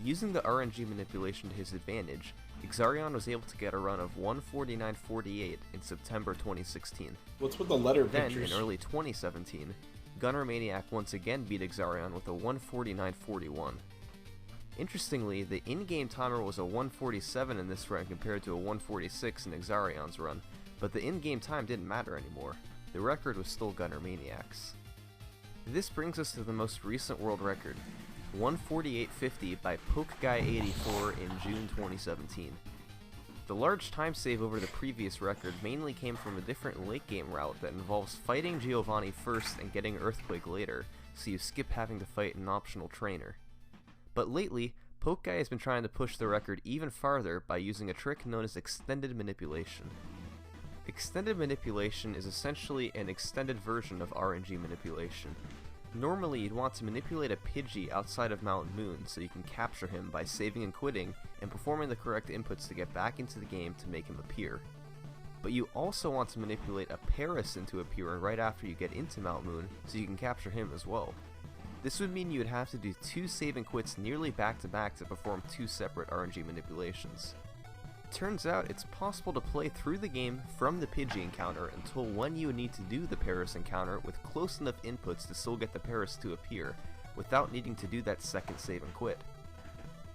Using the RNG manipulation to his advantage, Exarion was able to get a run of 149.48 in September 2016. What's with the letter Then, pictures? in early 2017, Gunner Maniac once again beat Exarion with a 149.41. Interestingly, the in-game timer was a 147 in this run compared to a 146 in Exarion's run, but the in-game time didn't matter anymore. The record was still Gunner Maniac's. This brings us to the most recent world record, 148.50 by PokeGuy84 in June 2017. The large time save over the previous record mainly came from a different late game route that involves fighting Giovanni first and getting Earthquake later, so you skip having to fight an optional trainer. But lately, PokeGuy has been trying to push the record even farther by using a trick known as extended manipulation. Extended manipulation is essentially an extended version of RNG manipulation. Normally, you'd want to manipulate a Pidgey outside of Mount Moon so you can capture him by saving and quitting and performing the correct inputs to get back into the game to make him appear. But you also want to manipulate a Paris into appearing right after you get into Mount Moon so you can capture him as well. This would mean you would have to do 2 save and quits nearly back to back to perform 2 separate RNG manipulations. Turns out it's possible to play through the game from the Pidgey encounter until when you need to do the Paris encounter with close enough inputs to still get the Paris to appear, without needing to do that second save and quit.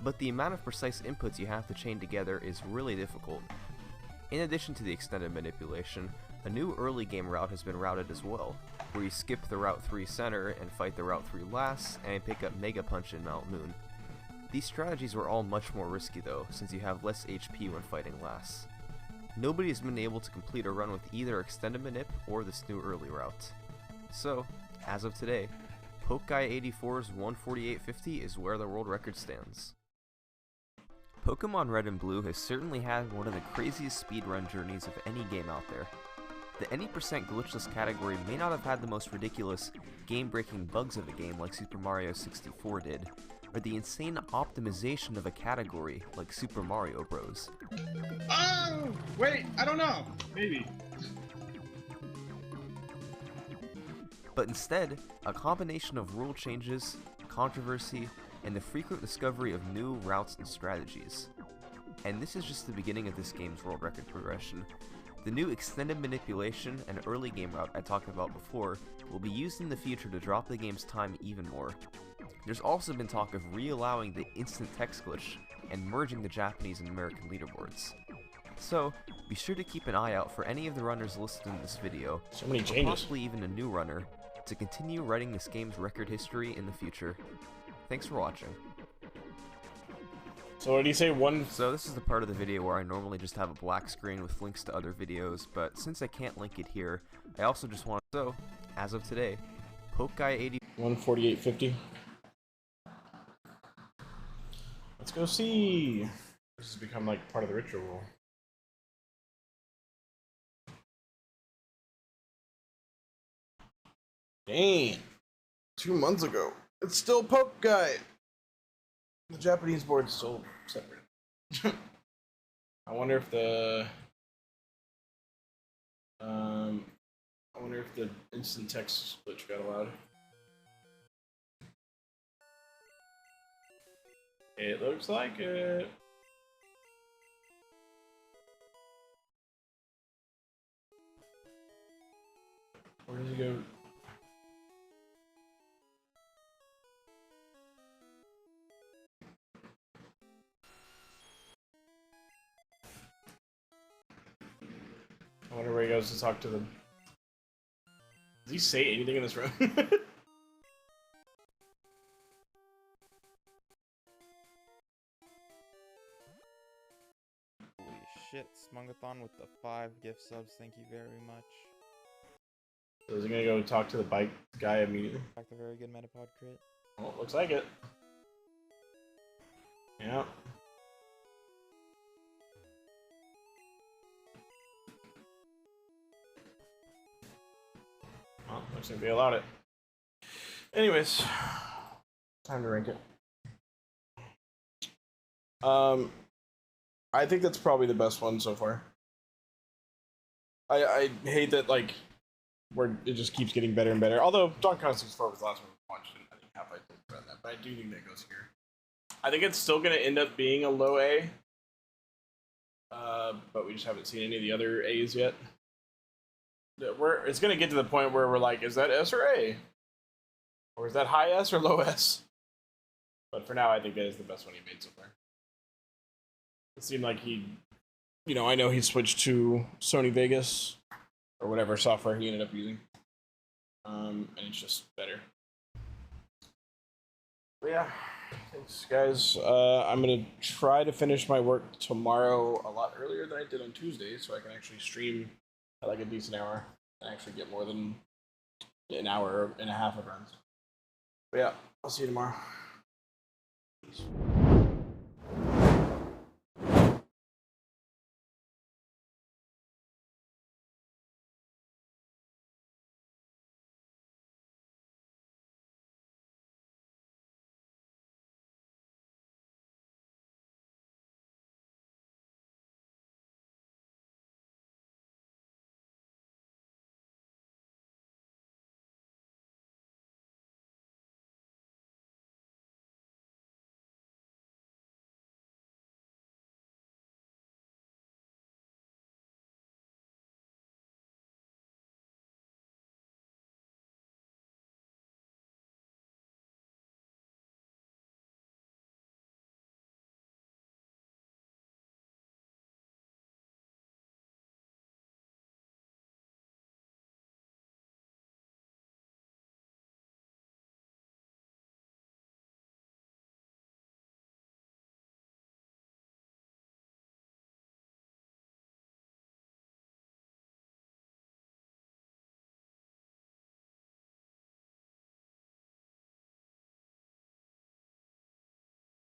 But the amount of precise inputs you have to chain together is really difficult. In addition to the extended manipulation, a new early game route has been routed as well, where you skip the Route 3 center and fight the Route 3 last, and pick up Mega Punch in Mount Moon. These strategies were all much more risky though, since you have less HP when fighting last. nobody has been able to complete a run with either extended manip or this new early route. So, as of today, PokeGuy84's 148.50 is where the world record stands. Pokemon Red and Blue has certainly had one of the craziest speedrun journeys of any game out there. The any percent glitchless category may not have had the most ridiculous, game-breaking bugs of a game like Super Mario 64 did, or the insane optimization of a category like Super Mario Bros. Oh, wait, I don't know. Maybe. But instead, a combination of rule changes, controversy, and the frequent discovery of new routes and strategies. And this is just the beginning of this game's world record progression. The new extended manipulation and early game route I talked about before will be used in the future to drop the game's time even more. There's also been talk of re-allowing the instant text glitch and merging the Japanese and American leaderboards. So, be sure to keep an eye out for any of the runners listed in this video, So many or changes. possibly even a new runner, to continue writing this game's record history in the future. Thanks for watching. So what did he say? So this is the part of the video where I normally just have a black screen with links to other videos, but since I can't link it here, I also just want to... So, as of today, PokeGuy80... 148.50. Let's go see. This has become like part of the ritual. Dang. 2 months ago. It's still Poke Guy. The Japanese board's still separate. I wonder if the instant text glitch got allowed. It looks like it. Where does he go? I wonder where he goes to talk to them. Does he say anything in this room? Holy shit, Smungathon with the 5 gift subs, thank you very much. So is he gonna go talk to the bike guy immediately? Back the very good Metapod crit. Well, looks like it. Yeah. Well, looks like they allowed it. Anyways, time to rank it. I think that's probably the best one so far. I hate that, like, where it just keeps getting better and better. Although Donkey Kong 64 was the last one we watched, and I think half I think about that. But I do think that goes here. I think it's still going to end up being a low A. But we just haven't seen any of the other A's yet. It's going to get to the point where we're like, is that S or A? Or is that high S or low S? But for now, I think that is the best one he made so far. It seemed like he, you know, I know he switched to Sony Vegas or whatever software he ended up using. And it's just better. But yeah, thanks guys. I'm gonna try to finish my work tomorrow a lot earlier than I did on Tuesday, so I can actually stream at like a decent hour and actually get more than an hour and a half of runs. But yeah, I'll see you tomorrow. Peace.